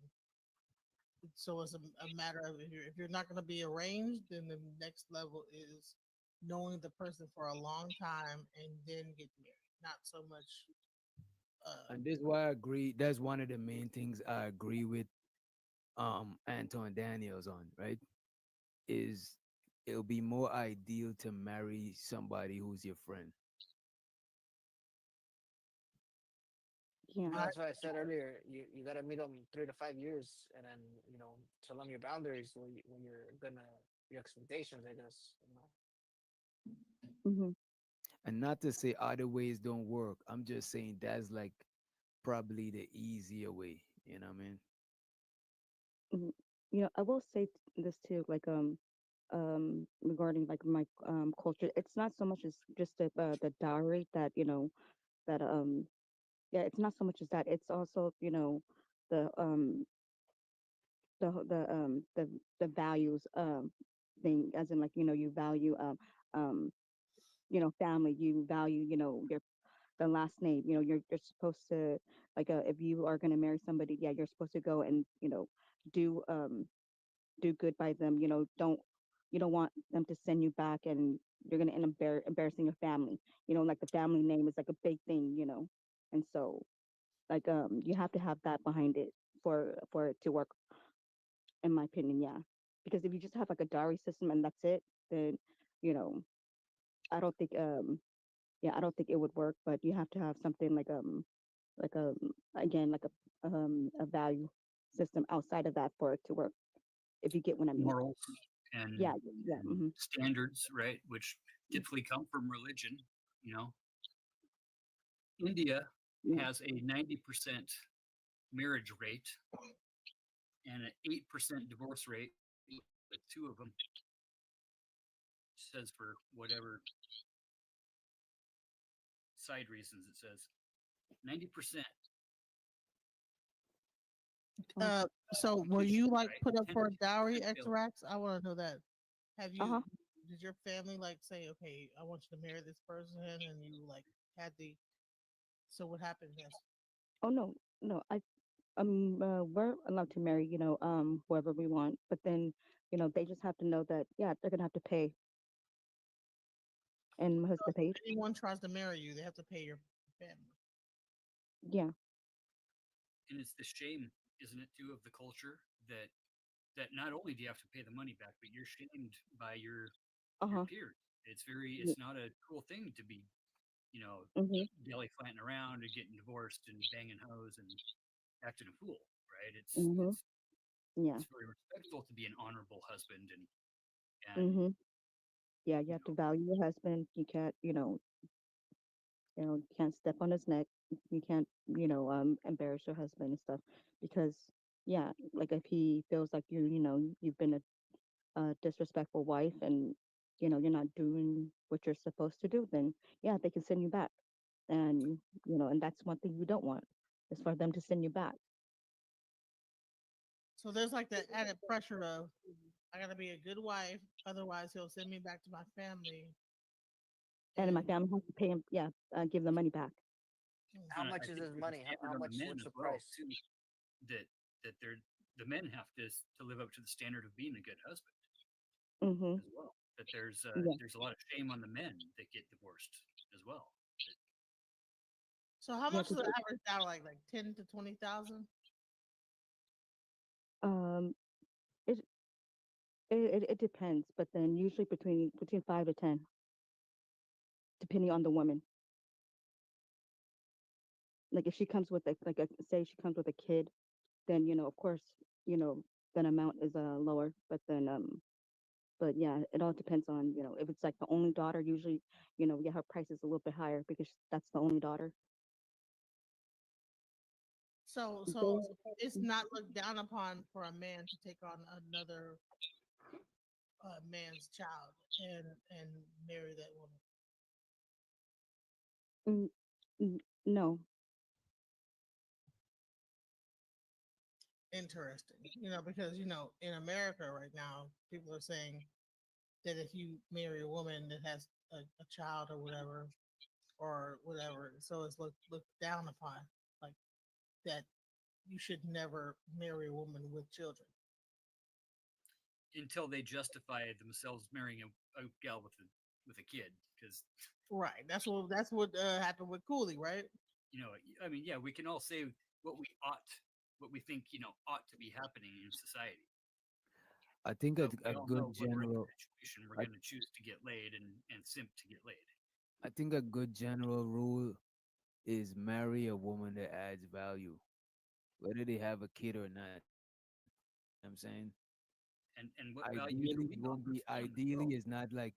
so it's a matter of if you're not going to be arranged, then the next level is knowing the person for a long time and then get married. Not so much. And this is why I agree. That's one of the main things I agree with Anton Daniels on, right? Is it'll be more ideal to marry somebody who's your friend. Yeah. That's why I said earlier. You gotta meet them 3 to 5 years, and then tell them your boundaries when you're gonna your expectations. I guess. Hmm. And not to say other ways don't work. I'm just saying that's like probably the easier way. You know what I mean? Hmm. I will say this too, like regarding like my culture. It's not so much as just the dowry that that yeah, it's not so much as that. It's also the the values thing, as in like you value um family, you value your the last name. You're supposed to like if you are going to marry somebody, yeah, you're supposed to go and do do good by them. Don't you don't want them to send you back and you're going to end up embarrassing your family. Like the family name is like a big thing. And so like you have to have that behind it for it to work, in my opinion. Yeah, because if you just have like a dowry system and that's it, then you know I don't think yeah, I don't think it would work. But you have to have something like a again like a value system outside of that for it to work, if you get what I mean. Morals and, Yeah, yeah. and Hmm. standards, right? Which typically come from religion. You know, India Yeah. has a 90% marriage rate and an 8% divorce rate. The two of them says for whatever side reasons it says 90%. So will you like Right? put up 10% for a dowry, fail. X-Rax? I want to know that. Have you? Uh-huh. Did your family like say, okay, I want you to marry this person, and you like had the? So what happened next? Oh no, no. We're allowed to marry, whoever we want, but then, they just have to know that, yeah, they're gonna have to pay, and my So husband paid. if anyone tries to marry you, they have to pay your family. Yeah. And it's the shame, isn't it, too, of the culture that not only do you have to pay the money back, but you're shamed by your Uh-huh. peers. Yeah. It's not a cool thing to be, you know, Mhm. belly flatting around and getting divorced and banging hoes and acting a fool, right? Mhm. Yeah. It's very respectful to be an honorable husband and Mhm. Yeah, you you have to know value your husband. You can't, you can't step on his neck. You can't, embarrass your husband and stuff because, yeah, like if he feels like you've been a disrespectful wife and, you're not doing what you're supposed to do, then yeah, they can send you back. And, and that's one thing you don't want is for them to send you back. So there's like that added pressure of I gotta be a good wife, otherwise he'll send me back to my family. And then my And family has to pay him, yeah, give the money back. How and I much is think this there's a money? How standard on the much? men What's as the well price? too that they're the men have to live up to the standard of being a good husband Mhm. as well. That Yeah. there's a lot of shame on the men that get divorced as well. so how Yeah, much is because the average salary? Like 10 to 20,000? um it, it depends, but then usually between 5 to 10, depending on the woman. Like if she comes with like a say she comes with a kid, then of course, you know, then amount is lower, but yeah, it all depends on, if it's like the only daughter, usually, yeah, her price is a little bit higher because that's the only daughter. So it's not looked down upon for a man to take on another man's child and marry that woman. Mm, no. Interesting, because in America right now, people are saying that if you marry a woman that has a child or whatever, so it's looked down upon, like that you should never marry a woman with children. Until they justify themselves marrying a gal with a kid, because Right. That's what happened with Cooley, right? you know, I mean, yeah, we can all say what we ought, what we think, ought to be happening in society. I think But we a all good know when we're in general, the situation, we're I, going to choose to get laid and simp to get laid. I think a good general rule is marry a woman that adds value, whether they have a kid or not. You know what I'm saying? And what value do Ideally, we it won't offer be for them as well? ideally is not like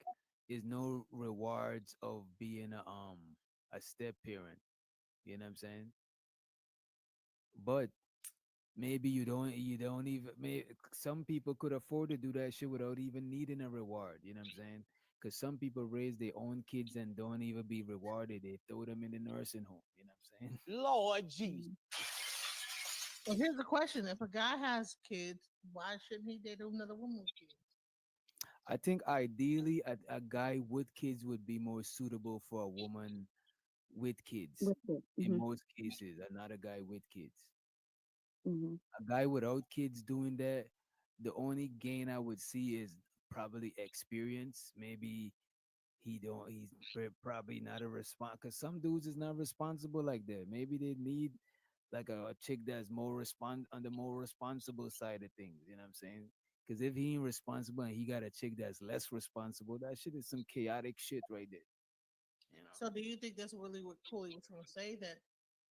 is no rewards of being a step parent. You know what I'm saying? But maybe you don't even some people could afford to do that shit without even needing a reward. You know what I'm saying? Because some people raise their own kids and don't even be rewarded. They throw them in the nursing home. You know what I'm saying? Lord Jesus. Well, here's the question: if a guy has kids, why shouldn't he date another woman with kids? I think ideally a guy with kids would be more suitable for a woman with kids With it. in Hmm. most cases, and not a guy with kids. Hmm. A guy without kids doing that, the only gain I would see is probably experience. Maybe he's probably not a response because some dudes is not responsible like that. Maybe they need like a chick that's more respond on the more responsible side of things. You know what I'm saying? Because if he ain't responsible and he got a chick that's less responsible, that shit is some chaotic shit right there. You know? So, do you think that's really what Cooley was going to say? That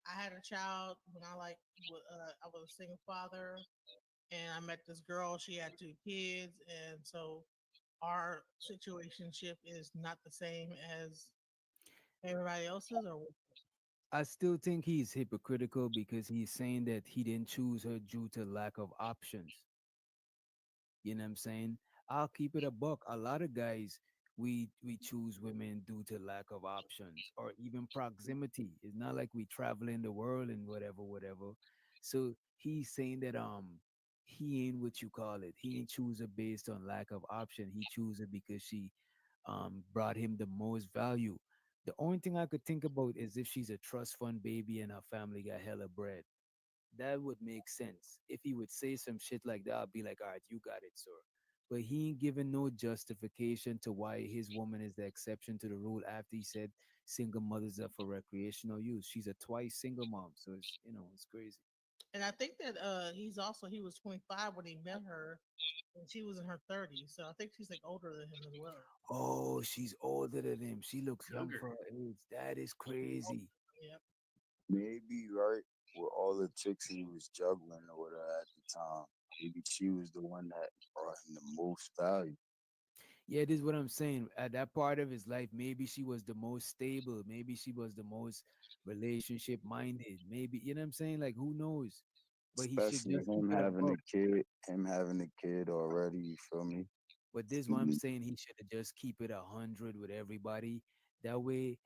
I had a child when I was a single father, and I met this girl. She had two kids, and so our situationship is not the same as everybody else's, or I still think he's hypocritical because he's saying that he didn't choose her due to lack of options. You know what I'm saying? I'll keep it a buck. A lot of guys we choose women due to lack of options or even proximity. It's not like we travel in the world and whatever. So he's saying that he ain't what you call it. He ain't choose her based on lack of option. He choose her because she brought him the most value. The only thing I could think about is if she's a trust fund baby and her family got hella bread. That would make sense. If he would say some shit like that, I'd be like, all right, you got it, sir. But he ain't giving no justification to why his woman is the exception to the rule after he said single mothers are for recreational use. She's a twice single mom. So it's crazy. and I think that he was 25 when he met her, and she was in her 30s. So I think she's like older than him as well. Oh, she's older than him. She looks young Younger. for her age. That is crazy. Yep. Maybe right with all the chicks he was juggling or whatever at the time. Maybe she was the one that brought him the most value. Yeah, this is what I'm saying. At that part of his life, maybe she was the most stable. Maybe she was the most relationship minded. Maybe, you know what I'm saying? Like, who knows? But he should Especially just keep it a buck. him having a kid already, you feel me? But this is what I'm Mhm. saying. He should have just keep it 100 with everybody. That way,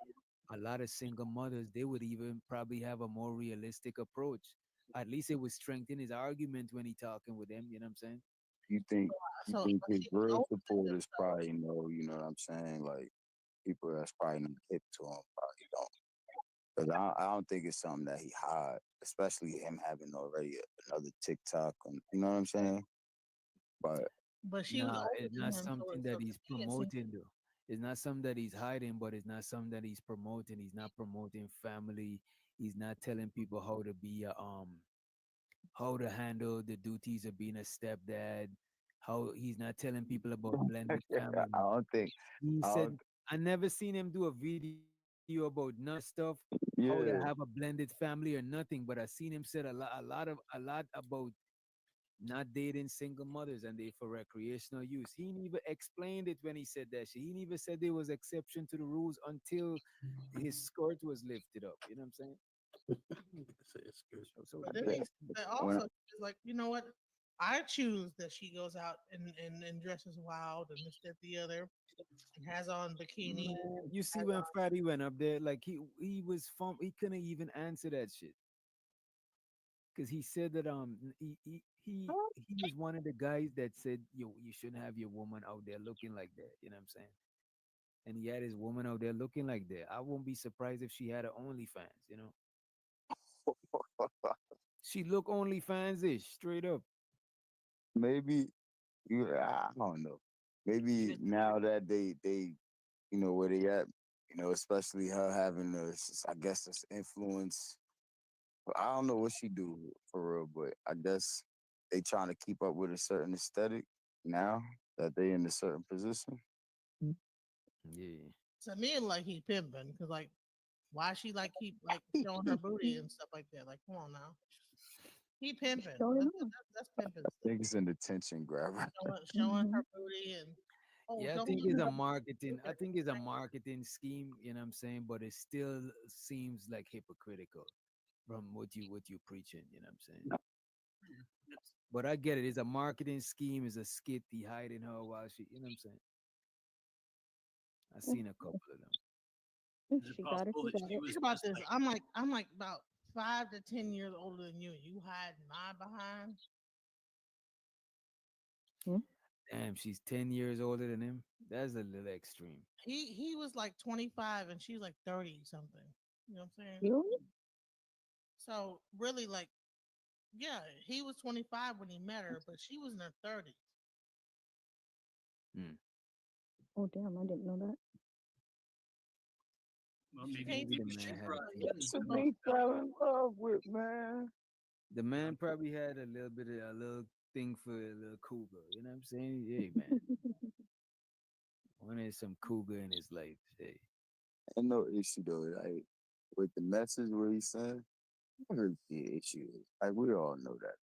a lot of single mothers, they would even probably have a more realistic approach. At least it would strengthen his argument when he talking with them. You know what I'm saying? You think you So think but his she was real older than him, supporters probably know, you know what I'm saying? Like people that's probably not hip to him probably don't. Because I don't think it's something that he hide, especially him having already another TikTok and you know what I'm saying? But but she was Nah, older it's than not him. So, something so that to he's me, it seems promoting though. It's not something that he's hiding, but it's not something that he's promoting. He's not promoting family. He's not telling people how to handle the duties of being a stepdad. How he's not telling people about blended family. I don't think He I said don't I never seen him do a video about none of that stuff, how to yeah. have a blended family or nothing. But I seen him said a lot about not dating single mothers and they for recreational use. He ain't even explained it when he said that shit. He ain't even said there was exception to the rules until his skirt was lifted up. You know what I'm saying? But then they also is like, you know what? I choose that she goes out and dresses wild and this, that, the other, and has on bikini. Man, you see Has when on, Fatty went up there, like he was from he couldn't even answer that shit because he said that he was one of the guys that said yo you shouldn't have your woman out there looking like that. You know what I'm saying? And he had his woman out there looking like that. I won't be surprised if she had her OnlyFans. You know, she look OnlyFans ish straight up. Maybe I don't know. Maybe now that they where they at, especially her having this, I guess this influence. I don't know what she do for real, but I guess they trying to keep up with a certain aesthetic now that they in a certain position. Yeah. to me, like he pimping because like, why she like keep like showing her booty and stuff like that? Like, come on now, he pimping. That's pimping I stuff. think it's an attention grabber. Showing her booty and Yeah, I don't think look it's a at marketing. I think it's a marketing scheme. You know what I'm saying? But it still seems like hypocritical from what you preaching. You know what I'm saying? But I get it. It's a marketing scheme. It's a skit. He hiding her while she. You know what I'm saying? I've seen a couple of them. She got it. She got it. Think about this. I'm like about 5 to 10 years older than you. You hiding my behind. Damn, she's 10 years older than him. That's a little extreme. He was like 25 and she's like 30 something. You know what I'm saying? Really? So really, like, yeah, he was 25 when he met her, but she was in her 30s. Oh damn, I didn't know that. Well, She maybe can't Maybe the maybe she man had brought a in thing. That's what they fell in love with, man. The man probably had a little bit of a little thing for a little cougar. You know what I'm saying? Hey man, wanted some cougar in his life. Hey. Ain't no issue though. Like with the message where he said, I heard the issue is. Like we all know that.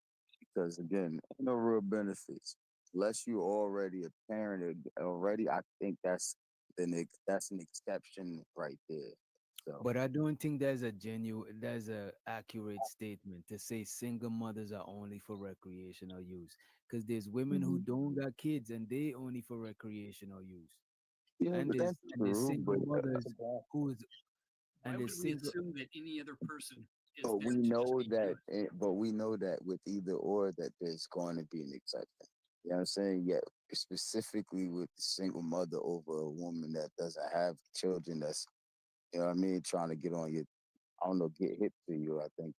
Because again, ain't no real benefits. Unless you already a parent already, I think that's an exception right there. So But I don't think there's a accurate statement to say single mothers are only for recreational use. Because there's women who don't got kids and they only for recreational use. yeah, And but that's there's true. single mothers who is Why and would there's we single assume that any other person is But there we to just know be that, used? but we know that with either or that there's going to be an exception. You know what I'm saying? Yeah, specifically with the single mother over a woman that doesn't have children. That's what I mean, trying to get on your, I don't know, get hip to you. I think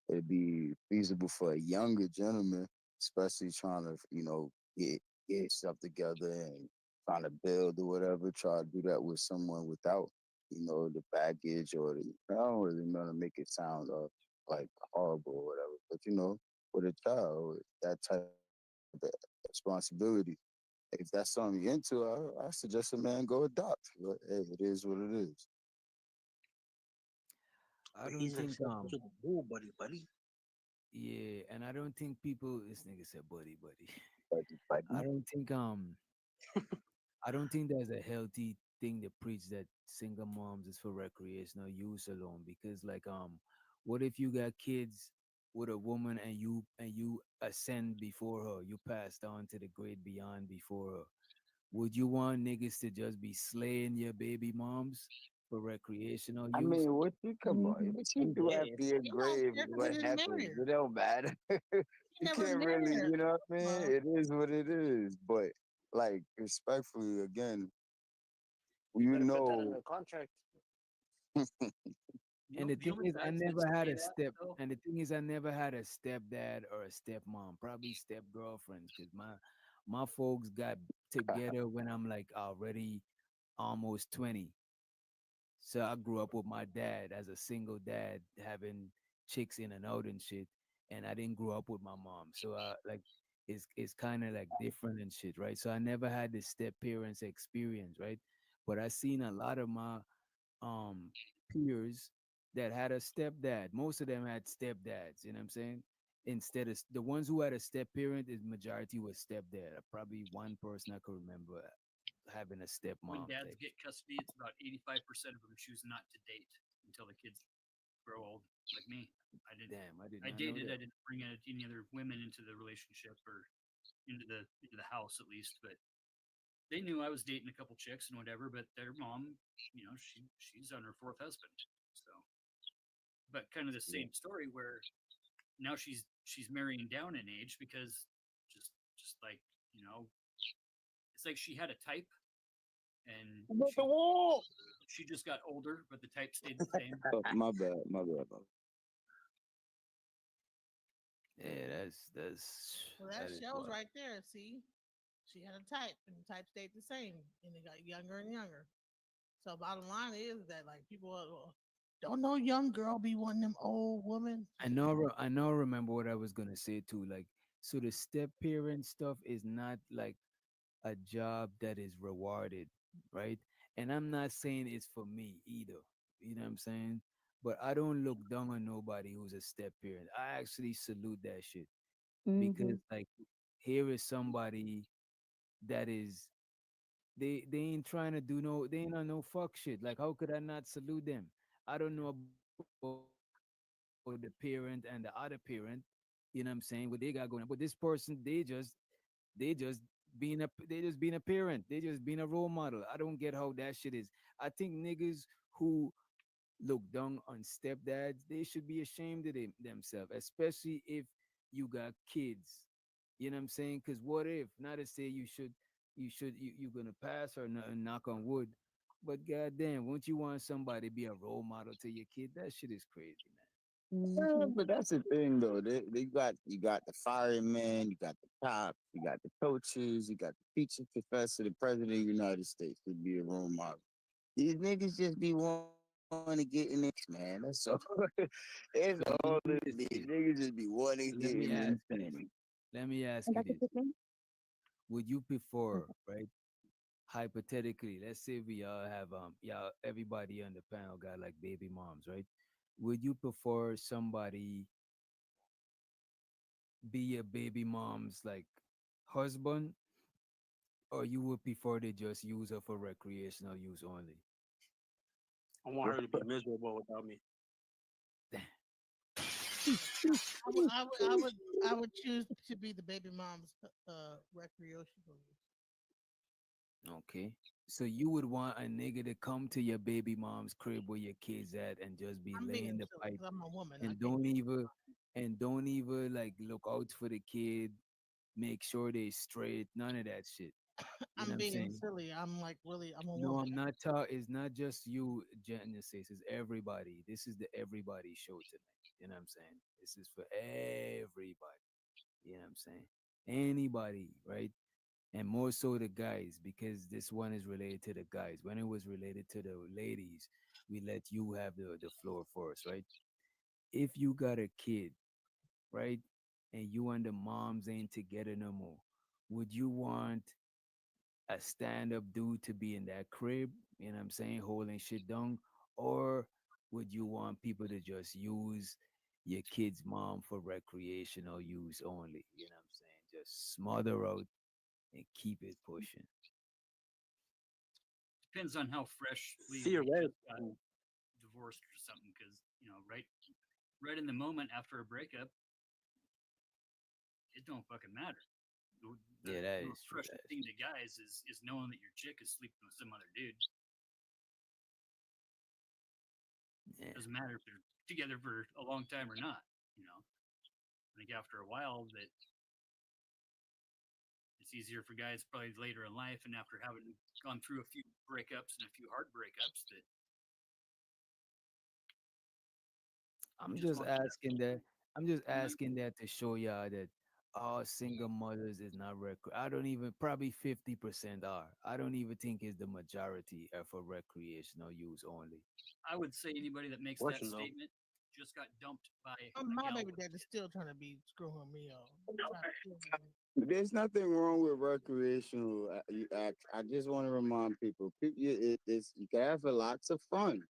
it'd be feasible for a younger gentleman, especially trying to get stuff together and trying to build or whatever. Try to do that with someone without the baggage or I don't really want to make it sound like horrible or whatever, but with a child, that type of responsibility. If that's something you're into, I suggest a man go adopt. But hey, it is what it is. I don't He's think accepted to the bull, buddy. yeah, and I don't think people this nigga said buddy. But I don't think I don't think there's a healthy thing to preach that single moms is for recreational use alone because like what if you got kids with a woman and you ascend before her, you passed on to the great beyond before her. Would you want niggas to just be slaying your baby moms for recreational I use? mean, what you come on? What you do after your He not grave? there because What he didn't marry happens? her. It don't matter. He You never can't married really, her. you know what I mean? Well, It is what it is. But like, respectfully, again, you better put that in know, the contract. And the The thing only is, I guys that never had say a that step. though, And the thing is, I never had a stepdad or a stepmom. Probably step girlfriends, because my folks got together when I'm like already almost 20. So I grew up with my dad as a single dad, having chicks in and out and shit. And I didn't grow up with my mom, so like it's kind of like different and shit, right? So I never had the step parents experience, right? But I seen a lot of my um peers that had a stepdad. Most of them had stepdads, you know what I'm saying? Instead of the ones who had a step parent, the majority was stepdad. Probably one person I could remember having a when stepmom dads type. get custody, it's about 85% of them choose not to date until the kids grow old like me. I didn't. Damn, I did I not know dated. that. I didn't bring any other women into the relationship or into the house at least. But they knew I was dating a couple chicks and whatever. But their mom, she's on her fourth husband. So, but kind of the Yeah. same story where now she's marrying down in age because just like it's like she had a type and But the wall. she just got older, but the type stayed the same. Oh, my bad, my bad. Yeah, that's Well, that is shows wild. right there. See, she had a type, and the type stayed the same, and it got younger and younger. So bottom line is that like people don't know young girl be wanting them old woman. I know. Remember what I was gonna say too. Like, so the step parent stuff is not like a job that is rewarded, right? And I'm not saying it's for me either. You know what I'm saying? But I don't look down on nobody who's a step parent. I actually salute that shit Mm-hmm. because like here is somebody that is they ain't trying to do no they ain't on no fuck shit. Like how could I not salute them? I don't know about the parent and the other parent, you know what I'm saying, what they got going on. But this person they just they just being a parent. They just being a role model. I don't get how that shit is. I think niggas who look down on stepdads, they should be ashamed of themselves, especially if you got kids. You know what I'm saying? Because what if, not to say you're gonna pass or knock on wood, but goddamn, won't you want somebody to be a role model to your kid? That shit is crazy, Yeah, but that's the thing though. They got you got the firemen, you got the cops, you got the coaches, you got the teacher, professor, the president of the United States to be a role model. These niggas just be wanting to get in it, man. That's all. It's man. So all let me it just be. say, Niggas just be wanting to let get me in ask them you this. panties. Let me ask And you that's a this. good thing. Would you prefer, right? Hypothetically, let's say we all have yeah, everybody on the panel got like baby moms, right? Would you prefer somebody be your baby mom's like husband, or you would prefer to just use her for recreational use only? I want her to be miserable without me. I would choose to be the baby mom's recreational use. Okay. So you would want a nigga to come to your baby mom's crib where your kids at and just be I'm being laying the silly pipe 'cause I'm a woman. I and can't. don't even like look out for the kid, make sure they straight, none of that shit. You know I'm what I'm being saying? silly. I'm like really. I'm a No, woman. I'm not talking. It's not just you, Genesis. It's everybody. This is the everybody show tonight. You know what I'm saying? This is for everybody. You know what I'm saying? Anybody, right? And more so the guys, because this one is related to the guys. When it was related to the ladies, we let you have the floor first, right? If you got a kid, right, and you and the moms ain't together no more, would you want a stand-up dude to be in that crib, you know what I'm saying, holding shit down? Or would you want people to just use your kid's mom for recreational use only? You know what I'm saying? Just smother out and keep it pushing. Depends on how freshly they just got Theoretically, divorced or something, because right in the moment after a breakup, it don't fucking matter. The Yeah, that is most true. crushing thing to guys is knowing that your chick is sleeping with some other dude. Yeah. Doesn't matter if they're together for a long time or not. I think after a while that it's easier for guys probably later in life and after having gone through a few breakups and a few hard breakups that I'm just just want that. asking that. I'm just asking that to show y'all that all single mothers is not I don't even probably 50% are. I don't even think it's the majority are for recreational use only. I would say anybody that makes that question though. statement just got dumped by My a gal baby with daddy's still trying to be screwing me off. There's nothing wrong with recreational acts. I just want to remind people, you can have lots of fun.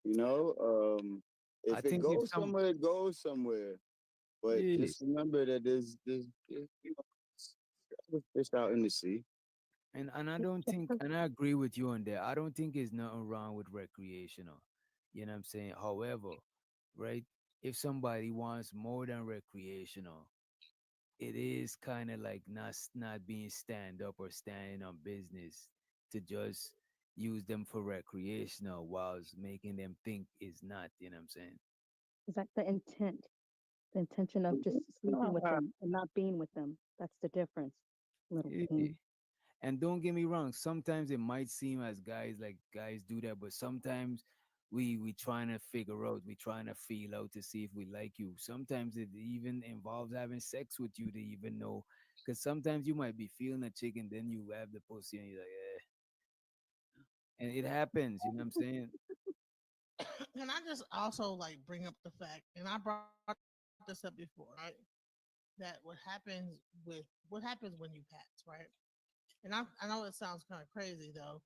You know, I if it think if goes some somewhere, it goes somewhere. But yeah, just remember that there's other fish out in the sea. and I don't think and I agree with you on that. I don't think there's nothing wrong with recreational. You know what I'm saying? However, right? If somebody wants more than recreational, it is kind of like not being stand up or standing on business to just use them for recreational whilst making them think is not, you know what I'm saying? Is that the intent? The intention of just sleeping with them and not being with them. That's the difference, little Yeah. king. And don't get me wrong, sometimes it might seem as guys like guys do that, but sometimes we trying to figure out, we trying to feel out to see if we like you. Sometimes it even involves having sex with you to even know, because sometimes you might be feeling a chick and then you have the pussy and you're like, eh. And it happens, you know what I'm saying? And I just also like bring up the fact, and I brought this up before, right? That what happens when you pass, right? And I know it sounds kind of crazy though,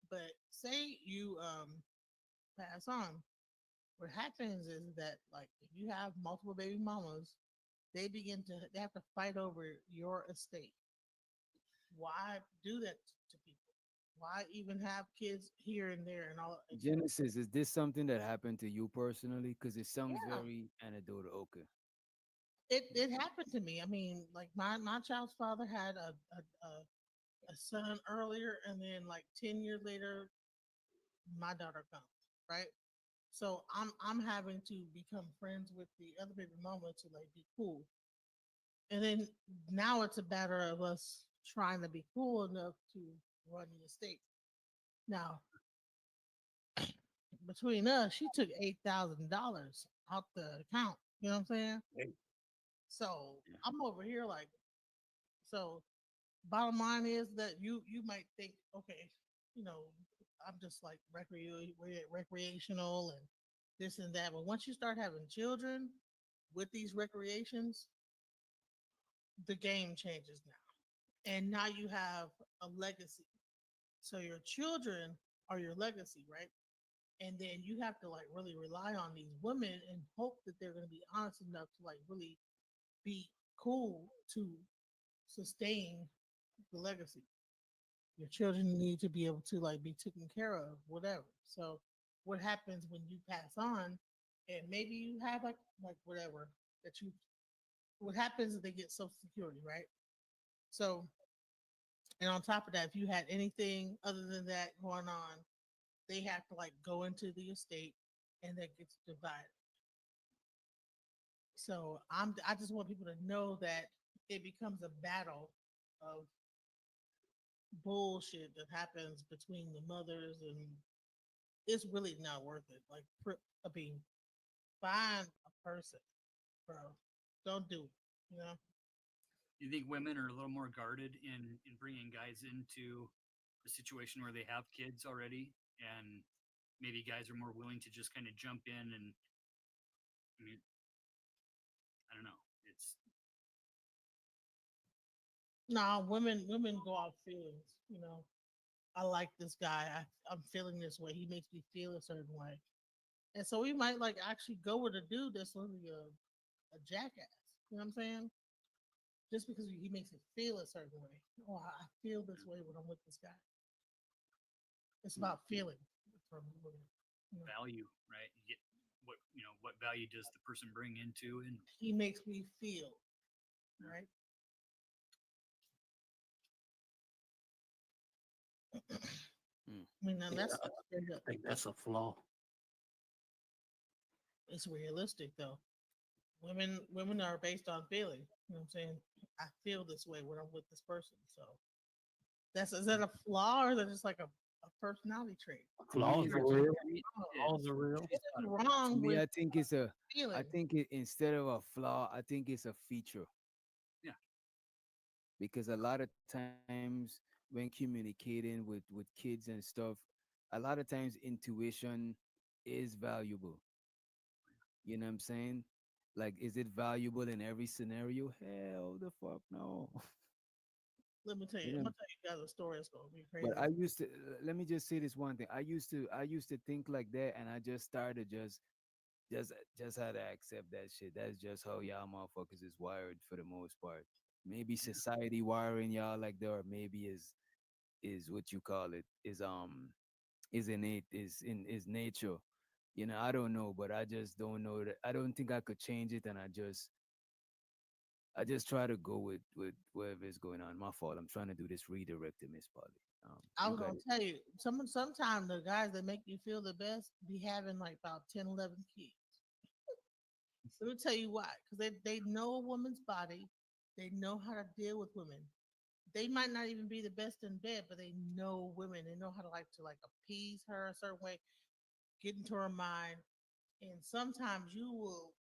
but say you pass on. What happens is that like if you have multiple baby mamas, they have to fight over your estate. Why do that to people? Why even have kids here and there and all? Genesis, is this something that happened to you personally? Because it sounds Yeah, very anecdotal. Okay. it happened to me. I mean, like my child's father had a son earlier, and then like 10 years later, my daughter comes. Right. So I'm having to become friends with the other baby mama to like be cool. And then now it's a matter of us trying to be cool enough to run the estate. Now, between us, she took $8,000 out the account. You know what I'm saying? Hey, So I'm over here like, so bottom line is that you might think, okay, you know, I'm just like recreational and this and that. But once you start having children with these recreations, the game changes now. And now you have a legacy. So your children are your legacy, right? And then you have to like really rely on these women and hope that they're going to be honest enough to like really be cool to sustain the legacy. Your children need to be able to like be taken care of, whatever. So what happens when you pass on and maybe you have like whatever that you what happens is they get social security, right? So and on top of that, if you had anything other than that going on, they have to like go into the estate and that gets divided. So I just want people to know that it becomes a battle of bullshit that happens between the mothers, and it's really not worth it. Like, I mean, find a person, bro. Don't do it. You know, You think women are a little more guarded in bringing guys into a situation where they have kids already, and maybe guys are more willing to just kind of jump in and I mean, I don't know. It's nah, women go off feelings. You know, I like this guy. I'm feeling this way. He makes me feel a certain way, and so we might like actually go with a dude that's really a jackass. You know what I'm saying? Just because he makes it feel a certain way. Oh, I feel this way when I'm with this guy. It's about feeling from women. You know, value, right? You get what value does the person bring into and he makes me feel right. Mm. I mean, now yeah, that's I think that's a flaw. it's realistic though. Women are based on feeling. You know what I'm saying? I feel this way when I'm with this person. So that's is that a flaw or is that just like a personality trait? To me, Flaws it's are a, real. Oh, Flaws are real. what is to wrong me, with I think it's a, I feeling? think it instead of a flaw, I think it's a feature yeah. because a lot of times when communicating with kids and stuff, a lot of times intuition is valuable. You know what I'm saying? Like, is it valuable in every scenario? Hell the fuck no. Let me tell you. You I'm know, gonna tell you guys a story that's gonna be but crazy. I used to let me just say this one thing. I used to think like that, and I just started just just had to accept that shit. That's just how y'all motherfuckers is wired for the most part. Maybe society wiring y'all like that, or maybe is what you call it is innate is in is nature. I don't know, but I just don't know that. I don't think I could change it, and I just try to go with whatever is going on. My fault. I'm trying to do this redirected, Miss Polly. I You was got gonna it. tell you, sometimes the guys that make you feel the best be having like about 10, 11 kids. Let me tell you why. Because they know a woman's body, they know how to deal with women. They might not even be the best in bed, but they know women. They know how to like appease her a certain way, get into her mind. And sometimes you will,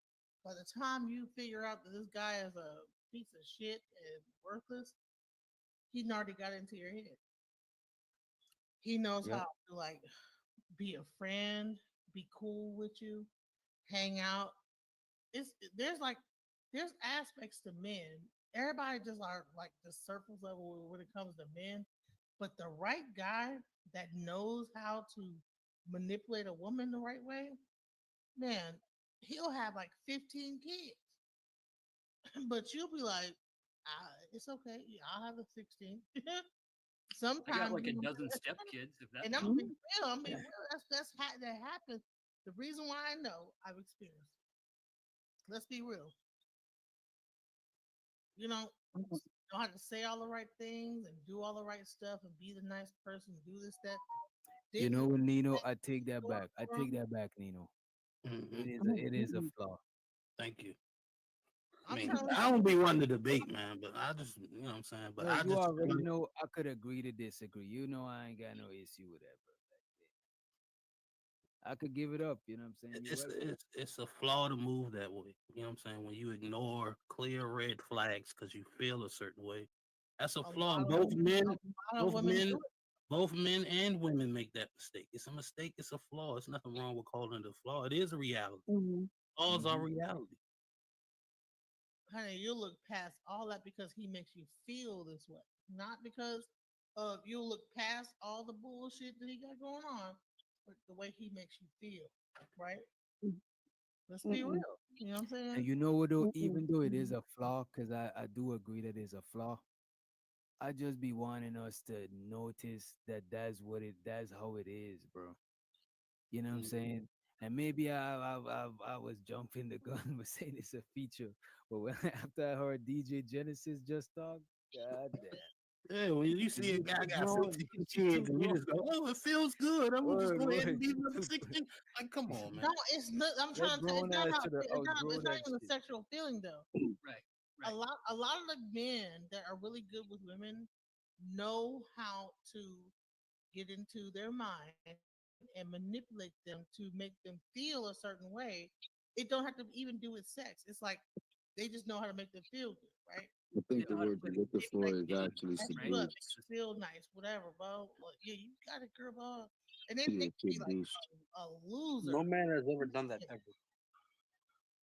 by the time you figure out that this guy is a piece of shit and worthless, he already got into your head. He knows Yep. how to like be a friend, be cool with you, hang out. It's there's like there's aspects to men. Everybody just are like the surface level when it comes to men, but the right guy that knows how to manipulate a woman the right way, man, he'll have like 15 kids. But you'll be like, it's okay. Yeah, I'll have a 16. I got Sometimes like a you dozen stepkids, if that and I'm helps. being real. I'm being real. That happens. The reason why I know I've experienced. Let's be real. You know how to say all the right things and do all the right stuff and be the nice person, do this, that. You Then know you what, Nino? let I take that work back. I for take 'em. that back, Nino. Hmm. It is a flaw. Thank you. I I'm mean, telling I don't be wanting to debate, man, but I just, you know what I'm saying. But Bro, I you just feel already like know I could agree to disagree. I ain't got no issue with that, bro. I could give it up. You know what I'm saying? You it's right. it's it's a flaw to move that way. You know what I'm saying? When you ignore clear red flags because you feel a certain way, that's a a flaw. lot And of women, a lot of both women do men, it. both men and women make that mistake. It's a mistake. It's a flaw. It's nothing wrong with calling it a flaw. It is a reality. Flaws are Mm-hmm. reality. Honey, you look past all that because he makes you feel this way, not because of you look past all the bullshit that he got going on, but the way he makes you feel, right? Let's be real. You know what I'm saying? And you know what though? Even though it is a flaw, because I do agree that it's a flaw. I just be wanting us to notice that that's how it is, bro. You know what I'm Mm. saying? And maybe I was jumping the gun by saying it's a feature, but when after I heard DJ Genesis just talk, god Yeah, when you damn, see a guy you got grown, 15 you too kids and you grown. just go, "Oh, it feels good. I'm gonna just Word, go ahead and word, be you another too. 16." Like, come on, No, man. it's not. I'm Let trying to tell. It's grown not ass about. should have It's outgrown not that even a shit. sexual feeling though. Right, A right. lot, a lot of the men that are really good with women know how to get into their mind and manipulate them to make them feel a certain way. It don't have to even do with sex. It's like they just know how to make them feel good, right? I They think know the how to word play you're the looking They be like, for is game, actually "That's right? you up, seduce. make you feel nice, whatever, bro. Well, yeah, you got it, girl, bro." And then Yeah, they can be like seduce. a loser. No man has ever done that ever.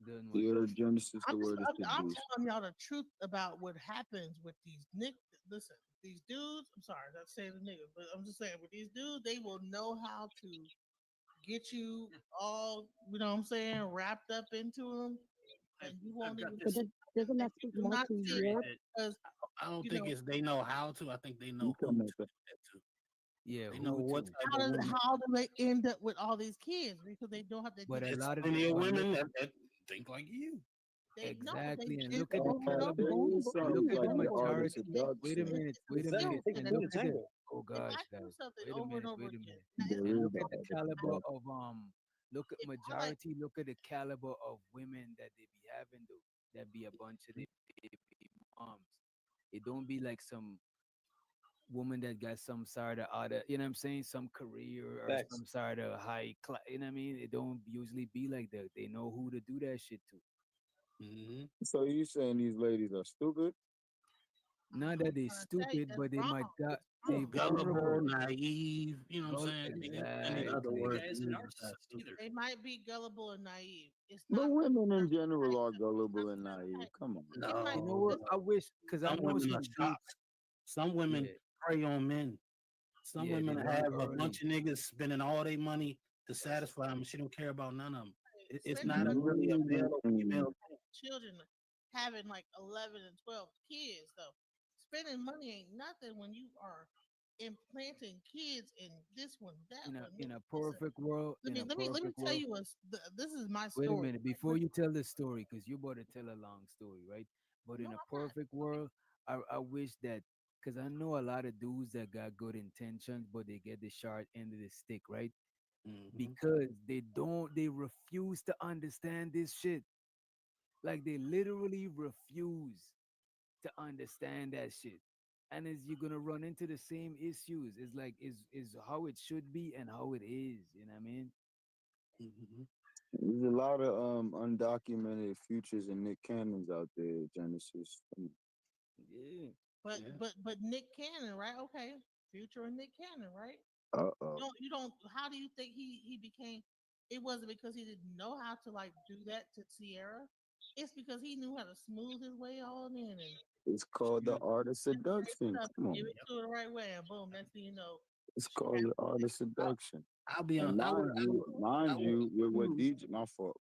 Done what? The Genesis, the word is I'm seduce. telling y'all the truth about what happens with these Nick. Listen, these dudes. I'm sorry, not saying the niggas, but I'm just saying with these dudes, they will know how to get you all. You know what I'm saying? Wrapped up into them, and you I've won't got even. But this doesn't And that speak you will more not to see it theory your that because I don't you think know it's they know how to. I think they You know who come to up do with that to. Yeah, They know who what to? type of woman. how do they end up with all these kids because they don't have to But take a It's lot of plenty of but look women that think like you. they no they exactly and it's look at the over and caliber. over there is Look some at the like the art of majority. Wait a seduction. minute. Wait it's a a skill minute. It takes And set. look women at the. tango. Oh If gosh, I do guys. something Wait a over and minute. over Wait a again, minute. now it's There And is look the at the art of caliber seduction. of look at if I like majority. Look at the caliber of women that they be having though. That be a bunch of the baby moms. It don't be like some woman that got some sort of other, you know what I'm saying, some career or Facts. some sort of high class. You know what I mean? It don't usually be like that. They know who to do that shit to. Mm-hmm. So you saying these ladies are stupid? Not that they trying to tell you, stupid, that's but they wrong. might got It's they wrong. Gullible, vulnerable. naive. You know what I'm saying? Any other The word Exactly. to guy's a use besides narcissist stupid? either. They might be gullible and naive. It's But not. women I'm in general trying are to gullible I'm and trying to naive. tell Come on. you. It might. You know No, what? no. I wish because I Some know women are some dudes. shocked. Some women Yeah, prey on men. Some yeah, they women learn have a early. bunch of niggas spending all their money to satisfy them. She don't care about none of them. It's Spending not a money really a male or Mm. female thing. children having like 11 and 12 kids though. Spending money ain't nothing when you are implanting kids in this one, that In one. a Listen, perfect world, let in me a let me let me perfect tell world. you this is my Wait a story. minute, before you tell the story, because you're about to tell a long story, right? But No, in a I'm not. perfect world, I wish that, because I know a lot of dudes that got good intentions, but they get the short end of the stick, right? Because they refuse to understand this shit. Like they literally refuse to understand that shit. And is you're gonna run into the same issues. It's like is how it should be and how it is. You know what I mean? There's a lot of undocumented futures and Nick Cannons out there, Genesis. Yeah. But Nick Cannon, right? Okay, Future and Nick Cannon, right? Uh-oh. You don't. How do you think he became? It wasn't because he didn't know how to like do that to Sierra. It's because he knew how to smooth his way on in and It's called the art of seduction. stuff, Come give on. it to her the right way, and boom, next thing you know, It's called the art of seduction. I'll be And on. mind you, with what DJ, my fault,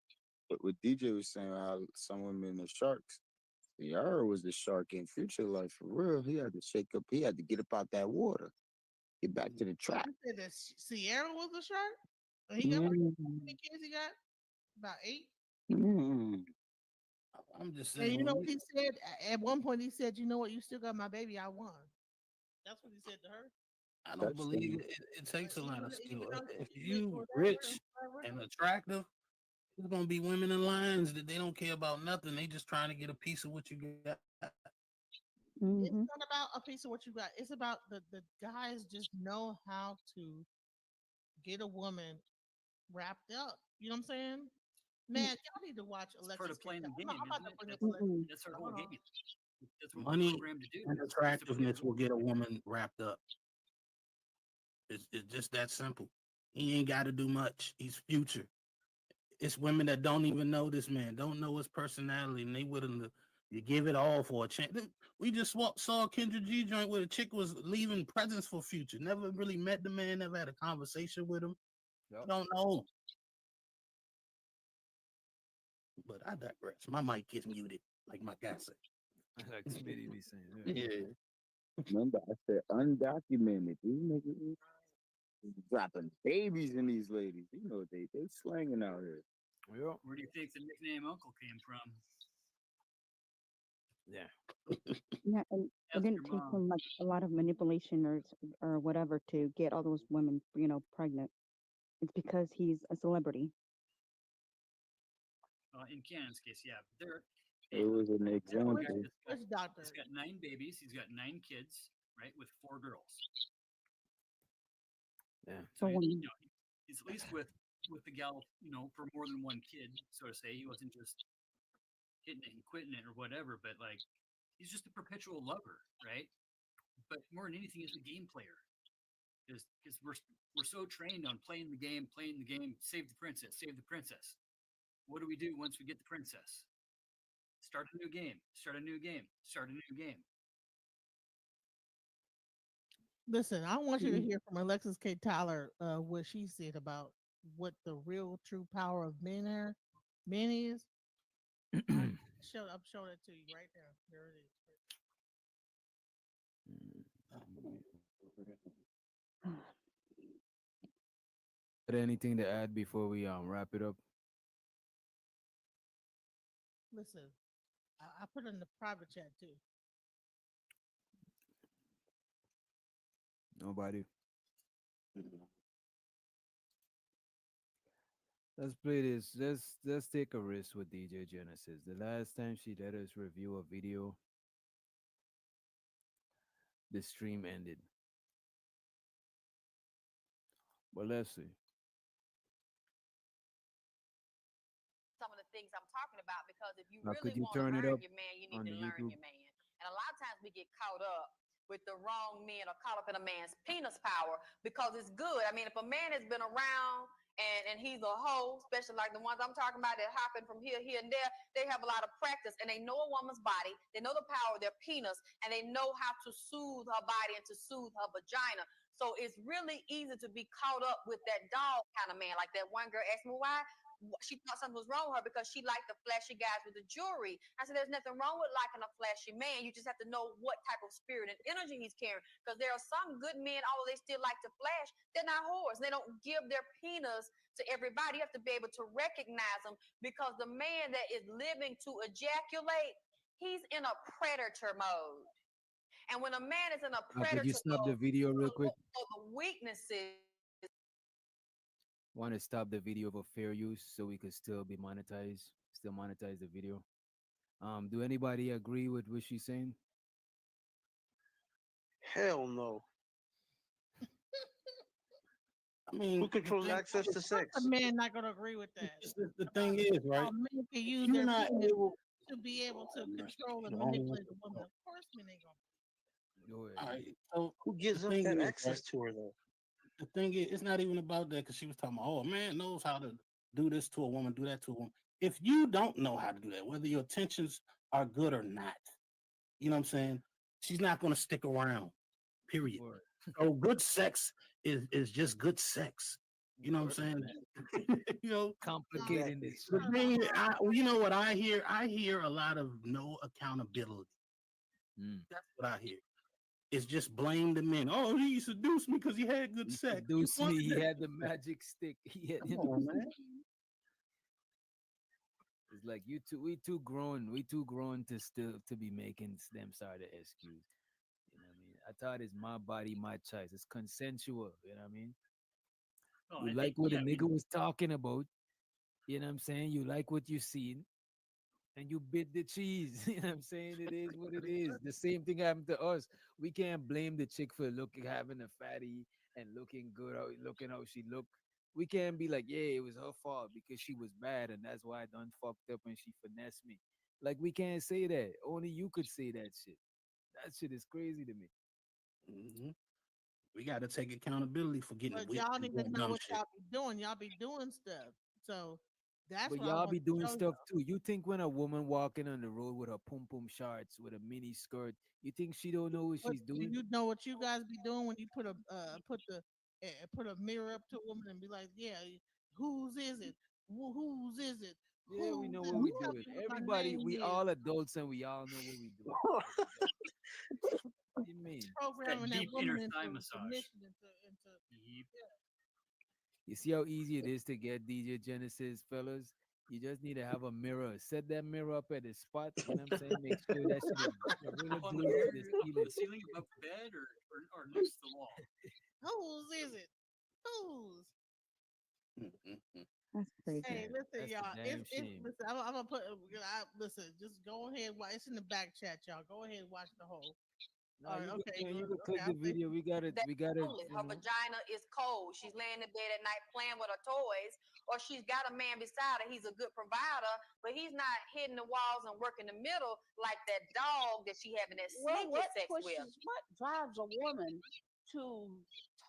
but what DJ was saying, how some women are sharks. Sierra was the shark in Future life for real. He had to shake up. He had to get up out that water, get back to the trap. you said that Sierra was a shark. And he got how many kids he got? About 8. I'm just And saying. you know what he said? At one point, he said, "You know what? You still got my baby. I won." That's what he said to her. I don't believe it takes a lot of skill. If you rich and attractive, there's gonna be women in lines that they don't care about nothing. They just trying to get a piece of what you got. It's not about a piece of what you got. It's about the guys just know how to get a woman wrapped up. You know what I'm saying? Man, y'all need to watch Alexis. Part of playing the game, I'm about isn't to it? bring up That's, Alexis. that's our whole game. That's what Money we're programmed to do. and attractiveness will get a woman wrapped up. It's just that simple. He ain't got to do much. He's Future. It's women that don't even know this man, don't know his personality, and they willing to you give it all for a chance. We just saw a Kendra G joint where the chick was leaving presents for Future. Never really met the man, never had a conversation with him. Yep. Don't know. But I digress. My mic gets muted, like my guy said. Like Smitty be saying. Yeah. Remember, I said undocumented. These niggas dropping babies in these ladies. You know they slanging out here. Yep. Where do you think the nickname Uncle came from? Yeah. Yeah, and it didn't take him like a lot of manipulation or whatever to get all those women, pregnant. It's because he's a celebrity. In Cannon's case, yeah, It was an example. He's got 9 babies. He's got 9 kids, right, with 4 girls. Yeah. So he's at least with the gal, for more than one kid, so to say. He wasn't just hitting it and quitting it or whatever, but like he's just a perpetual lover, right? But more than anything, he's a game player. Because we're so trained on playing the game, save the princess, save the princess. What do we do once we get the princess? Start a new game, start a new game, start a new game. Listen, I want you to hear from Alexis K. Tyler what she said about what the real true power of men is. I'm showing it to you right now. There it is. Got anything to add before we wrap it up? Listen, I put it in the private chat too. Nobody. Let's play this. Let's take a risk with DJ Genesis. The last time she let us review a video, the stream ended. But let's see. Some of the things I'm talking about, because if you Now, could really you want to turn it learn up your man, you on need to the learn YouTube? your man. And a lot of times we get caught up with the wrong men or caught up in a man's penis power because it's good. I mean, if a man has been around and he's a hoe, especially like the ones I'm talking about that hopping from here, and there, they have a lot of practice and they know a woman's body, they know the power of their penis, and they know how to soothe her body and to soothe her vagina. So it's really easy to be caught up with that dog kind of man. Like that one girl asked me, she thought something was wrong with her because she liked the flashy guys with the jewelry. I said, there's nothing wrong with liking a flashy man. You just have to know what type of spirit and energy he's carrying. Because there are some good men, although they still like to flash, they're not whores. They don't give their penis to everybody. You have to be able to recognize them, because the man that is living to ejaculate, he's in a predator mode. And when a man is in a Could you predator stop the mode, video real quick? for the weaknesses. Want to stop the video for fair use so we could still be monetized, still monetize the video. Do anybody agree with what she's saying? Hell no. I mean, Who controls access to sex? A man not gonna agree with that. The thing is, right? A man can use You're their not penis able. to be able to control and the only one manipulate to a woman. Of course, men ain't gonna. All right. So Who gives the up thing that is, access to her though? The thing is, it's not even about that, because she was talking about, oh, a man knows how to do this to a woman, do that to a woman. If you don't know how to do that, whether your intentions are good or not, you know what I'm saying? She's not going to stick around. Period. So good sex is just good sex. You know what I'm saying? You know, complicating this. The thing, you know what I hear? I hear a lot of no accountability. That's what I hear. It's just blame the men. Oh, he seduced me because he had good sex. Seduced me. He had the magic stick. He had. Come on, man. It's like we too grown. We too grown to still to be making them sort of excuse. You know what I mean? I thought it's my body, my choice. It's consensual. You know what I mean? Oh, You I like think, what yeah, a I mean, nigga was talking about. You know what I'm saying? You like what you seen. And you bit the cheese. You know what I'm saying? It is what it is. The same thing happened to us. We can't blame the chick for having a fatty and looking good, looking how she looked. We can't be like, yeah, it was her fault because she was bad and that's why I done fucked up and she finessed me. Like, we can't say that. Only you could say that shit. That shit is crazy to me. Mm-hmm. We got to take accountability for getting But whipped y'all and need to doing know dumb what shit. y'all be doing. Y'all be doing stuff. So that's But what I y'all want be to doing show stuff too. You think when a woman walking on the road with her pum pum shorts with a mini skirt, you think she don't know what But she's do doing? you know what you guys be doing when you put a put a mirror up to a woman and be like, yeah, whose is it? Whose is it? Yeah, we know Whose what is we it? Tell me doing. what my Everybody, name we is. all adults and we all know what we doing. What do you mean? Programming that deep woman inner thigh into massage. submission, into You see how easy it is to get DJ Genesis, fellas? You just need to have a mirror. Set that mirror up at the spot. You know what I'm saying? Make sure that shit is really Up on the glued mirror, to the up on ceiling. the ceiling, above the bed, or next to the wall. Whose is it? Whose? That's crazy. Hey, listen, That's a y'all. damn It's shame. listen. I'm gonna put. Listen, just go ahead. It's in the back chat, y'all. Go ahead and watch the whole. No, you Okay, could, you good. could click Okay, the video. We got it. That We got it. only her vagina is cold. She's laying in bed at night playing with her toys, or she's got a man beside her. He's a good provider, but he's not hitting the walls and working the middle like that dog that she having that Well, sneaky what sex with. what drives a woman to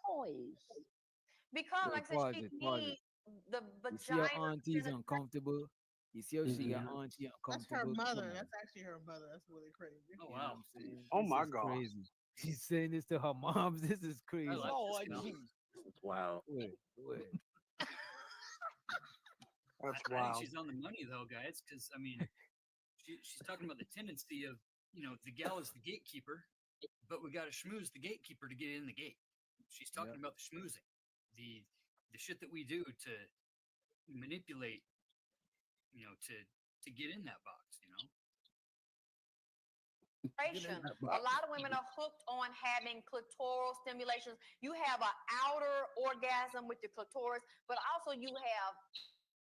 toys? Because, Wait, like I said, pause she it. Pause it. needs the You see how vagina. auntie's uncomfortable? You see how she got auntie That's her uncomfortable? mother. Come on. That's actually her mother. That's really crazy. Oh, You know what wow. I'm saying? Oh This my is God. crazy. She's saying this to her moms. This is crazy. I like Lord this now. Jesus. Wow. Wait. That's I think wild. she's on the money though, guys, because I mean, she's talking about the tendency of, the gal is the gatekeeper, but we got to schmooze the gatekeeper to get in the gate. She's talking about the schmoozing, the shit that we do to manipulate, to get in that box. A lot of women are hooked on having clitoral stimulations. You have an outer orgasm with your clitoris, but also you have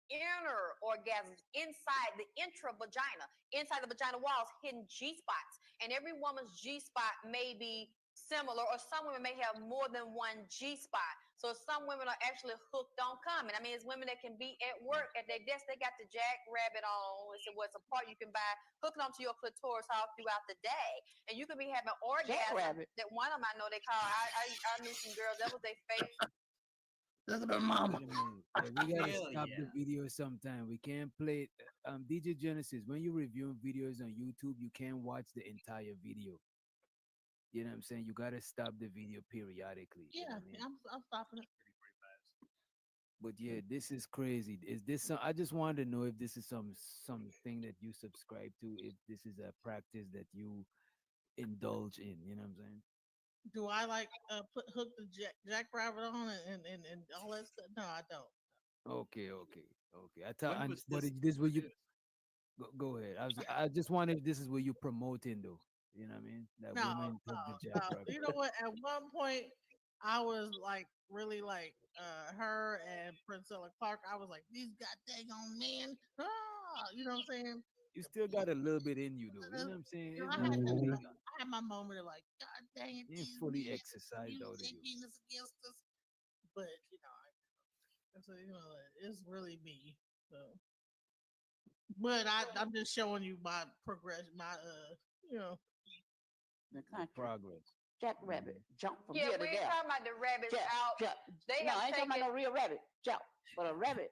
inner orgasms inside the intravagina, inside the vagina walls, hidden G spots. And every woman's G spot may be similar, or some women may have more than one G spot. So some women are actually hooked on coming. I mean, it's women that can be at work at their desk, they got the jackrabbit on. It's a part you can buy, hooking onto your clitoris all throughout the day. And you could be having orgasm. Jackrabbit. That one of them I know they call. I knew some girls that was their favorite. Look at her mama. Wait a minute. Yeah, we gotta Hell stop the yeah. video sometime. We can't play it. DJ Genesis, when you review videos on YouTube, you can't watch the entire video. You know what I'm saying? You gotta stop the video periodically. You know Yeah, what I mean? I'm stopping it. But yeah, this is crazy. Is this some? I just wanted to know if this is something that you subscribe to. If this is a practice that you indulge in. You know what I'm saying? Do I like put hook the jackrabbit on and all that stuff? No, I don't. Okay, okay, okay. I thought, When was but this? this where you go ahead. I just wondered if this is where you promoting though. You know what I mean? That No, women took the no. jackrabbit. You know what? At one point, I was like really like her and Priscilla Clark. I was like, these goddamn men. You know what I'm saying? You still got a little bit in you though. You know what I'm saying? You know, It's not fully, I had my moment of like, God dang it, you ain't these fully men exercised out of using you. penis against us. But so, it's really me. So, but I'm just showing you my progression, my you know, The country. Progress. Jackrabbit. Jump from Yeah, here to we ain't there. talking about the rabbits Jump, out. jump. They No, have I ain't talking taken. about no real rabbit. Jump. But a rabbit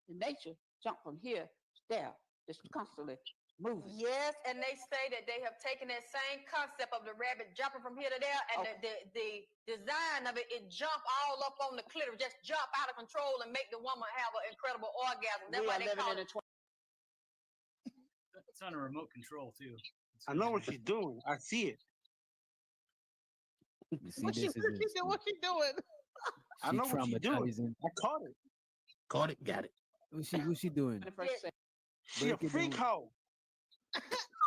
in nature jump from here to there. Just constantly moving. Yes, and they say that they have taken that same concept of the rabbit jumping from here to there, and the design of it jump all up on the clitoris, just jump out of control and make the woman have an incredible orgasm. That's We why are they living call in it. a It's on a remote control too. I know what she's doing. I see it. You see, what she this is it. doing? What she doing? I She know what she's doing. traumatizing. I caught it. Caught it, got it. What's she doing? She a Break it freak down. hoe.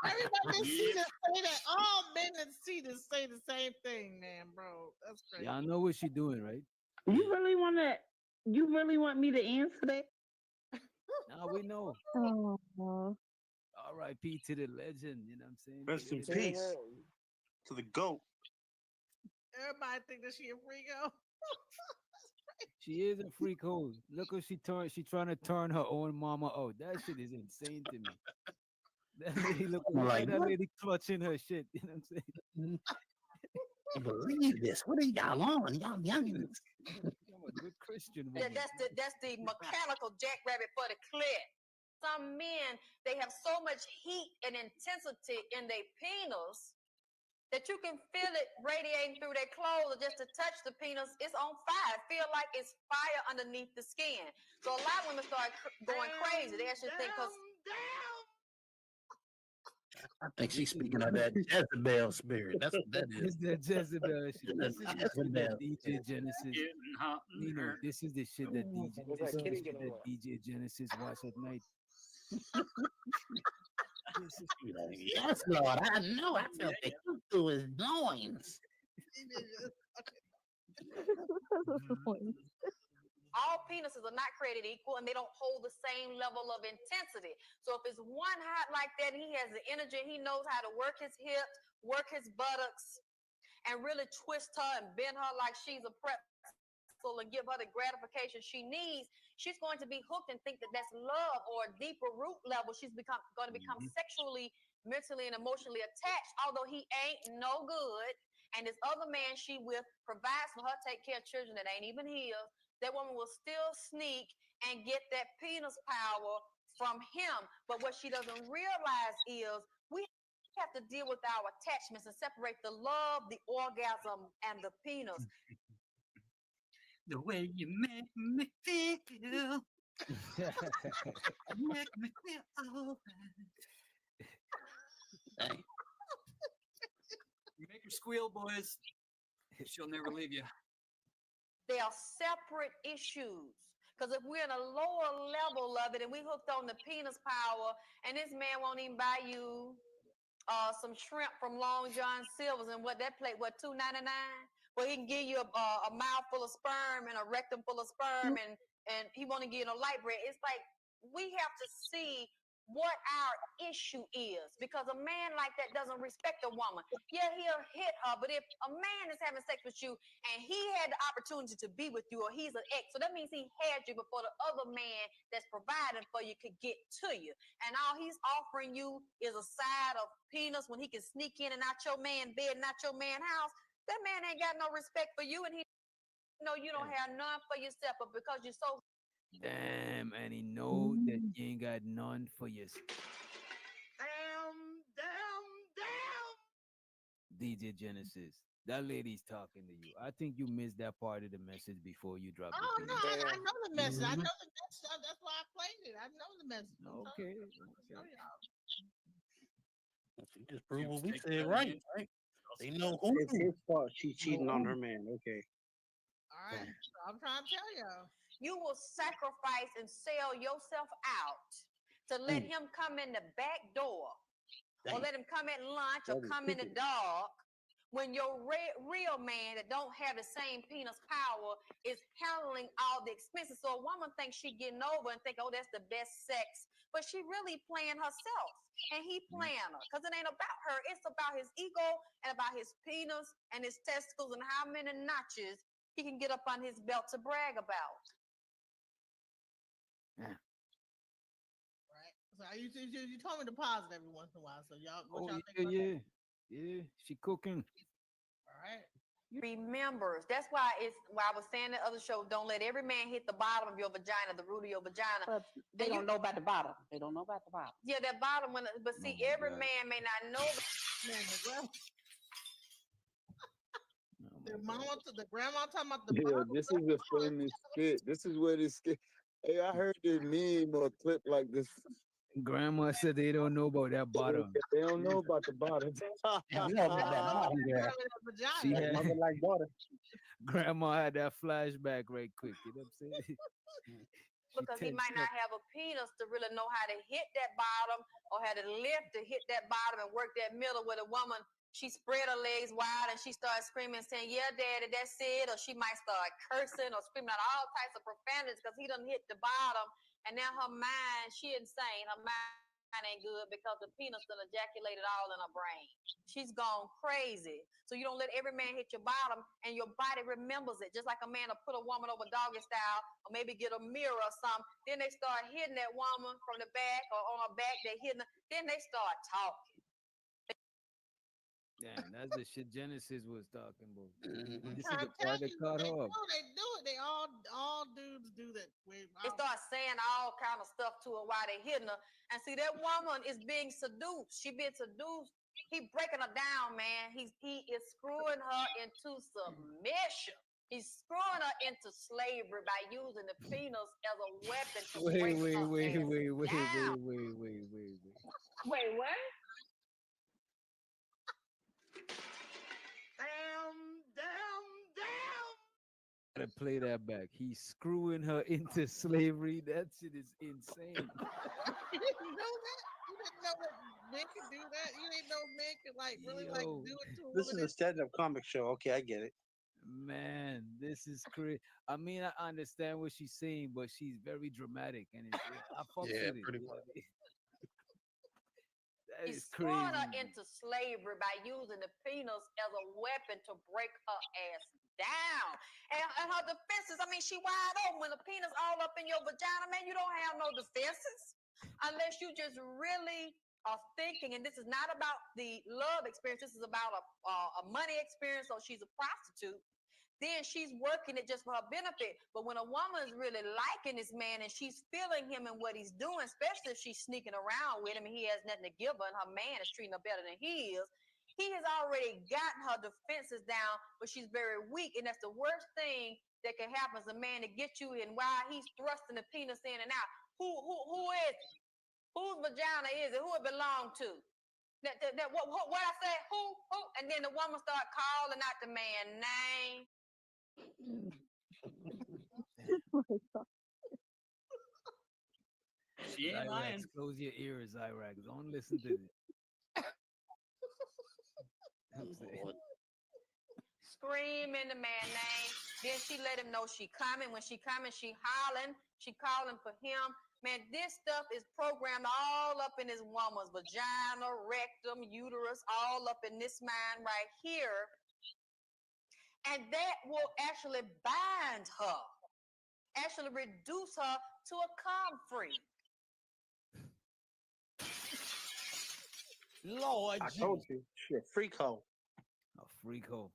Everybody see this say that. All men that see this say the same thing, man, bro. That's crazy. Y'all know what she doing, right? You really want me to answer that? Now we know. Oh, R.I.P. to the legend. You know what I'm saying? Rest in David peace to the goat. Everybody think that she a freako. She is a freak hoe. Look what she trying to turn her own mama out. That shit is insane to me. That lady look Like, at that what? lady clutching her shit. You know what I'm saying? I believe this. What are y'all on? Y'all youngins. I'm a good Christian woman. That's the mechanical jackrabbit for the clit. Some men, they have so much heat and intensity in their penis that you can feel it radiating through their clothes. Or just to touch the penis, it's on fire. It feel like it's fire underneath the skin. So a lot of women start going crazy. They actually think because I think she's speaking of that Jezebel spirit. That's what that is. It's that Jezebel shit. This is the shit that Jezebel. DJ Genesis. Getting hot in You know, here. this is the shit that DJ Genesis watch at night. Yes, Lord. I know. I felt it through his loins. all penises are not created equal and they don't hold the same level of intensity. So if it's one hot like that, he has the energy, he knows how to work his hips, work his buttocks, and really twist her and bend her like she's a pretzel and give her the gratification she needs, she's going to be hooked and think that that's love or a deeper root level. She's going to become sexually, mentally, and emotionally attached, although he ain't no good. And this other man she with provides for her, take care of children that ain't even his. That woman will still sneak and get that penis power from him. But what she doesn't realize is we have to deal with our attachments and separate the love, the orgasm, and the penis. The way you make me feel. Make me feel alright. You make her squeal, boys. She'll never leave you. They are separate issues. Because if we're in a lower level of it and we hooked on the penis power, and this man won't even buy you some shrimp from Long John Silver's, and what that plate, what, $2.99? Well, he can give you a mouthful of sperm and a rectum full of sperm, and he won't give you no light bread. It's like we have to see what our issue is, because a man like that doesn't respect a woman. Yeah, he'll hit her, but if a man is having sex with you and he had the opportunity to be with you, or he's an ex, so that means he had you before the other man that's providing for you could get to you. And all he's offering you is a side of penis when he can sneak in and out your man bed and out your man house. That man ain't got no respect for you, and he know you don't have none for yourself, but because you're so damn, and he know that you ain't got none for yourself. Damn. DJ Genesis. That lady's talking to you. I think you missed that part of the message before you dropped Oh the no, penis. I know the message. I Mhm. know the message. That's why I played it. I know the message. Okay. Show y'all. She just proved what we Take said that right, again. right? They know who. It's his fault she cheating on her man. Okay. All right. So I'm trying to tell y'all. You will sacrifice and sell yourself out to let him come in the back door, or let him come at lunch, or That is come in the stupid. dark, when your real man that don't have the same penis power is handling all the expenses. So a woman thinks she getting over and think, oh, that's the best sex, but she really playing herself, and he playing her, because it ain't about her. It's about his ego and about his penis and his testicles and how many notches he can get up on his belt to brag about. Right. So you told me to pause it every once in a while. So y'all, what Oh y'all yeah, think about that? yeah. She cooking. All right. Remembers. That's why I was saying the other show, don't let every man hit the bottom of your vagina, the root of your vagina. But they don't know about the bottom. They don't know about the bottom. Yeah, that bottom one. But see, every man may not know. Man, the grandma talking about the Yeah, bottom. this is a famous skit. This is where this skit. Hey, I heard this meme or clip like this. Grandma said they don't know about that bottom. They don't know about the bottom. They don't know about that bottom there. She Like had, mother like daughter. grandma had that flashback right quick. You know what I'm saying? Because he might not have a penis to really know how to hit that bottom, or how to lift to hit that bottom and work that middle. With a woman, she spread her legs wide and she starts screaming, saying, "Yeah, daddy, that's it." Or she might start cursing or screaming out all types of profanities because he done hit the bottom. And now her mind, she insane. Her mind ain't good because the penis done ejaculated all in her brain. She's gone crazy. So you don't let every man hit your bottom, and your body remembers it. Just like a man will put a woman over doggy style, or maybe get a mirror or something. Then they start hitting that woman from the back or on her back. They hitting her. Then they start talking. Damn, that's the shit Genesis was talking about. This is I the tell part that you, caught they off. do it. They all dudes do that. They start saying all kind of stuff to her while they hitting her. And see, that woman is being seduced. She being seduced. He breaking her down, man. He is screwing her into submission. He's screwing her into slavery by using the penis as a weapon to break her ass down. Wait, what? Damn. Gotta play that back. He's screwing her into slavery. That shit is insane. You didn't know that? You didn't know that men could do that? You didn't know men could like really like Yo. do it to a This woman? is a stand-up comic show. Okay, I get it. Man, this is crazy. I mean, I understand what she's saying, but she's very dramatic, and I fucks Yeah, with it. pretty You know much. what I mean? That He's is screwing her crazy. into slavery by using the penis as a weapon to break her ass down. And her defenses, I mean, she wide open. When the penis all up in your vagina, man, you don't have no defenses. Unless you just really are thinking, and this is not about the love experience, this is about a money experience, so she's a prostitute. Then she's working it just for her benefit. But when a woman is really liking this man and she's feeling him and what he's doing, especially if she's sneaking around with him and he has nothing to give her and her man is treating her better than he has already gotten her defenses down, but she's very weak. And that's the worst thing that can happen is a man to get you in while he's thrusting the penis in and out. Who is it? Whose vagina is it? Who it belong to? What I said? Who? And then the woman start calling out the man name. She ain't lying. Zyrax, close your ears, Zyrax. Don't listen to this. Screaming the man name. Then she let him know she coming. When she coming, she hollering. She calling for him. Man, this stuff is programmed all up in this woman's vagina, rectum, uterus, all up in this mind right here. And that will actually bind her, actually reduce her to a comfrey. Lord, I told you, she a freak hoe. A freak hoe.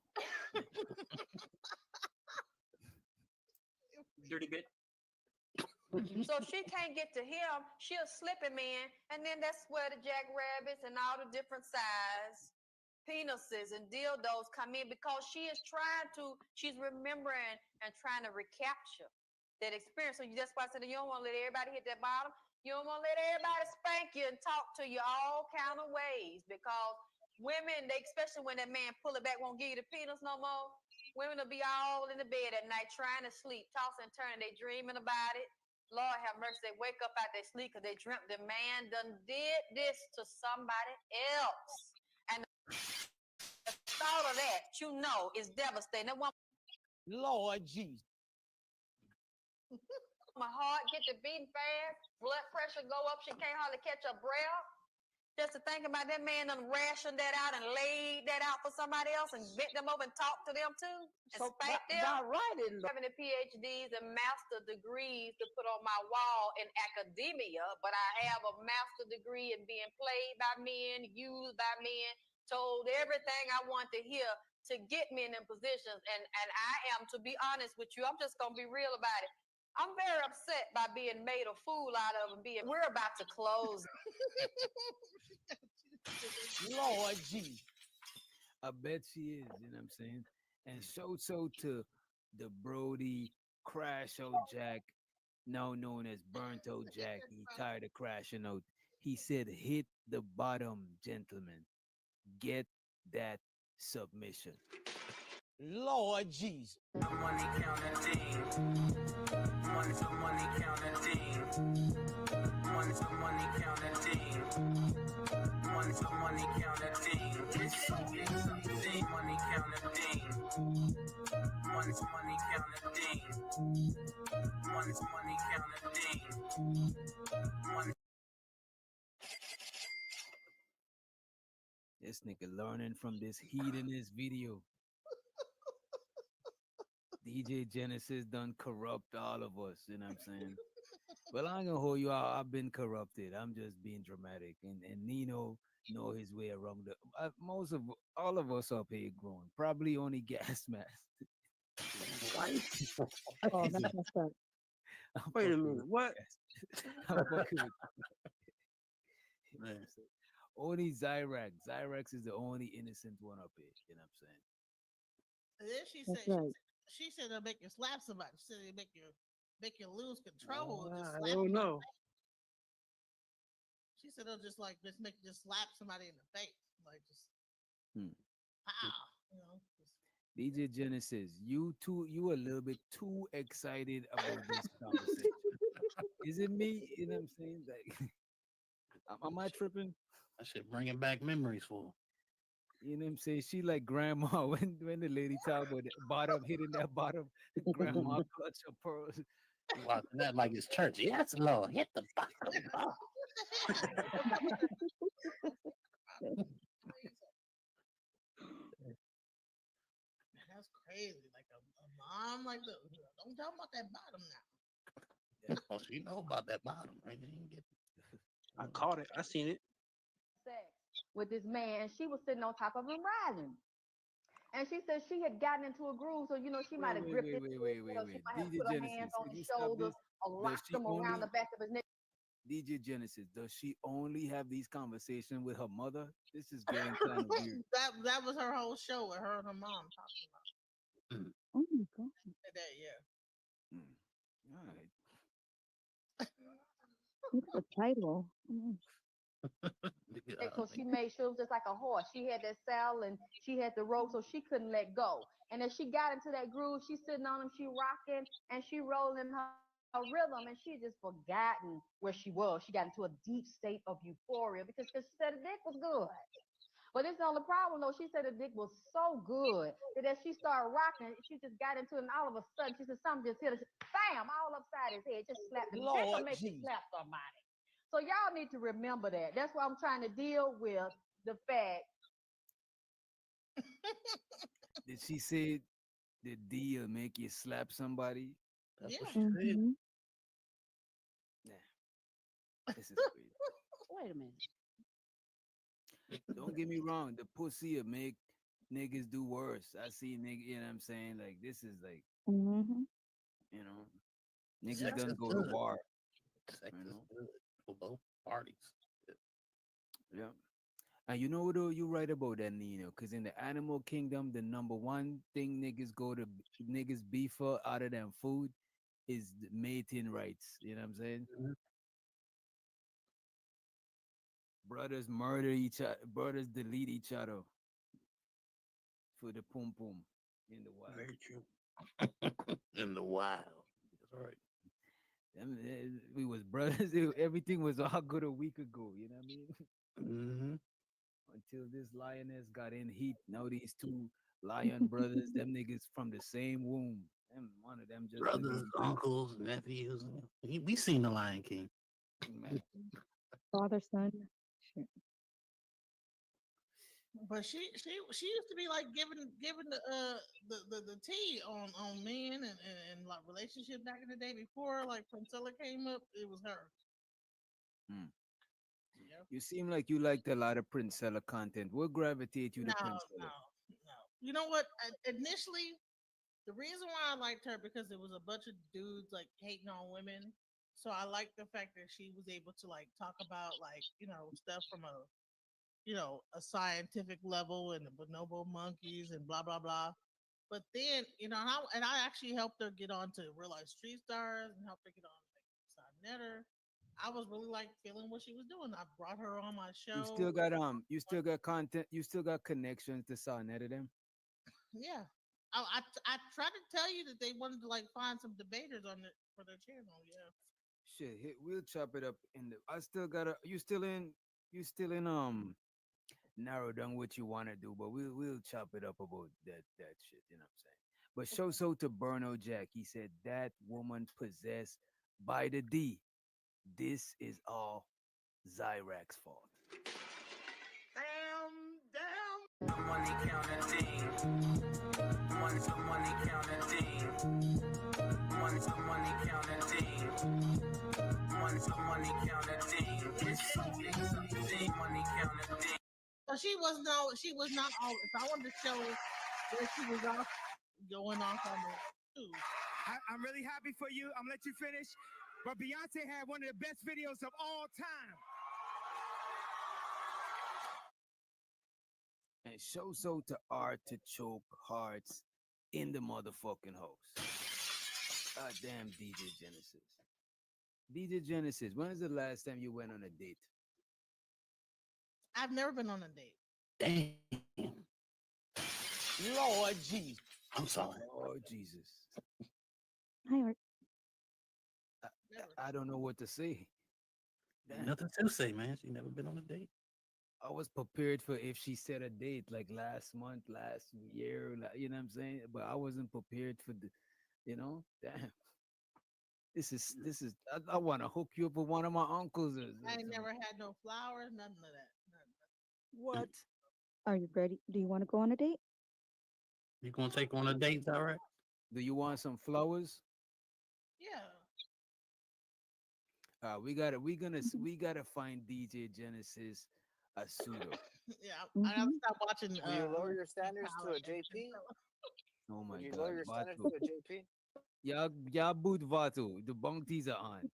Dirty bit. So if she can't get to him, she'll slip him in, and then that's where the jackrabbits and all the different size penises and dildos come in because she's remembering and trying to recapture that experience. So that's why I said you don't want to let everybody hit that bottom. You don't want to let everybody spank you and talk to you all kind of ways because women, especially when that man pull it back, won't give you the penis no more. Women will be all in the bed at night trying to sleep, tossing and turning, they dreaming about it. Lord have mercy, they wake up out their sleep because they dreamt the man done did this to somebody else. And the thought of that, is devastating. That woman, Lord Jesus. my heart get to beating fast, blood pressure go up, she can't hardly catch her breath. Just to think about that man done rationed that out and laid that out for somebody else and bent them over and talked to them too and spanked them. Having the PhDs and master degrees to put on my wall in academia, but I have a master degree in being played by men, used by men, told everything I want to hear to get men in positions. And I am, to be honest with you, I'm just gonna be real about it. I'm very upset by being made a fool out of and we're about to close. Lord Jesus. I bet she is, you know what I'm saying? And so to the Brody Crash Out Jack, now known as Burnt Out Jack. He tired of crashing out. He said, hit the bottom, gentlemen. Get that submission. Lord Jesus. Money counting ding. Money to money counting ding. Money to money counting ding. Money to money counting ding. It's ding. Money counting ding. Money to money counting ding. Money to money counting ding. Money. This nigga learning from this heat in this video. DJ Genesis done corrupt all of us, you know what I'm saying? Well, I ain't gonna hold you out. I've been corrupted. I'm just being dramatic. And Nino know his way around the all of us up here growing. Probably only gas mask. Oh, that's messed up. Wait a minute, what? I'm fucking with man. Only Zyrax. Zyrax is the only innocent one up here. You know what I'm saying? And then she That's said, right. she said they'll make you slap somebody. She said they make you lose control. Just I slap don't them in the know. face. She said they'll just slap somebody in the face, like just pow. You know, DJ Genesis, you a little bit too excited about this conversation. Is it me? You know what I'm saying? Like, am I tripping? I should bringing back memories for her. You know what I'm saying? She like grandma when the lady talk about the bottom, hitting that bottom, grandma clutch her pearls. Watching that like it's church. Yes, Lord, hit the bottom. Oh. that's crazy. Like a mom, like don't talk about that bottom now. Oh, she know about that bottom, right? I caught it. I seen it. Sex with this man, and she was sitting on top of him riding. And she said she had gotten into a groove, so she might have gripped it. She might have DJ put her Genesis, hands on can you his stop shoulders this? or locked them around the back of his neck. DJ Genesis, does she only have these conversations with her mother? This is getting kind of weird. That was her whole show with her and her mom talking about. Oh my god. That, yeah. All right. What's the title? So she made sure it was just like a horse. She had that saddle and she had the rope, so she couldn't let go. And as she got into that groove, she's sitting on him, she rocking, and she rolling her rhythm, and she just forgotten where she was. She got into a deep state of euphoria because she said the dick was good. But it's the only problem, though. She said the dick was so good that as she started rocking, she just got into it, and all of a sudden, she said something just hit her, bam, all upside his head, just slapped him. That can make you slap somebody. So y'all need to remember that. That's why I'm trying to deal with the fact. Did she say the D will make you slap somebody? That's what she said. Nah. This is crazy. Wait a minute. Don't get me wrong, the pussy will make niggas do worse. I see niggas, you know what I'm saying? Like, this is like, you know, niggas Sex done is go good. to war. Sex You is know? good for both parties. Yeah. And you know what though, you right about that, Nino, because in the animal kingdom, the number one thing niggas beef for other than food is the mating rights. You know what I'm saying? Brothers murder each other, brothers delete each other for the pum pum in the wild. Very true. In the wild. That's right. We was brothers. Everything was all good a week ago. You know what I mean? Mm-hmm. Until this lioness got in heat. Now these two lion brothers, them niggas from the same womb. Them one of them just Brothers, uncles, nephews. We seen the Lion King. Man. Father, son. Shit. But she used to be like giving the tea on men and like relationships back in the day before like Priscilla came up. It was her. Hmm. Yep. You seem like you liked a lot of Princella content. What gravitate you to No, Princella? no. You know what? Initially, the reason why I liked her because it was a bunch of dudes like hating on women. So I liked the fact that she was able to like talk about like stuff from a scientific level and the bonobo monkeys and blah blah blah. But then and I actually helped her get on to Real Life Street Stars and helped her get on like Signetter. I was really like feeling what she was doing. I brought her on my show. You still got content, you still got connections to Sonnet of them? Yeah. I tried to tell you that they wanted to like find some debaters for their channel. Yeah. Shit, we'll chop it up in the I still gotta you still in narrow down what you wanna do, but we'll chop it up about that shit, you know what I'm saying? But show so to Burno Jack, he said that woman possessed by the D. This is all Zyrax's fault. Money counting thing. Money to money counting thing. Money to money counting thing. Money to money counting thing. It's something. Money counting thing. But she was not always. So I wanted to show where she was off going off on the too. I'm really happy for you. I'm gonna let you finish. But Beyonce had one of the best videos of all time. And show so to Artichoke Hearts in the motherfucking house. God damn DJ Genesis. DJ Genesis, when is the last time you went on a date? I've never been on a date. Damn. Lord Jesus. I'm sorry. Lord Jesus. Hi, Art. I don't know what to say. Damn. Nothing to say, man. She never been on a date. I was prepared for if she set a date like last month, last year, you know what I'm saying? But I wasn't prepared for damn. This is I want to hook you up with one of my uncles. I ain't never had no flowers, nothing of that. What? Are you ready? Do you want to go on a date? You gonna take on a date, all right? Do you want some flowers? Yeah. We gotta find DJ Genesis a pseudo. Yeah, I gotta stop watching. Will you lower your standards to a JP? Oh my Would you God, lower your standards Vato. to a JP? Y'all boot Vato. The bounties are on.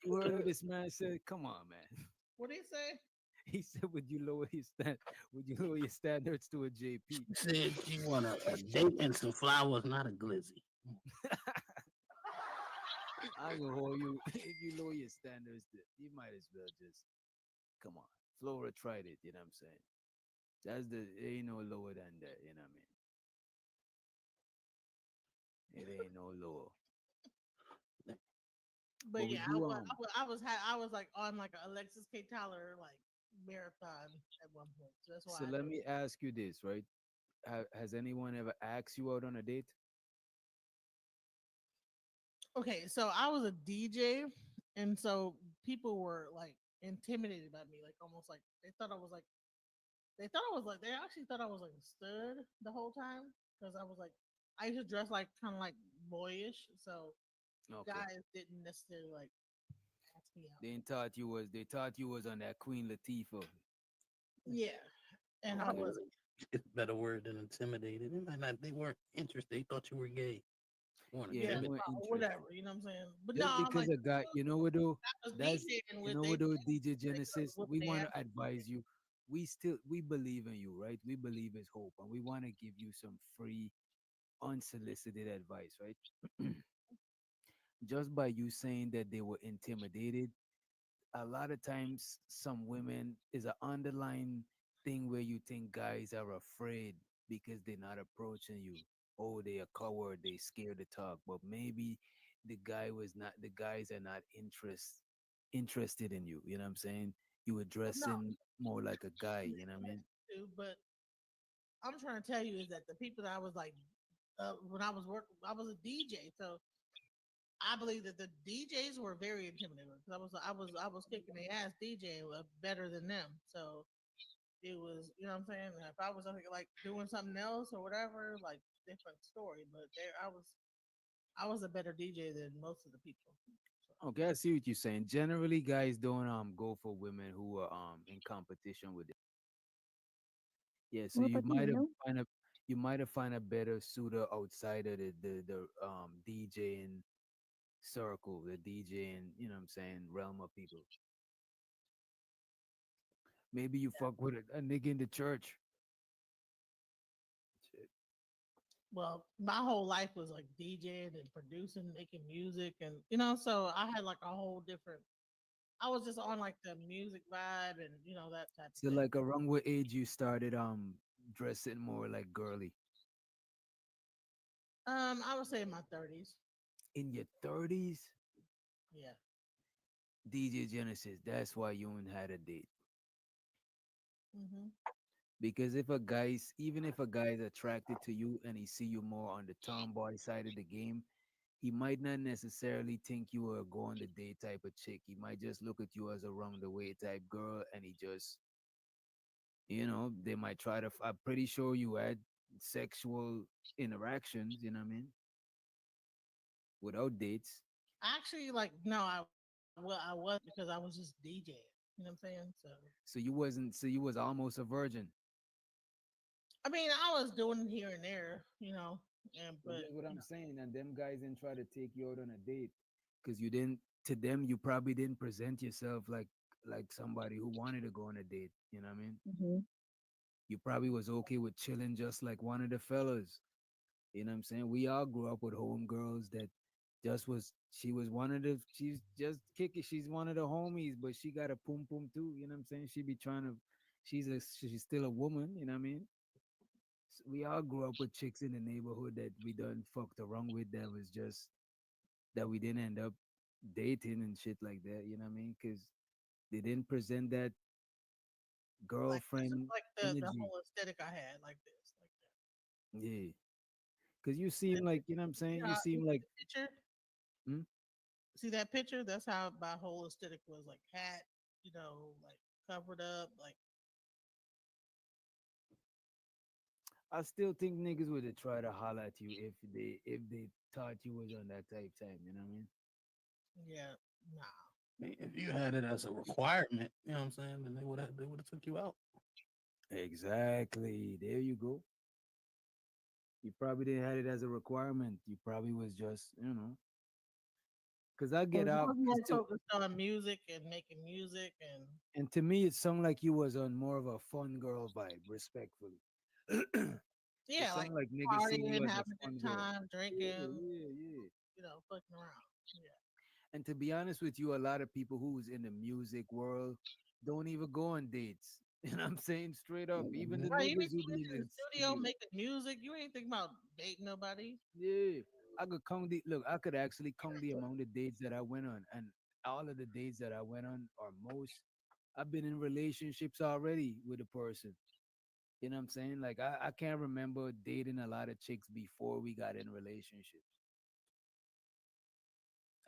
You heard what this man said? Come on, man. What did he say? He said, "Would you lower your standards to a JP?" She said she want a date and some flowers, not a glizzy. I will hold you. If you lower your standards, you might as well just come on. Flora tried it. You know what I'm saying? Ain't no lower than that. You know what I mean? It ain't no lower. But would yeah, you, I was like on like a Alexis K. Tyler like marathon at one point. So that's why. So let me ask you this, right? Has anyone ever asked you out on a date? Okay, so I was a DJ, and so people were like intimidated by me, like almost like they actually thought I was like a stud the whole time because I used to dress like kind of like boyish, so Okay. guys didn't necessarily like ask me out. They thought you was on that Queen Latifah. Yeah, and I wasn't. It's a better word than intimidated. They weren't interested. They thought you were gay. Yeah, they Yeah, weren't whatever, you know what I'm saying. But Just no, because like, a guy, you know what though? I was That's DJing you with know they, what though, they DJ Genesis. whoop We their want ass. to advise you. we believe in you, right? We believe it's hope, and we want to give you some free, unsolicited advice, right? Just by you saying that they were intimidated, a lot of times some women is an underlying thing where you think guys are afraid because they're not approaching you. Oh, they are coward, they scared to talk. But maybe the guys are not interested in you. You know what I'm saying? You were Well, no, dressing more like a guy, you know what I mean? too, but I'm trying to tell you is that the people that I was like, when I was working, I was a DJ, so I believe that the DJs were very intimidating because I was kicking their ass DJing better than them. So it was, you know what I'm saying. If I was like doing something else or whatever, like different story. But there, I was a better DJ than most of the people. Okay, I see what you're saying. Generally, guys don't go for women who are in competition with them. Yeah, so What about you, Neil? you might have find a better suitor outside of the DJing circle, the DJing, you know what I'm saying, realm of people. Maybe you fuck with a nigga in the church. Shit. Well, my whole life was like DJing and producing, making music, and so I had like a whole different. I was just on like the music vibe and that type of So thing. like around what age you started dressing more like girly? I would say in my 30s. In your 30s? Yeah. DJ Genesis, that's why you ain't had a date. Hmm. Because if a guy's even if a guy's attracted to you and he see you more on the tomboy side of the game, he might not necessarily think you are a go on the date type of chick. He might just look at you as a round the way type girl, and he just, they might try to. I'm pretty sure you had sexual interactions. You know what I mean? Without dates. Actually, like no, I was because I was just DJing. You know what I'm saying? So So you wasn't. So you was almost a virgin. I mean, I was doing it here and there, and But but that's what I'm saying. And them guys didn't try to take you out on a date because you didn't. To them, you probably didn't present yourself like somebody who wanted to go on a date. You know what I mean? Hmm. You probably was okay with chilling just like one of the fellas. You know what I'm saying? We all grew up with homegirls that she was one of the she's just kicking. She's one of the homies, but she got a pum pum too. You know what I'm saying? She be trying to she's still a woman, you know what I mean? So we all grew up with chicks in the neighborhood that we done fucked around with that was just that we didn't end up dating and shit like that, you know what I mean? Because they didn't present that like this is girlfriend like the energy. whole aesthetic I had, like this, like that. Yeah. Because you And seem like, you know what I'm saying? You you seem see like, the picture? hmm? See that picture? That's how my whole aesthetic was, like hat, like covered up, like I still think niggas would have tried to holler at you if they thought you was on that type time, you know what I mean? yeah, nah. I mean, if you had it as a requirement, you know what I'm saying, then they would have took you out. Exactly. There you go. You probably didn't have it as a requirement. You probably was just, because I I get was out. more focused on music and making music, and And to me, it sounded like you was on more of a fun girl vibe, respectfully. It yeah, like sounded like niggas seen partying, you as a having a fun good girl. time, Yeah, drinking, yeah, yeah. fucking around. Yeah. And to be honest with you, a lot of people who's in the music world don't even go on dates. You know what I'm saying? Straight up. Even the Right, you niggas need to who be be in in the the studio making music. You ain't thinking about dating nobody. yeah. I could count the look, I could actually count the amount of dates that I went on. And all of the dates that I went on, or most, I've been in relationships already with a person. You know what I'm saying? Like I can't remember dating a lot of chicks before we got in relationships.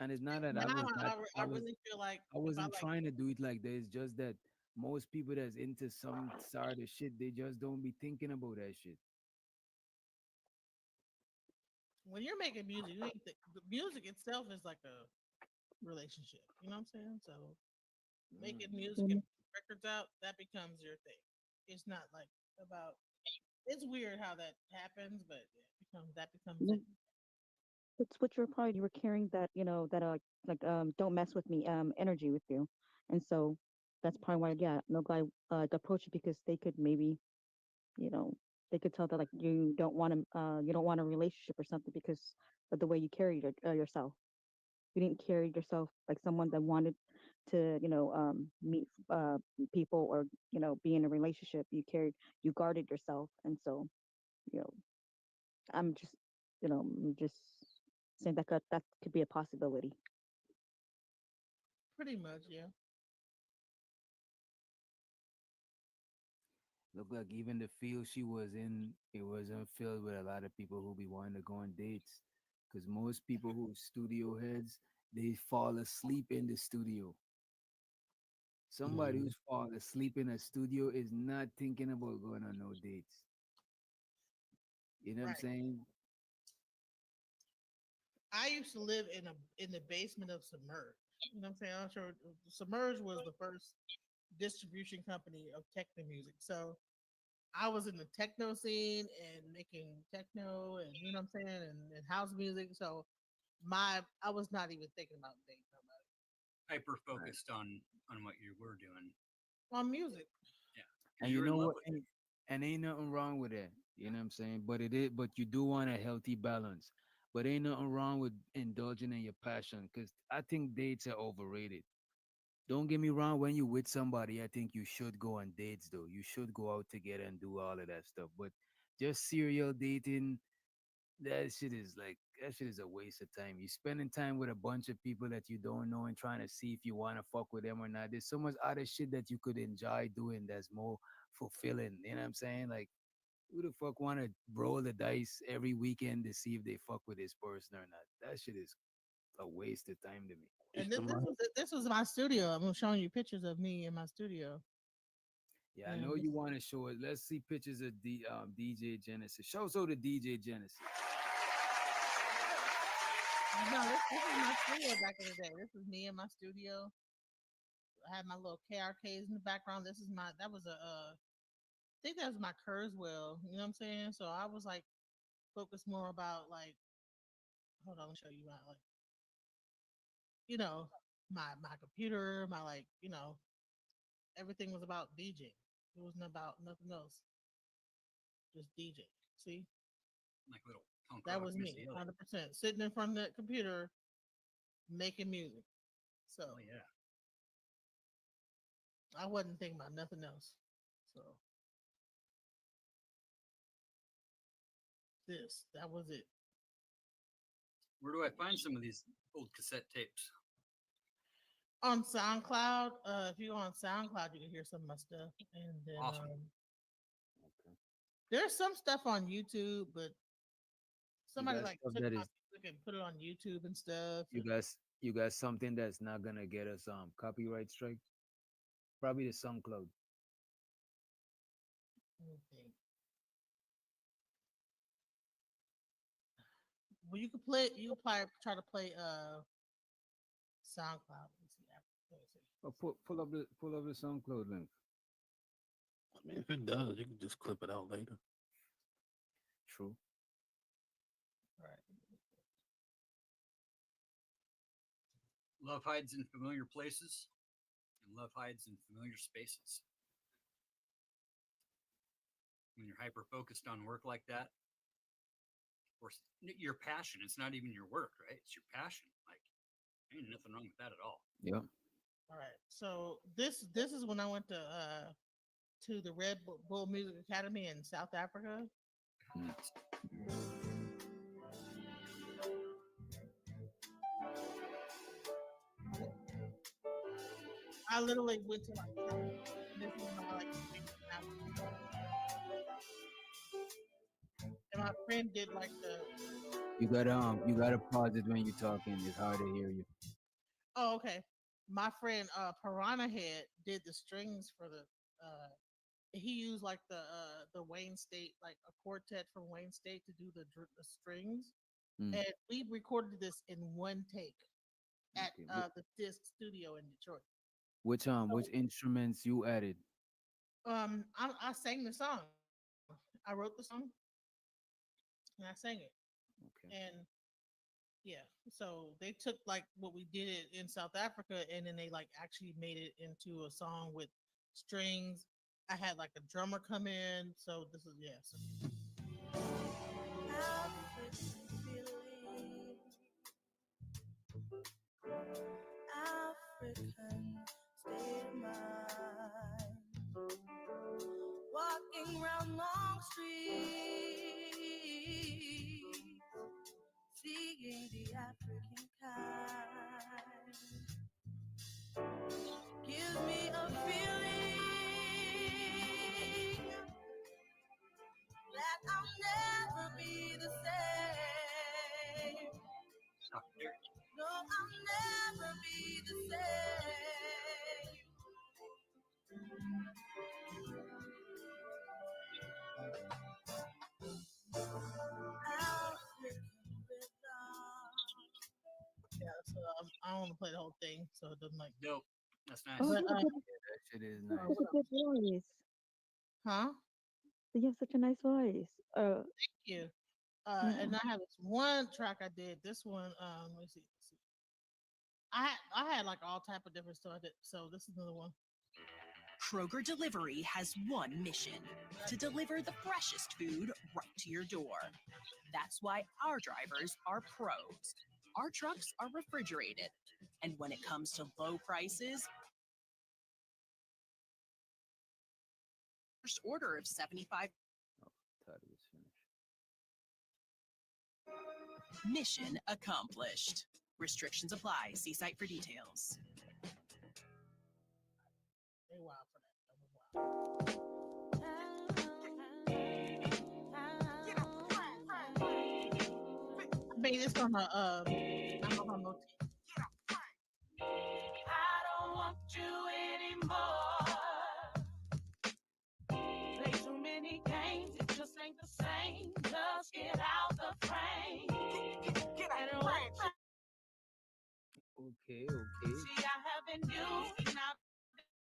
And it's not that Now I was not I really feel like I if I wasn't like trying to do it like that. It's just that most people that's into some sort of shit, they just don't be thinking about that shit. when you're making music, you ain't the music itself is like a relationship. You know what I'm saying? So making music and Mm. records out, that becomes your thing. It's not like about. It's weird how that happens, but yeah, that becomes it. Mm. That's what you're probably you were carrying that, that like don't mess with me energy with you. And so that's probably why, yeah, no guy approach you because they could maybe, you know, they could tell that like you don't want a relationship or something because of the way you carry yourself. You didn't carry yourself like someone that wanted to, meet people or be in a relationship. You guarded yourself, and so you know, I'm just, I'm just saying that could be a possibility. Pretty much, yeah. Look like even the field she was in, it wasn't filled with a lot of people who be wanting to go on dates. Because most people who studio heads, they fall asleep in the studio. Somebody Mhm. who's fall asleep in a studio is not thinking about going on no dates. You know what I'm Right. saying? I used to live in the basement of Submerge. You know what I'm saying? I'm sure Submerge was the first distribution company of techno music. So I was in the techno scene and making techno and you know what I'm saying and house music. So I was not even thinking about dating somebody. Hyper focused on what you were doing. On music. Yeah. And You you were in know love what? with it. And ain't nothing wrong with that. You know what I'm saying? But you do want a healthy balance. But ain't nothing wrong with indulging in your passion because I think dates are overrated. Don't get me wrong, when you with somebody, I think you should go on dates though. You should go out together and do all of that stuff. But just serial dating, that shit is a waste of time. You spending time with a bunch of people that you don't know and trying to see if you want to fuck with them or not. There's so much other shit that you could enjoy doing that's more fulfilling. You know what I'm saying? Like who the fuck want to roll the dice every weekend to see if they fuck with this person or not? That shit is a waste of time to me. And this was my studio. I'm showing you pictures of me in my studio. Yeah, I And know you want to show it. Let's see pictures of DJ Genesis. Show the DJ Genesis. no, this is my studio back in the day. This is me in my studio. I had my little KRKs in the background. That was I think that was my Kurzweil. You know what I'm saying? So I was like focused more about like, hold on, let me show you my like, you know, my computer, my like, everything was about DJ. It wasn't about nothing else. Just DJ. See, Like little punk that rock was Missy me, Elliott. 100%, sitting in front of that computer making music. So Oh yeah. I wasn't thinking about nothing else. So that was it. Where do I find some of these old cassette tapes? On SoundCloud, if you go on SoundCloud, you can hear some of my stuff. And then Awesome. There's some stuff on YouTube, but somebody got like stuff took that my is music and put it on YouTube and stuff. you got something that's not gonna get us copyright strike. Probably the SoundCloud. Let me think. Well, you could play. You could try to play SoundCloud. Let me see. Let me see. Oh, pull up the SoundCloud link. I mean, if it does, you can just clip it out later. True. All right. Love hides in familiar places, and love hides in familiar spaces. When you're hyper focused on work like that, or your passion, it's not even your work, right? It's your passion. Like, ain't nothing wrong with that at all. Yeah. All right. So this is when I went to the Red Bull Music Academy in South Africa. I literally went to like this is my like and my friend did like the You gotta pause it when you're talking. It's hard to hear you. oh okay. My friend Piranha Head did the strings for the he used like the Wayne State like a quartet from Wayne State to do the strings. Mm. And we recorded this in one take at Okay. the Disc Studio in Detroit. Which instruments you added? I sang the song. I wrote the song and I sang it. Okay. And Yeah. So they took like what we did it in South Africa, and then they like actually made it into a song with strings. I had like a drummer come in. So this is yeah. So African state of mind. Walking round long streets, seeing the African kind. Gives me a feeling that I'll never be the same. No, I'll never be the same. yeah. So I don't want to play the whole thing, so it doesn't like. Dope. That's nice. Oh, But you have a good, That shit is you nice. have a good voice. huh? You have such a nice voice. Thank you. Yeah. And I have this one track I did. This one, let me see. Let's see. I had like all type of different stuff. So this is another one. Kroger Delivery has one mission: to deliver the freshest food right to your door. That's why our drivers are pros. Our trucks are refrigerated. And when it comes to low prices, first order of 75. Thought it was finished. Mission accomplished. Restrictions apply. See site for details. They wild for that. That was wild. I made this on a motif. I don't want you anymore. Play too many games, it just ain't the same. Just get out the frame. And wait. Okay. See, I have been used and I've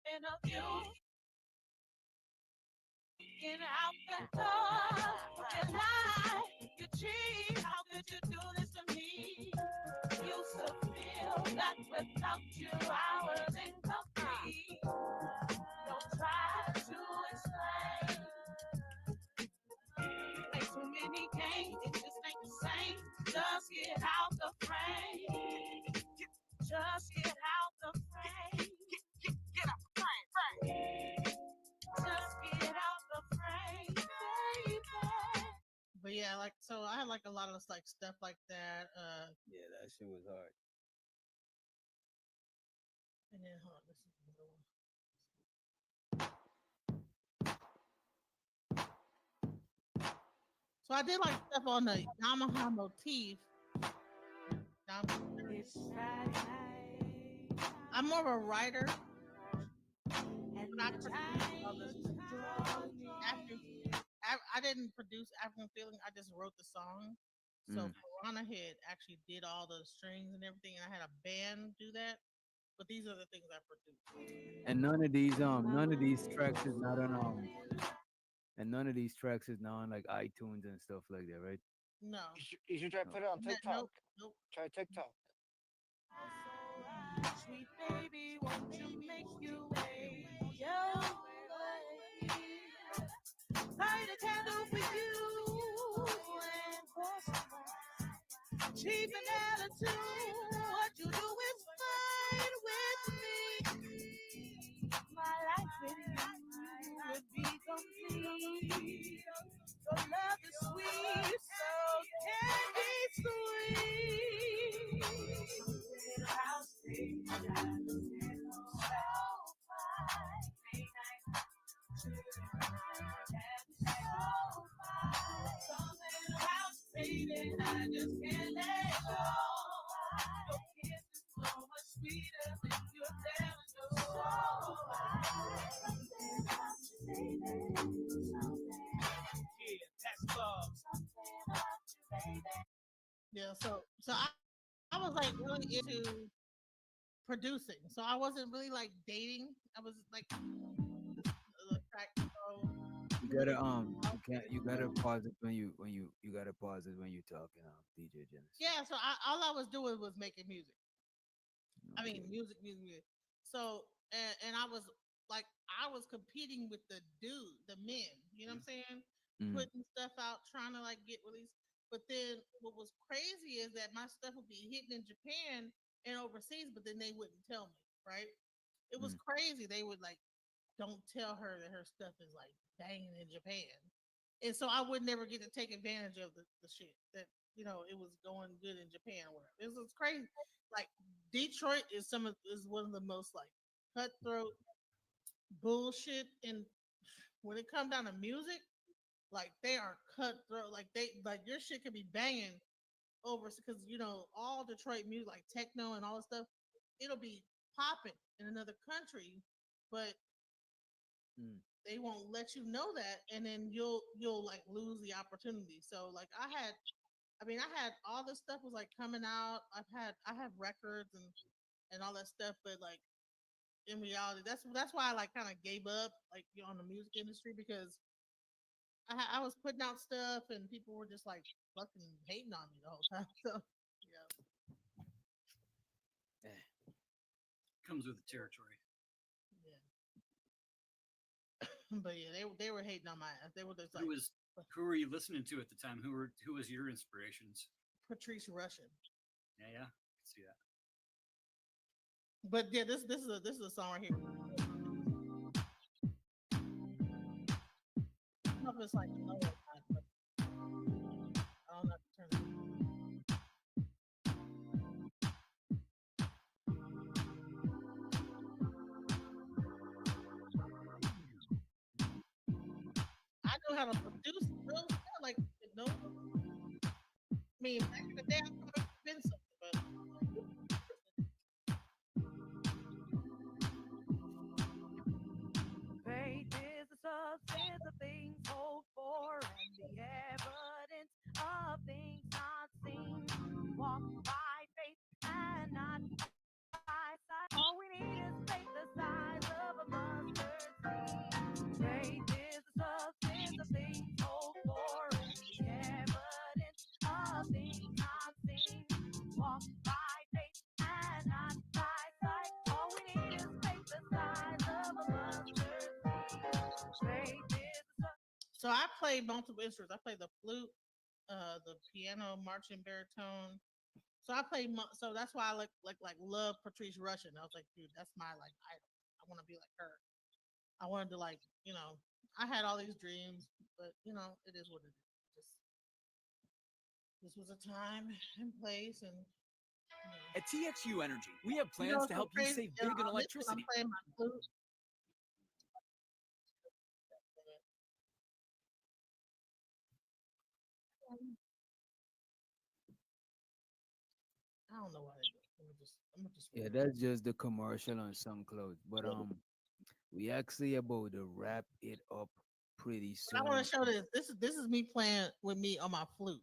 been abused. Get out the door. You lie, you cheat. How could you do this to me? Used to feel that without you I was incomplete. Don't try to explain. Play too many games, it just ain't the same. Just get out the frame. Just get out the frame. Get out the frame. Just get out the frame, baby. But yeah, like so I had like a lot of like stuff like that. Yeah, that shit was hard. And then hold on, this is another one. So I did like stuff on the Yamaha motif. I'm more of a writer. But I didn't produce African Feeling. I just wrote the song. So Piranha Head actually did all the strings and everything, and I had a band do that. But these are the things I produced. And none of these tracks is not on and none of these tracks is now on like iTunes and stuff like that, right? No. You should try to put it on TikTok. Nope. Try TikTok. Sweet baby, won't you make your way your way? Light a candle for you and pour some wine. Cheap an attitude, what you do is fine with me. My life with you would be complete. Your love is sweet, so candy sweet. Baby, I just can't let go. Your kiss is so much sweeter than your damn soul. Yeah, that's love. Yeah, so I was like really into producing. So I wasn't really like dating. I was like track. So I'm You really. you gotta pause it when you gotta pause it when you're talking, DJ Genesis. Yeah, so all I was doing was making music. I mean, music. So, and I was like, I was competing with the men. You know what I'm saying? Putting stuff out, trying to like get released. But then what was crazy is that my stuff would be hitting in Japan and overseas, but then they wouldn't tell me. Right? It was crazy. They would like, don't tell her that her stuff is like banging in Japan, and so I would never get to take advantage of the shit that it was going good in Japan or whatever. It was crazy. Like Detroit is one of the most like cutthroat bullshit, and when it comes down to music, like they are cutthroat. Like your shit could be banging over because all Detroit music like techno and all this stuff, it'll be popping in another country, but they won't let you know that, and then you'll like lose the opportunity. So like I had all this stuff was like coming out. I have records and all that stuff, but like in reality, that's why I like kind of gave up like on the music industry because I was putting out stuff and people were just like fucking hating on me the whole time. So yeah. Comes with the territory. But yeah, they were hating on my ass. They were just like, who were you listening to at the time? Who was your inspirations? Patrice Russian. Yeah, I can see that. But yeah, this is a song right here. I don't know if it's like low or not, but I don't know if to turn it. I know how to produce real stuff, like I mean, back in the day, I could have been something, but faith is the substance of things hoped for and the evidence of things not seen. Walk by faith and not by sight. All we need is faith the size of a mustard seed. Faith is the substance of things hoped for and the evidence of things not seen. Walk by faith and not by sight. All we need is faith the size of a mustard seed. So I play multiple instruments. I play the flute, the piano, marching, baritone. So I play. So that's why I love Patrice Russian. I was like, dude, that's my like idol. I want to be like her. I wanted to like I had all these dreams, but it is what it is. This was a time and place, and At TXU Energy, we have plans to help you save big on electricity. I'm playing my flute. I don't know why they do. I'm gonna just. Yeah, that's just the commercial on SoundCloud. But we actually about to wrap it up pretty soon. I want to show this. This is me playing with me on my flute.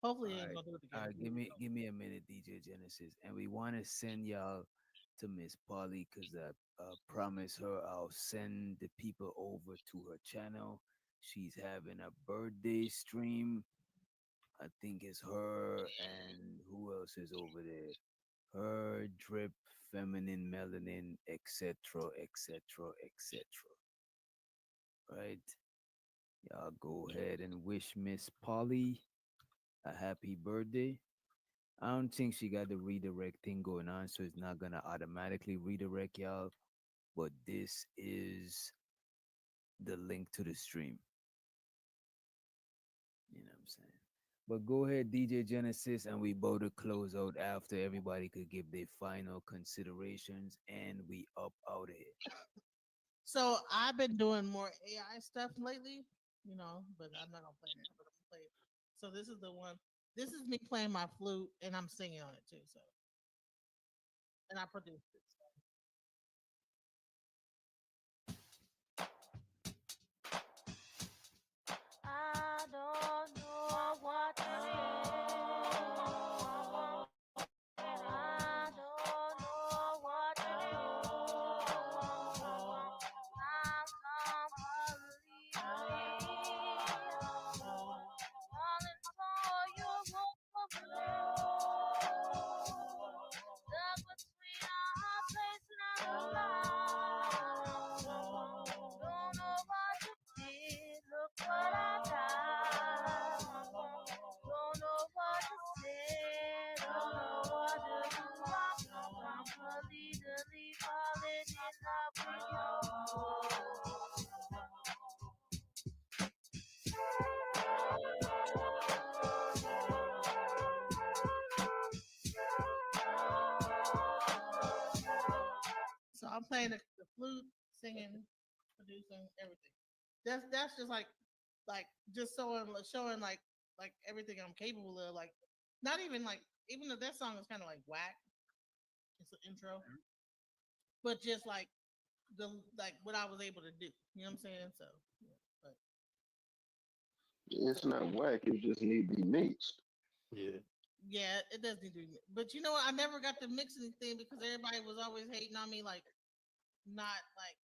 Hopefully, ain't gonna do it All again. right, give me a minute, DJ Genesis, and we want to send y'all to Miss Polly because I promised her I'll send the people over to her channel. She's having a birthday stream. I think it's her and who else is over there? Her, Drip, Feminine, Melanin, etc., etc., etc. Right? Y'all go ahead and wish Miss Polly a happy birthday. I don't think she got the redirect thing going on, so it's not gonna automatically redirect y'all. But this is the link to the stream. You know what I'm saying? But go ahead, DJ Genesis, and we both to close out after everybody could give their final considerations, and we up out of here. So I've been doing more AI stuff lately, but I'm not gonna play that. But I'm gonna play it. So this is the one. This is me playing my flute, and I'm singing on it too. So, and I produced it. I don't know what to do. I don't know what to do. I'm completely So I'm playing the flute, singing, producing, everything. That's just like just showing like everything I'm capable of. Like not even like even though that song is kind of like whack, it's an intro, but just like like what I was able to do. You know what I'm saying? So, yeah, but It's not whack. It just need to be mixed. Yeah. yeah, it does need to be. But you know what? I never got to mix anything because everybody was always hating on me, like not like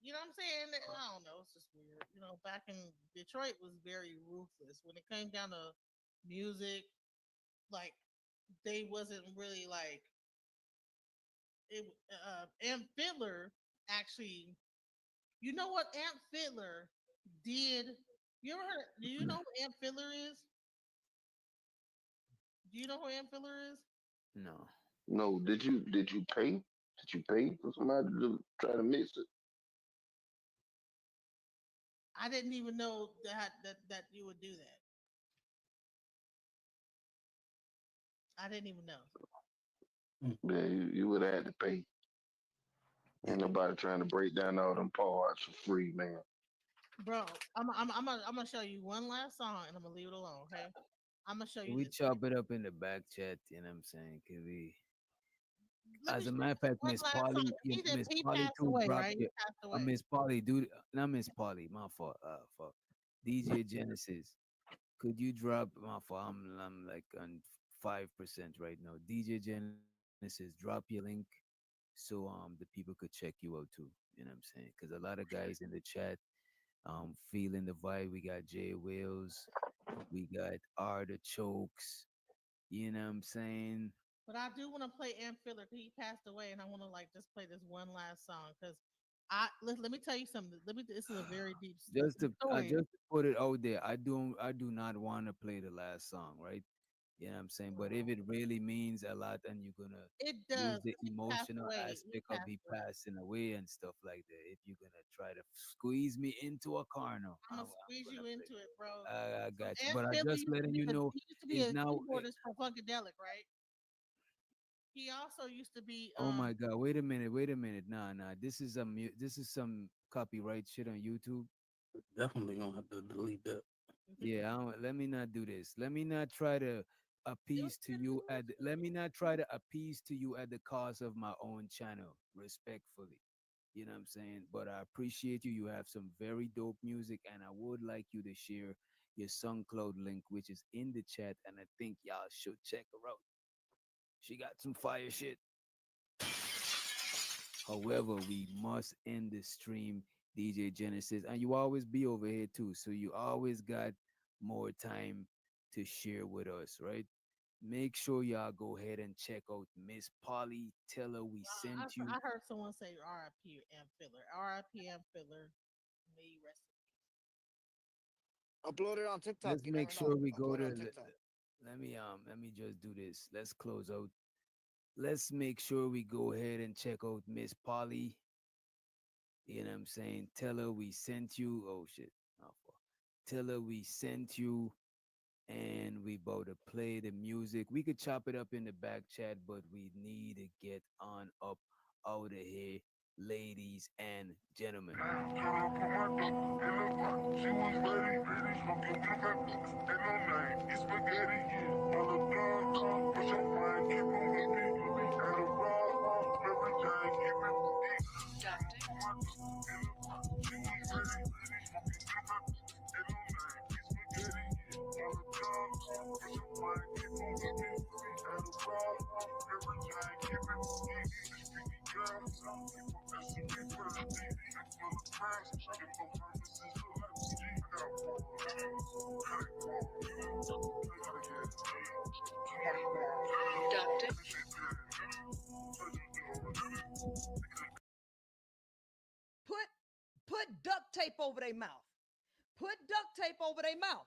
you know what I'm saying? I don't know. It's just weird. You know, back in Detroit was very ruthless when it came down to music. Like they wasn't really like it. Amp Fiddler actually. You know what Amp Fiddler did? You ever heard? Do you know who Amp Fiddler is? Do you know who Amp Fiddler is? No. No, did you pay? Did you pay for somebody to try to mix it? I didn't even know that you would do that. I didn't even know. Yeah, you would have had to pay. Ain't nobody trying to break down all them parts for free, man. Bro, I'm gonna show you one last song and I'm gonna leave it alone. Okay, I'm gonna show you We this. chop it up in the back chat, you know what I'm saying? Cause we Let me as a show matter you of this fact, one Miss last song. Polly, Miss He Polly passed too away, dropped right? He it. passed away. Miss Polly, dude, not Miss Polly, my fault. Fuck. DJ Genesis. Could you drop my fault? I'm like on 5% right now. DJ Genesis, drop your link so the people could check you out too. You know what I'm saying? Because a lot of guys in the chat feeling the vibe. We got Jay Wills, we got Artichokes. You know what I'm saying? But I do want to play Amp Fiddler. He passed away, and I want to like just play this one last song because let me tell you something. This is a very deep story. Just to put it out there, I do not want to play the last song, right? You know what I'm saying? But if it really means a lot and you're gonna It use does. the He passed emotional away. He aspect of passed he away. passing away and stuff like that, if you're gonna try to squeeze me into a corner, I'm gonna squeeze you into it, bro. I So got you. Amp But I Fiddler just letting you know he used to be is a now. keyboardist for Funkadelic, right? He also used to be Oh my God! Wait a minute. Nah. This is some copyright shit on YouTube. Definitely gonna have to delete that. Yeah, let me not do this. Let me not try to appease to you at. Let me not try to appease to you at the cost of my own channel, respectfully. You know what I'm saying? But I appreciate you. You have some very dope music, and I would like you to share your SoundCloud link, which is in the chat, and I think y'all should check her out. She got some fire shit. However, we must end the stream, DJ Genesis, and you always be over here too, so you always got more time to share with us, right? Make sure y'all go ahead and check out Miss Polly. Tell her we sent you. I heard someone say R.I.P. Amp Fiddler. R.I.P. Amp Fiddler. May you rest Upload it on TikTok. Let's You make never sure know. we go Upload to. it on TikTok. Let me just do this. Let's close out. Let's make sure we go ahead and check out Miss Polly. You know what I'm saying? Tell her we sent you. Oh shit. Tell her we sent you and we about to play the music. We could chop it up in the back chat, but we need to get on up out of here, ladies and gentlemen. Put duct tape over their mouth. Put duct tape over their mouth.